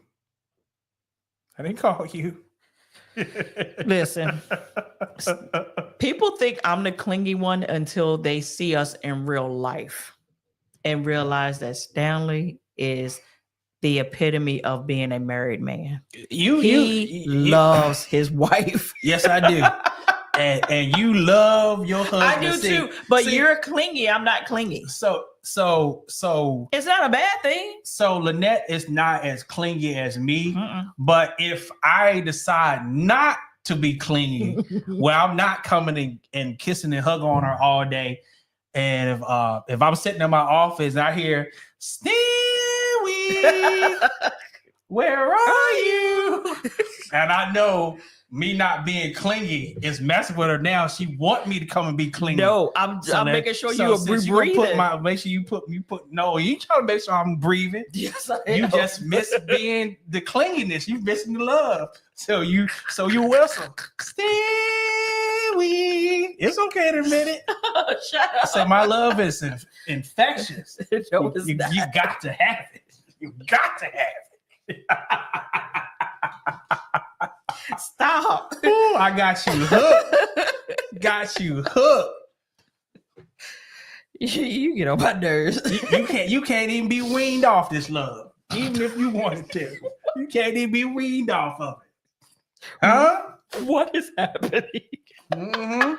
Listen, people think I'm the clingy one until they see us in real life and realize that Stanley is the epitome of being a married man. He loves his wife. Yes, I do. and you love your husband. I do too. But you're clingy. I'm not clingy. So it's not a bad thing. So Lynette is not as clingy as me. But if I decide not to be clingy, well, I'm not coming and kissing and hugging on her all day. And if I'm sitting in my office and I hear Stewie, where are you? And I know me not being clingy is messing with her now. She want me to come and be clingy. No, I'm making sure you are breathing. Make sure you put. No, you trying to make sure I'm breathing. Yes, I You am. just miss being the clinginess. You missing the love. So you whistle. Stewie. It's okay to admit it. Shut I up. say my love is infectious. No, it's not. You got to have it. You got to have it. Stop. Ooh, I got you hooked. Got you hooked. You get on my nerves. You can't even be weaned off this love. Even if you wanted to. You can't even be weaned off of it. Huh? What is happening? Mm-hmm.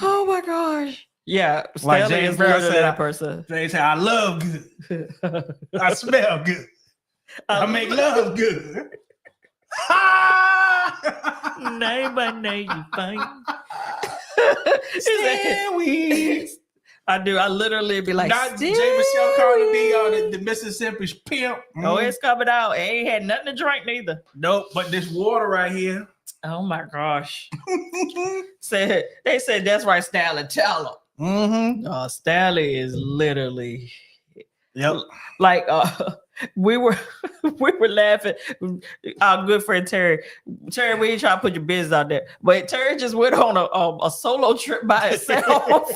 Oh my gosh. Yeah, Like Stanley James is Brown literally said, that person. They say I love good. I smell good. I make love good. Name by name, you find. Stewie. I do. I literally be like, Not J. Stewie. Michelle Carter B on the Mississippi pimp. Oh, it's coming out. It ain't had nothing to drink neither. Nope, but this water right here. Oh my gosh. They said that's right, Stanley. Tell them. Mm-hmm. Stanley is literally Yep. like we were laughing. Our good friend Terry, we ain't trying to put your business out there, but Terry just went on a solo trip by himself.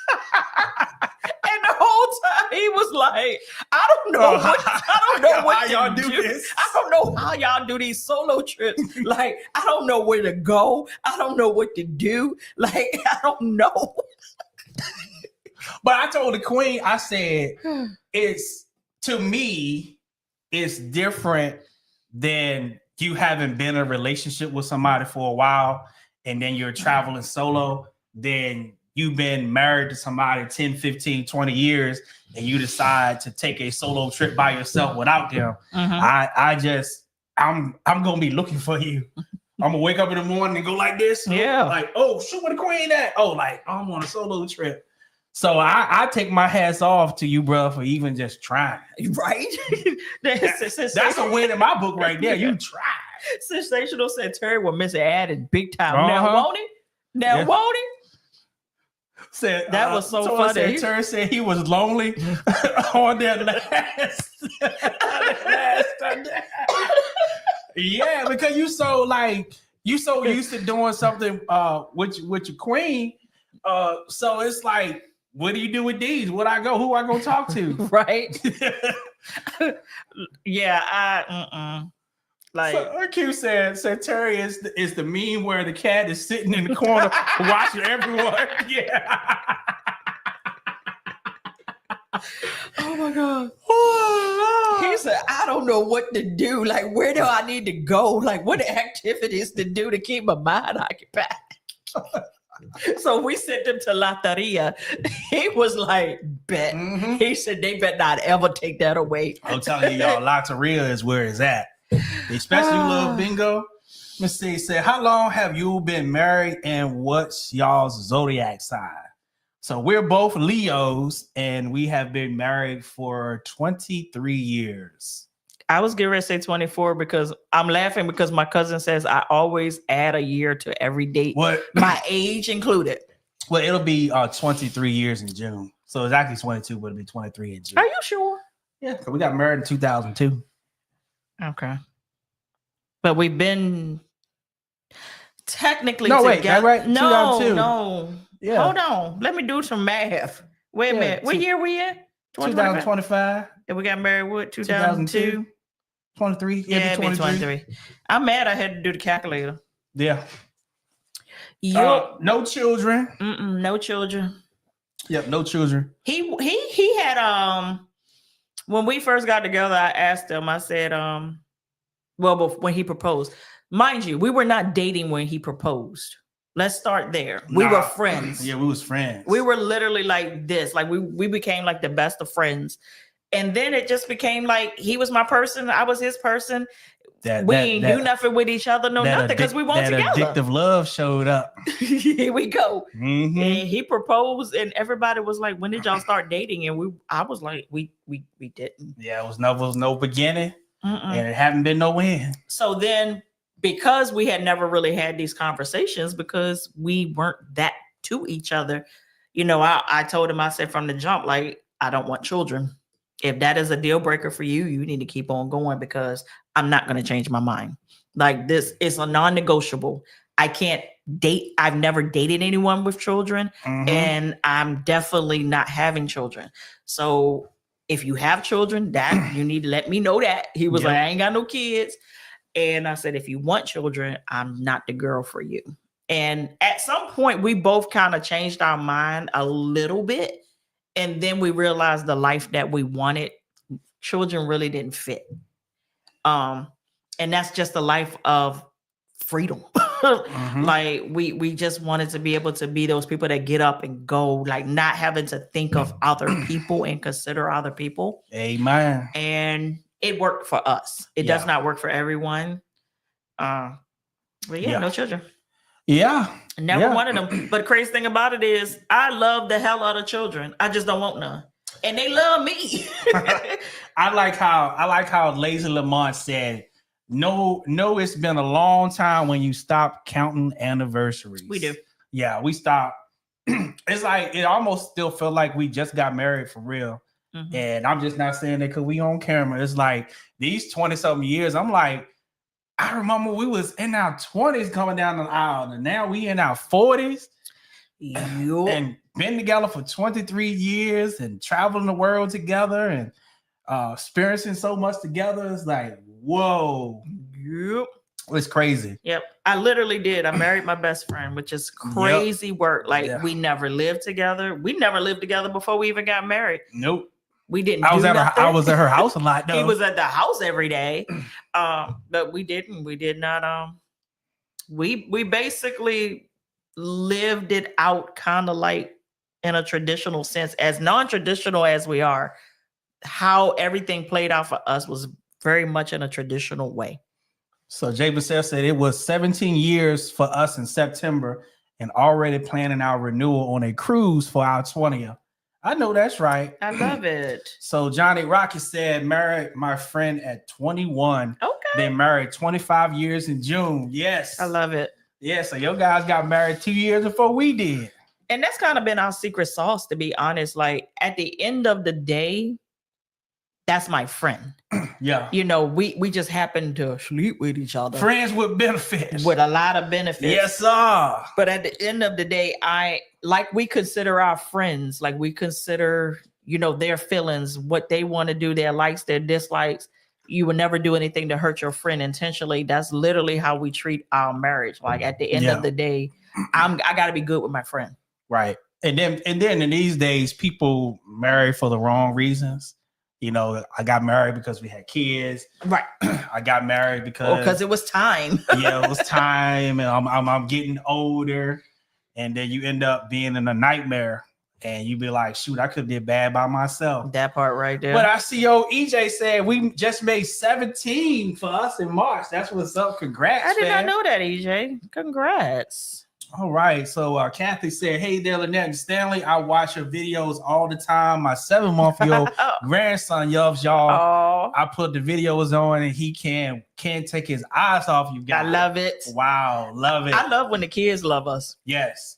And the whole time he was like, I don't know what y'all to do this. I don't know how y'all do these solo trips. Like, I don't know where to go. I don't know what to do. Like, I don't know. But I told the queen, I said, to me, it's different than you having been in a relationship with somebody for a while and then you're traveling solo, then you've been married to somebody 10, 15, 20 years and you decide to take a solo trip by yourself without them. I'm gonna be looking for you. I'm gonna wake up in the morning and go like this. Yeah. Like, oh, shoot, where the queen at? Oh, like I'm on a solo trip. So I take my hats off to you, bro, for even just trying. Right? That's a win in my book right there. You tried. Sensational said Terry will miss added big time. Uh-huh. Now won't it? Now Yeah. won't it? Said That was so funny. Said, Terry said he was lonely on that last Sunday. Yeah, because you so used to doing something with your queen. So it's like, what do you do with these? Who I gonna talk to? Right? Yeah, like so, Q said Terry is the meme where the cat is sitting in the corner watching everyone. Yeah. oh my god. He said, I don't know what to do. Like, where do I need to go? Like, what activities to do to keep my mind occupied? So we sent him to Loteria. He was like, bet. Mm-hmm. He said they better not ever take that away. I'm telling you, y'all, Loteria is where it's at. Especially little bingo. Miss C said, how long have you been married and what's y'all's zodiac sign? So we're both Leos and we have been married for 23 years. I was getting ready to say 24 because I'm laughing because my cousin says I always add a year to every date. What? My age included. Well, it'll be 23 years in June. So it's actually 22, but it'll be 23 in June. Are you sure? Yeah, we got married in 2002. Okay. But we've been technically No, wait, together. that right? No, 2002. no. Yeah. Hold on. Let me do some math. Wait a minute. What year we in? 2025. And we got married what? 2002? 23. Yeah, it'd be 23. I'm mad I had to do the calculator. Yeah. Yup. No children. No children. Yep, no children. He had when we first got together, I asked him, I said, when he proposed. Mind you, we were not dating when he proposed. Let's start there. We were friends. Yeah, we was friends. We were literally like this. Like we became like the best of friends. And then it just became like he was my person, I was his person. We ain't do nothing with each other, nothing, because we weren't together. Addictive love showed up. Here we go. Mm-hmm. And he proposed, and everybody was like, "When did y'all start dating?" And I was like, "We didn't." Yeah, it was no beginning. and it haven't been no win. So then, because we had never really had these conversations, because we weren't that to each other, you know, I told him, I said from the jump, like, I don't want children. If that is a deal breaker for you, you need to keep on going, because I'm not going to change my mind. Like, this is a non-negotiable. I can't date. I've never dated anyone with children, and I'm definitely not having children. So if you have children, that you need to let me know that. He was like, I ain't got no kids. And I said, if you want children, I'm not the girl for you. And at some point, we both kind of changed our mind a little bit. And then we realized the life that we wanted, children really didn't fit. And that's just the life of freedom. Like, we just wanted to be able to be those people that get up and go, like, not having to think of other people and consider other people. Amen. And it worked for us. It does not work for everyone. But no children. Never wanted them. But the crazy thing about it is, I love the hell out of children. I just don't want none. And they love me. I like how Lazy Lamont said, no, it's been a long time when you stop counting anniversaries. We do. Yeah, we stop. It's like, it almost still felt like we just got married for real. And I'm just not saying that because we on camera. It's like these 20-something years, I'm like, I remember we was in our 20s coming down the aisle, and now we in our 40s. And been together for 23 years and traveling the world together and experiencing so much together. It's like, whoa. It's crazy. I literally did. I married my best friend, which is crazy work. Like, we never lived together. We never lived together before we even got married. Nope. We didn't. I was at her house a lot. He was at the house every day. But we didn't. We did not. We basically lived it out, kind of like in a traditional sense, as non-traditional as we are. How everything played out for us was very much in a traditional way. So Jay Bissell said it was 17 years for us in September, and already planning our renewal on a cruise for our 20th. I know that's right. I love it. So Johnny Rocket said, married my friend at 21. Okay. Been married 25 years in June. Yes. I love it. Yeah, so your guys got married 2 years before we did. And that's kind of been our secret sauce, to be honest. Like, at the end of the day, that's my friend. Yeah. You know, we just happen to sleep with each other. Friends with benefits. With a lot of benefits. Yes, sir. But at the end of the day, we consider our friends, like, we consider, you know, their feelings, what they want to do, their likes, their dislikes. You would never do anything to hurt your friend intentionally. That's literally how we treat our marriage. Like, at the end of the day, I got to be good with my friend. Right. And then in these days, people marry for the wrong reasons. You know, I got married because we had kids. Right. I got married because it was time. Yeah, it was time, and I'm getting older, and then you end up being in a nightmare, and you be like, shoot, I could have did bad by myself. That part right there. But I see EJ said we just made 17 for us in March. That's what's up. Congrats. I did not know that, EJ. Congrats. All right. So Kathy said, hey there, Lynette and Stanley. I watch your videos all the time. My 7-month-old grandson loves y'all. I put the videos on and he can't take his eyes off you guys. I love it. Wow. Love it. I love when the kids love us. Yes.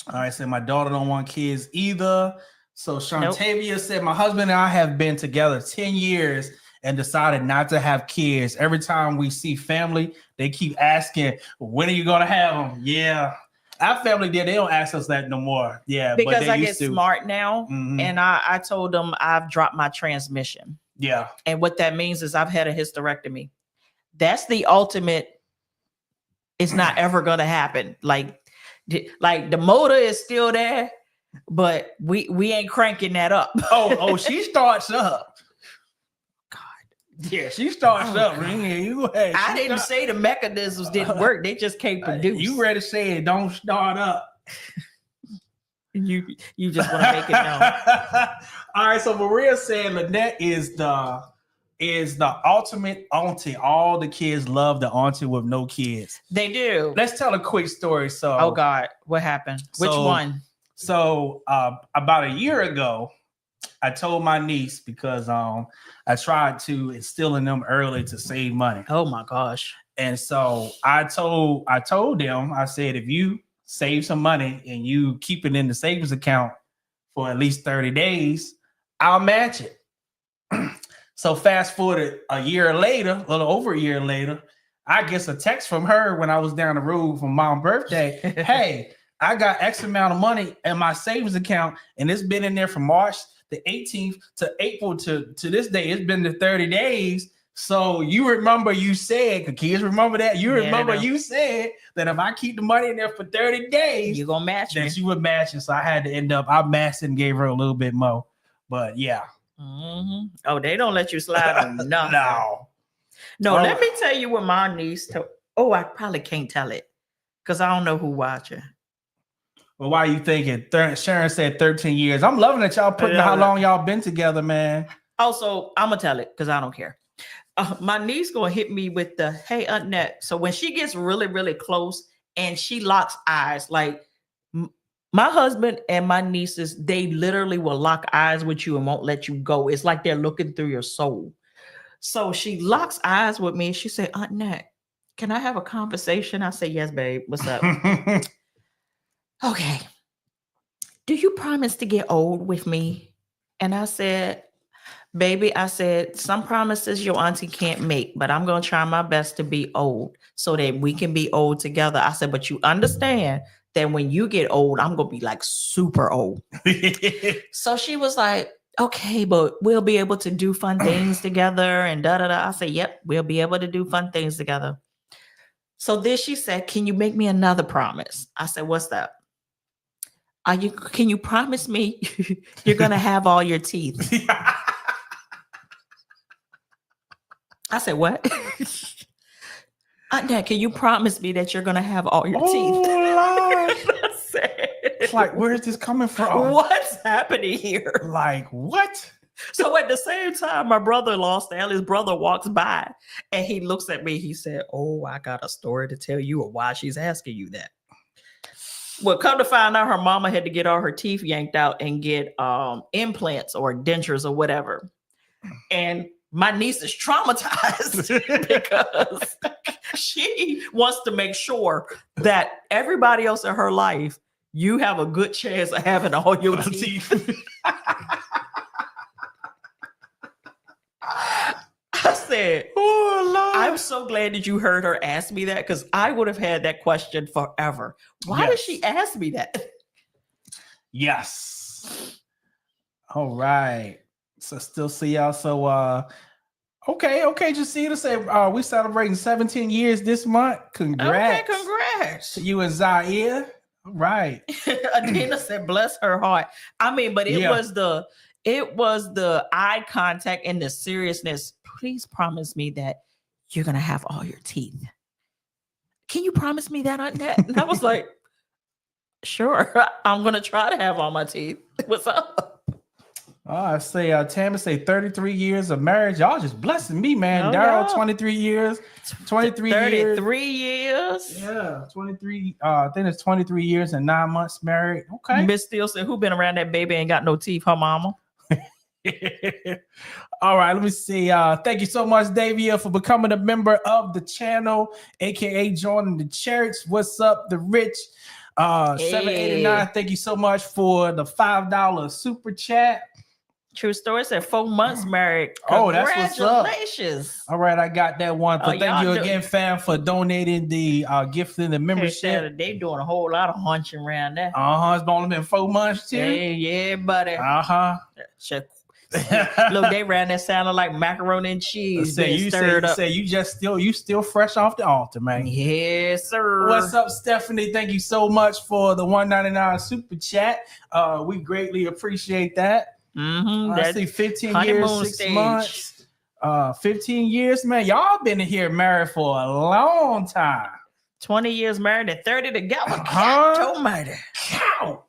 All right. So my daughter don't want kids either. So Shantavia said, my husband and I have been together 10 years and decided not to have kids. Every time we see family, they keep asking, when are you going to have them? Yeah. Our family did. They don't ask us that no more. Yeah. Because I get smart now. And I told them I've dropped my transmission. Yeah. And what that means is I've had a hysterectomy. That's the ultimate. It's not ever going to happen. Like the motor is still there, but we ain't cranking that up. Oh, she starts up. Yeah, she starts up. I didn't say the mechanisms didn't work. They just can't produce. You ready to say it? Don't start up. You just want to make it known. All right. So Maria said Lynette is the ultimate auntie. All the kids love the auntie with no kids. They do. Let's tell a quick story. So, oh God, what happened? Which one? So about a year ago, I told my niece because I tried to instill in them early to save money. Oh my gosh. And so I told them, I said, if you save some money and you keep it in the savings account for at least 30 days, I'll match it. So fast forward a year later, a little over a year later, I get a text from her when I was down the road for Mom's birthday. Hey, I got X amount of money in my savings account, and it's been in there from March the 18th to April to this day. It's been the 30 days. So you remember you said, kids remember that? You remember you said that if I keep the money in there for 30 days, you're going to match that me. she would match it. So I had to end up, I matched and gave her a little bit more. But yeah. Mm-hmm. Oh, they don't let you slide on nothing. No, Oh. Let me tell you what my niece told. Oh, I probably can't tell it because I don't know who watching. Well, why are you thinking? Sharon said 13 years. I'm loving that y'all putting how long y'all been together, man. Also, I'm going to tell it because I don't care. My niece going to hit me with the, hey, Aunt Net. So when she gets really, really close and she locks eyes, like my husband and my nieces, they literally will lock eyes with you and won't let you go. It's like they're looking through your soul. So she locks eyes with me. She said, Aunt Net, can I have a conversation? I say, yes, babe. What's up? Okay. Do you promise to get old with me? And I said, baby, I said, some promises your auntie can't make, but I'm going to try my best to be old so that we can be old together. I said, but you understand that when you get old, I'm going to be like super old. So she was like, okay, but we'll be able to do fun things together and da-da-da. I said, yep, we'll be able to do fun things together. So then she said, can you make me another promise? I said, what's that? Can you promise me you're going to have all your teeth? I said, what? Aunt Dad, can you promise me that you're going to have all your teeth? Lord. I said, it's like, where is this coming from? What's happening here? Like, what? So at the same time, my brother-in-law, Stanley's brother, walks by and he looks at me. He said, oh, I got a story to tell you of why she's asking you that. Well, come to find out, her mama had to get all her teeth yanked out and get implants or dentures or whatever. And my niece is traumatized because she wants to make sure that everybody else in her life, you have a good chance of having all your teeth. I said, oh, Lord. I'm so glad that you heard her ask me that because I would have had that question forever. Why did she ask me that? Yes. All right. So still see y'all. So okay. Justina said we celebrating 17 years this month. Congrats. Okay, congrats. To you and Zaire. All right. Adina said, bless her heart. I mean, but it was the eye contact and the seriousness. Please promise me that you're gonna have all your teeth. Can you promise me that, Aunt Nat? And I was like, sure, I'm gonna try to have all my teeth. What's up? I say Tammy say 33 years of marriage. Y'all just blessing me, man. Daryl, 23 years. 33 years. Yeah, 23. I think it's 23 years and 9 months married. Okay. Miss Steele said, who been around that baby ain't got no teeth? Her mama. All right, let me see. Thank you so much, Davia, for becoming a member of the channel, aka joining the church. What's up, the rich? 789. Thank you so much for the $5 super chat. True story said 4 months married. Oh, that's what's up. Congratulations. All right, I got that one. But thank you again, fam, for donating the gift and the membership. They doing a whole lot of hunching around there. It's only been 4 months too. Hey, yeah, buddy. Uh-huh. Look, they ran that sounded like macaroni and cheese. You still fresh off the altar, man. Yes, sir. What's up, Stephanie? Thank you so much for the $1.99 super chat. We greatly appreciate that. I see 15 years, 6 months. 15 years, man. Y'all been here married for a long time. 20 years married and 30 together. Cow.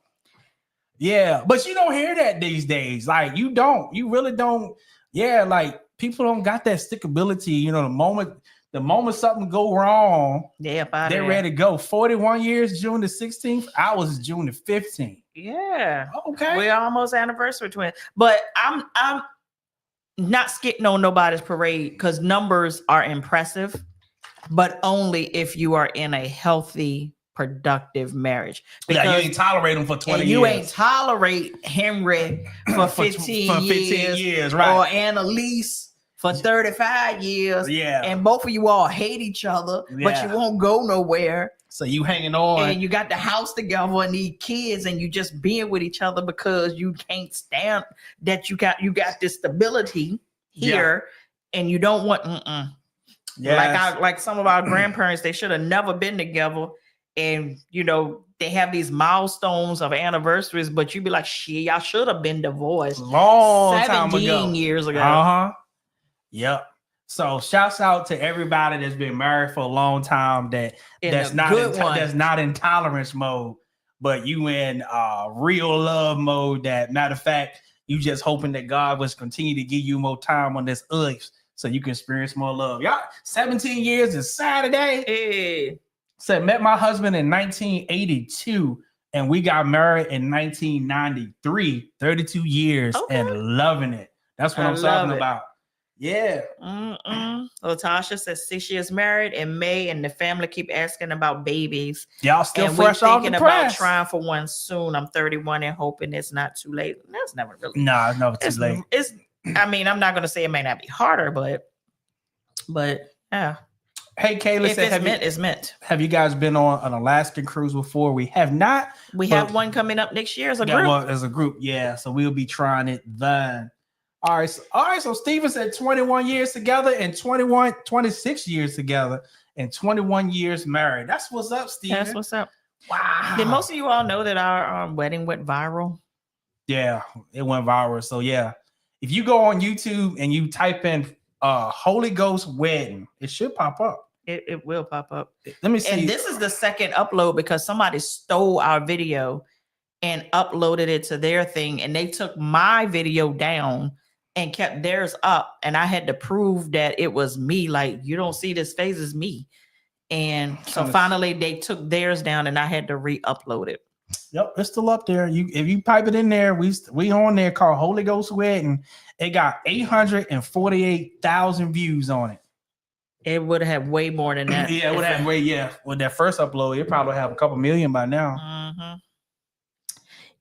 Yeah, but you don't hear that these days. Like, you don't. You really don't. Yeah, like, people don't got that stickability. You know, the moment The moment something go wrong, they're ready to go. 41 years, June the 16th. I was June the 15th. Yeah. Okay. We're almost anniversary twin. But I'm not skitting on nobody's parade because numbers are impressive, but only if you are in a healthy, productive marriage. Because you ain't tolerate them for 20 years. You ain't tolerate Henry for 15 years, right? Or Annalise for 35 years. Yeah. And both of you all hate each other, but you won't go nowhere. So you hanging on. And you got the house together and need kids and you just being with each other because you can't stand that you got this stability here and you don't want like some of our grandparents, they should have never been together. And you know, they have these milestones of anniversaries, but you'd be like, shit, y'all should have been divorced long time ago. 17 years ago. Yep. So shouts out to everybody that's been married for a long time that's not in tolerance mode, but you in real love mode. That matter of fact, you just hoping that God will continue to give you more time on this earth so you can experience more love. Y'all, 17 years is Saturday. Hey. Said met my husband in 1982 and we got married in 1993. 32 years and loving it. That's what I'm talking about. Yeah. Latasha says 6 years married in May, and the family keep asking about babies. Y'all still and fresh off the press. About trying for one soon. I'm 31 and hoping it's not too late. That's never really. No, it's never too late. I mean, I'm not going to say it may not be harder, but yeah. Hey, Kayla, if it's meant, it's meant. Have you guys been on an Alaskan cruise before? We have not. We have one coming up next year as a group. Well, as a group, yeah. So we'll be trying it then. All right. So Steven said 21 years together and 26 years together and 21 years married. That's what's up, Steven. That's what's up. Wow. Did most of you all know that our wedding went viral? Yeah, it went viral. So yeah, if you go on YouTube and you type in Holy Ghost wedding, it should pop up. It will pop up. Let me see. And this is the second upload because somebody stole our video and uploaded it to their thing, and they took my video down and kept theirs up, and I had to prove that it was me. Like, you don't see this face, is me. And so finally they took theirs down and I had to re-upload it. Yep, it's still up there. If you type it in there, we on there called Holy Ghost Wedding. It got 848,000 views on it. It would have way more than that. Yeah, it would have way, with that first upload, it probably have a couple million by now. Mm-hmm.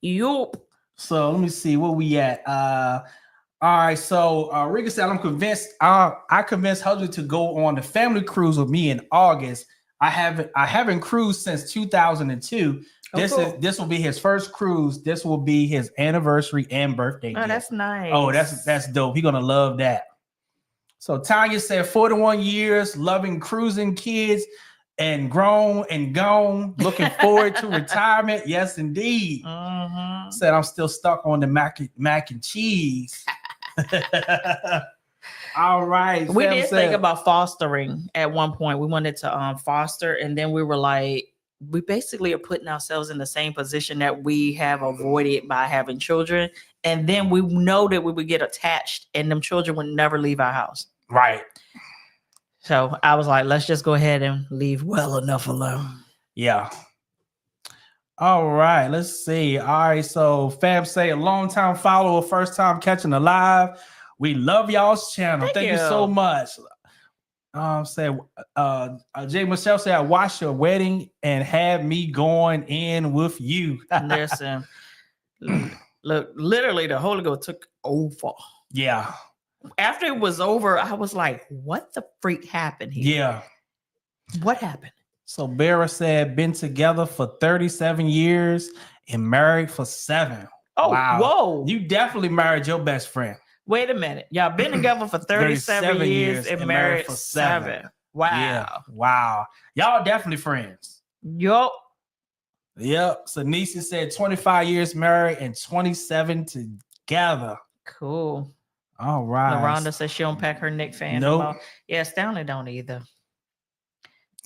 Yup. So let me see where we at. All right, so Rika said, I'm convinced. I convinced husband to go on the family cruise with me in August. I haven't cruised since 2002. This will be his first cruise. This will be his anniversary and birthday. Oh, that's nice. Oh, that's dope. He's gonna love that. So Tanya said 41 years, loving cruising, kids, and grown and gone. Looking forward to retirement. Yes, indeed. Mm-hmm. Said I'm still stuck on the mac and cheese. All right. We did think about fostering at one point. We wanted to foster, and then we were like, we basically are putting ourselves in the same position that we have avoided by having children. And then we know that we would get attached and them children would never leave our house. Right. So I was like, let's just go ahead and leave well enough alone. Yeah. All right. Let's see. All right. So fam say a long time follower, first time catching a live. We love y'all's channel. Thank you so much. Jay Michelle said, I watched your wedding and had me going in with you. Listen, look, literally the Holy Ghost took over. Yeah. After it was over, I was like, what the freak happened here? Yeah. What happened? So Barra said, been together for 37 years and married for 7. Oh, wow. Whoa. You definitely married your best friend. Wait a minute. Y'all been together for 37 years and married for 7. Wow. Yeah. Wow. Y'all definitely friends. Yup. Yep. So Nisa said 25 years married and 27 together. Cool. All right. LaRonda says she don't pack her Nick fan. Nope. Yeah, Stanley don't either.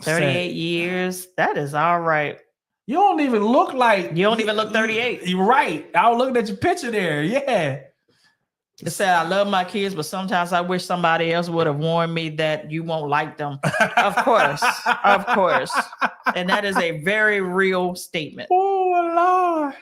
38 years. That is all right. You don't even look like... You don't even look 38. You're right. I was looking at your picture there. Yeah. It said, I love my kids, but sometimes I wish somebody else would have warned me that you won't like them. Of course. Of course. And that is a very real statement. Oh, Lord.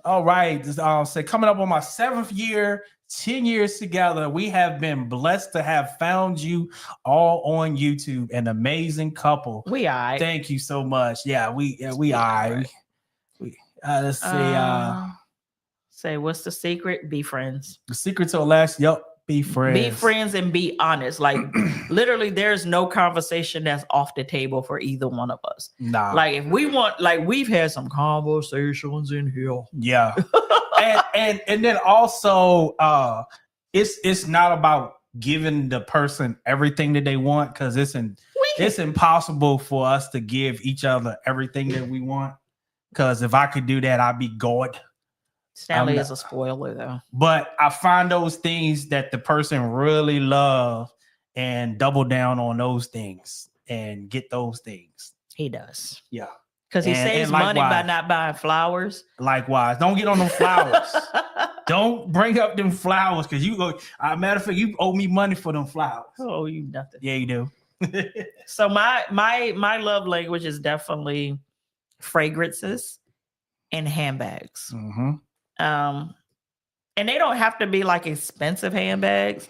All right. So coming up on my 7th year, 10 years together, we have been blessed to have found you all on YouTube. An amazing couple. We are. Thank you so much. Yeah, we are. Let's see. Say, what's the secret? Be friends. The secret to last, be friends. Be friends and be honest. Like literally, there's no conversation that's off the table for either one of us. Nah. Like if we want, like we've had some conversations in here. Yeah. and then also it's not about giving the person everything that they want, because it's impossible for us to give each other everything that we want. Because if I could do that, I'd be God. Stanley is a spoiler though. But I find those things that the person really loves and double down on those things and get those things. He does. Yeah. Because he saves money by not buying flowers. Likewise. Don't get on them flowers. Don't bring up them flowers, because matter of fact, you owe me money for them flowers. Oh, you nothing. Yeah, you do. So my love language is definitely fragrances and handbags. Mm-hmm. And they don't have to be like expensive handbags,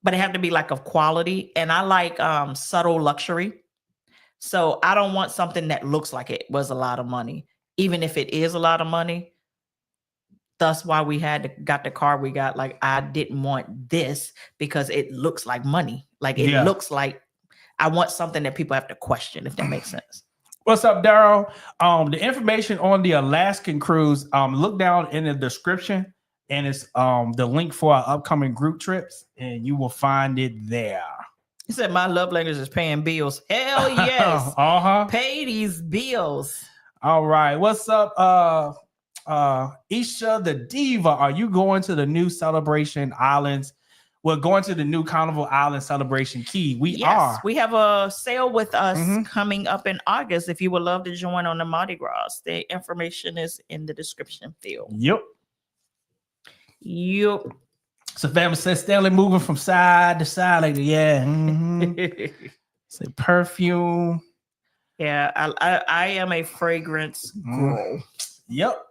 but they have to be like of quality. And I like subtle luxury. So I don't want something that looks like it was a lot of money, even if it is a lot of money. That's why we got the car we got. Like, I didn't want this because it looks like money. Like it looks like, I want something that people have to question, if that makes sense. What's up, Daryl? The information on the Alaskan cruise, look down in the description, and it's the link for our upcoming group trips, and you will find it there. He said, my love language is paying bills. Hell yes. Pay these bills. All right. What's up, Isha the Diva? Are you going to the new Celebration Islands? We're going to the new Carnival Island Celebration Key. We are. We have a sale with us coming up in August. If you would love to join on the Mardi Gras, the information is in the description field. Yep. So family says Stanley moving from side to side. Like, yeah. Say perfume. Yeah, I am a fragrance girl. Yep.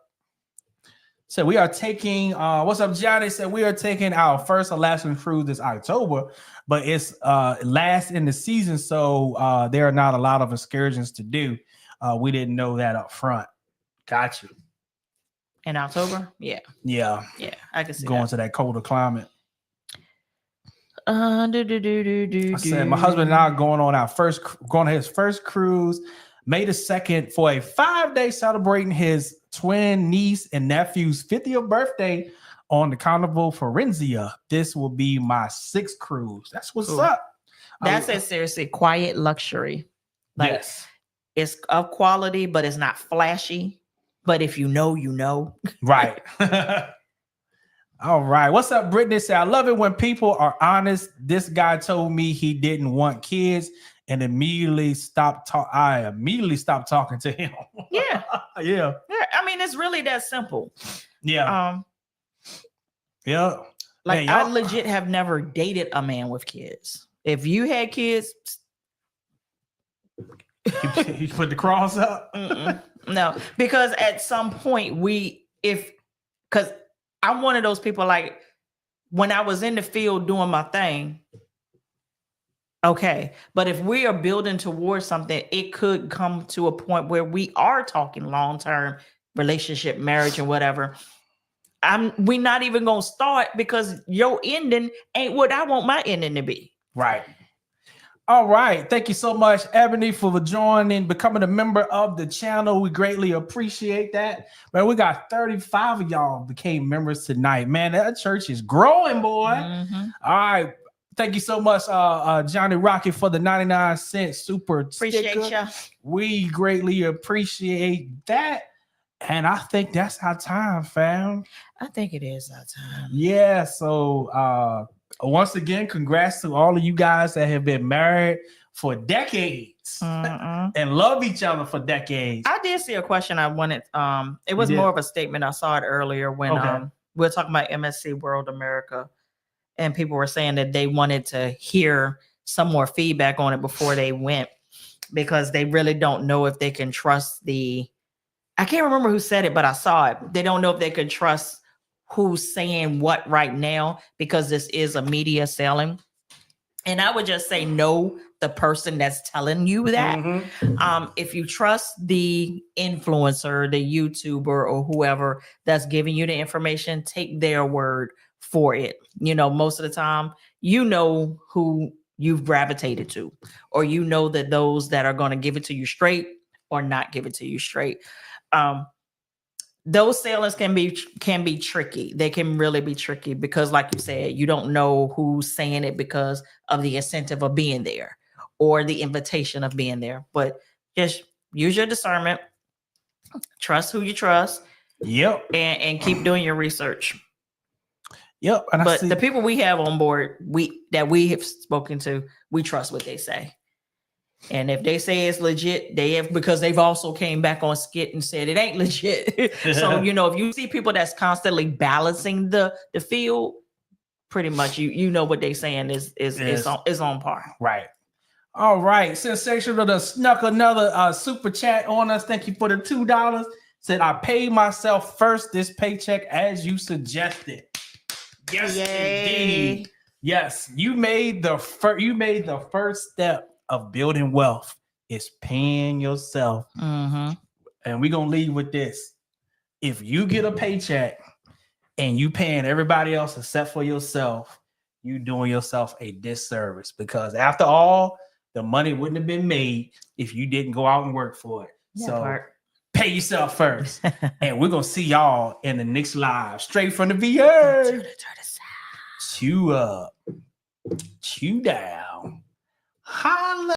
So we are taking, what's up, Johnny? Said we are taking our first Alaskan cruise this October, but it's last in the season, so there are not a lot of excursions to do. We didn't know that up front. Got you. In October? Yeah. Yeah. Yeah, I can see going to that colder climate. I said my husband and I are going on his first cruise May the 2nd for a 5-day celebrating his twin niece and nephew's 50th birthday on the Carnival Forenzia. This will be my 6th cruise. That's what's up. That's a seriously quiet luxury. Like, yes. It's of quality, but it's not flashy. But if you know, you know. Right. All right. What's up, Brittany? Say, I love it when people are honest. This guy told me he didn't want kids and immediately stopped talking to him. Yeah. Yeah. I mean, it's really that simple. Yeah. Yeah. Like, man, I legit have never dated a man with kids. If you had kids, you put the cross up. No, because at some point because I'm one of those people, like when I was in the field doing my thing. Okay. But if we are building towards something, it could come to a point where we are talking long-term relationship, marriage, and whatever. We're not even going to start because your ending ain't what I want my ending to be. Right. All right. Thank you so much, Ebony, for joining, becoming a member of the channel. We greatly appreciate that. Man, we got 35 of y'all became members tonight. Man, that church is growing, boy. All right. Thank you so much, Johnny Rocket, for the 99-cent super Appreciate you. We greatly appreciate that. And I think that's our time, fam. I think it is our time. Yeah. So once again, congrats to all of you guys that have been married for decades and love each other for decades. I did see a question I wanted. It was more of a statement. I saw it earlier when we're talking about MSC World America, and people were saying that they wanted to hear some more feedback on it before they went, because they really don't know if they can trust I can't remember who said it, but I saw it. They don't know if they can trust who's saying what right now, because this is a media selling. And I would just say, know the person that's telling you that. If you trust the influencer, the YouTuber, or whoever that's giving you the information, take their word for it. You know, most of the time, you know who you've gravitated to, or you know that those that are going to give it to you straight or not give it to you straight. Those sailings can be tricky. They can really be tricky because, like you said, you don't know who's saying it because of the incentive of being there or the invitation of being there. But just use your discernment, trust who you trust. Yep. And keep doing your research. Yep. And but the people we have on board, we have spoken to, we trust what they say. And if they say it's legit, because they've also came back on skit and said it ain't legit. So, you know, if you see people that's constantly balancing the field, pretty much you know what they saying is on par. Right. All right. Sensational to snuck another super chat on us. Thank you for the $2. Said, I paid myself first this paycheck as you suggested. Yes, Yay. Indeed. Yes, you made the first step of building wealth is paying yourself. Mm-hmm. And we're gonna leave with this. If you get a paycheck and you paying everybody else except for yourself, you doing yourself a disservice, because after all, the money wouldn't have been made if you didn't go out and work for it. Pay yourself first. And we're gonna see y'all in the next live, straight from the VA. Chew up, chew down. Holla.